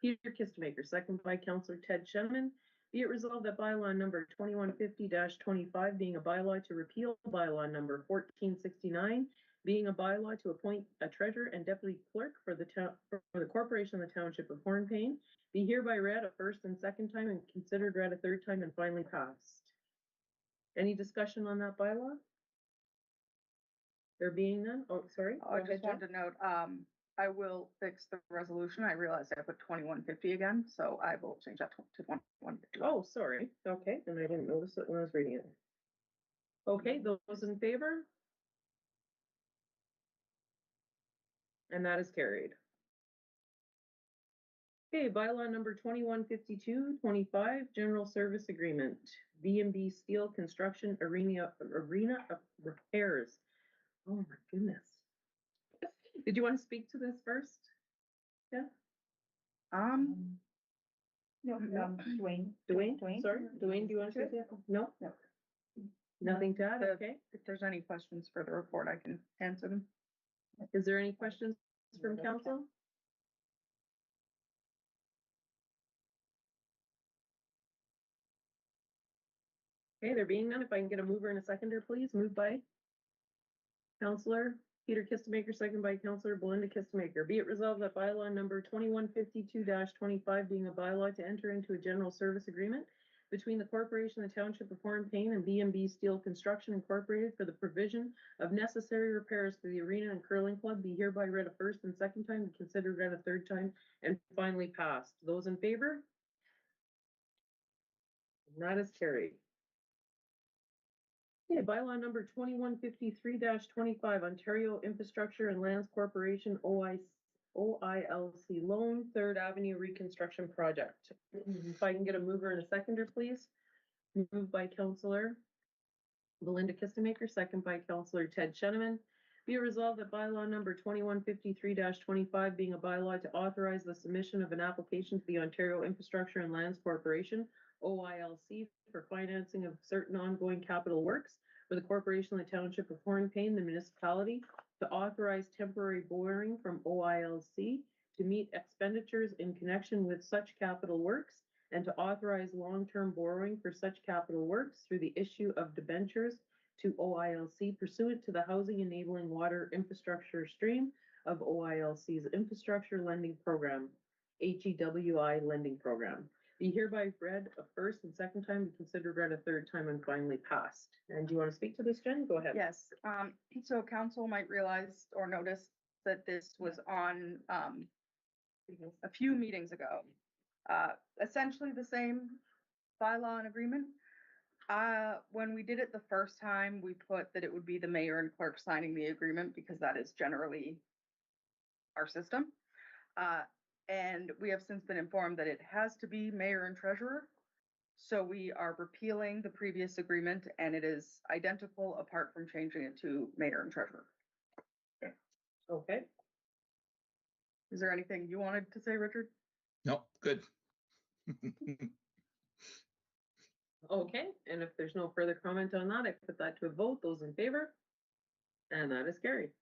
Peter Kistemaker, second by Counselor Ted Sheneman. Be it resolved that bylaw number 2150-25 being a bylaw to repeal bylaw number 1469, being a bylaw to appoint a treasurer and deputy clerk for the Corporation of the Township of Hornepayne, be hereby read a first and second time and considered read a third time and finally passed. Any discussion on that bylaw? There being none? Oh, sorry.
I just wanted to note, I will fix the resolution. I realized I put 2150 again, so I will change that to 2150.
Oh, sorry. Okay, and I didn't notice it when I was reading it. Okay, those in favor? And that is carried. Okay, bylaw number 2152-25, general service agreement, B&B Steel Construction Arena of Repairs. Oh my goodness. Did you want to speak to this first? Yeah.
No, Dwayne.
Dwayne, sorry, Dwayne, do you want to say that? No?
No.
Nothing to add,
The-
okay.
If there's any questions for the report, I can answer them.
Is there any questions from council? Okay, there being none, if I can get a mover and a seconder, please. Moved by Counselor Peter Kistemaker, second by Counselor Belinda Kistemaker. Be it resolved that bylaw number 2152-25 being a bylaw to enter into a general service agreement between the Corporation of the Township of Hornepayne and B&B Steel Construction Incorporated for the provision of necessary repairs to the arena and curling club be hereby read a first and second time and considered read a third time and finally passed. Those in favor? And that is carried. Okay, bylaw number 2153-25, Ontario Infrastructure and Lands Corporation OILC loan, 3rd Avenue Reconstruction Project. If I can get a mover and a seconder, please. Moved by Counselor Belinda Kistemaker, second by Counselor Ted Sheneman. Be it resolved that bylaw number 2153-25 being a bylaw to authorize the submission of an application to the Ontario Infrastructure and Lands Corporation OILC for financing of certain ongoing capital works for the Corporation of the Township of Hornepayne, the municipality, to authorize temporary borrowing from OILC to meet expenditures in connection with such capital works and to authorize long-term borrowing for such capital works through the issue of debentures to OILC pursuant to the Housing Enabling Water Infrastructure stream of OILC's Infrastructure Lending Program, HEWI Lending Program. Be hereby read a first and second time and considered read a third time and finally passed. And do you want to speak to this, Jen? Go ahead.
Yes, so council might realize or notice that this was on, a few meetings ago. Essentially the same bylaw and agreement. When we did it the first time, we put that it would be the mayor and clerk signing the agreement because that is generally our system. And we have since been informed that it has to be mayor and treasurer. So we are repealing the previous agreement and it is identical apart from changing it to mayor and treasurer.
Okay.
Is there anything you wanted to say, Richard?
No, good.
Okay, and if there's no further comment on that, I put that to a vote. Those in favor? And that is carried.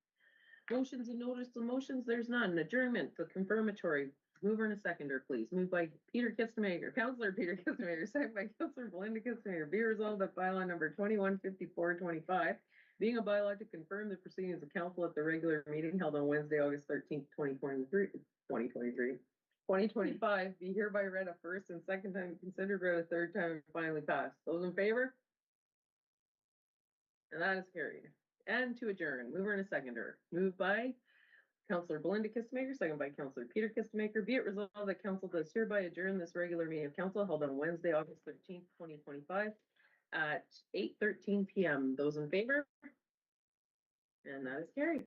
Motions and notice of motions, there's none. Adjournment, the confirmatory. Mover and a seconder, please. Moved by Peter Kistemaker, Counselor Peter Kistemaker, second by Counselor Belinda Kistemaker. Be resolved that bylaw number 2154-25, being a bylaw to confirm the proceedings of council at the regular meeting held on Wednesday, August 13th, 2025, be hereby read a first and second time, considered read a third time, and finally passed. Those in favor? And that is carried. And to adjourn, mover and a seconder, moved by Counselor Belinda Kistemaker, second by Counselor Peter Kistemaker. Be it resolved that council does hereby adjourn this regular meeting of council held on Wednesday, August 13th, 2025 at 8:13 p.m. Those in favor? And that is carried.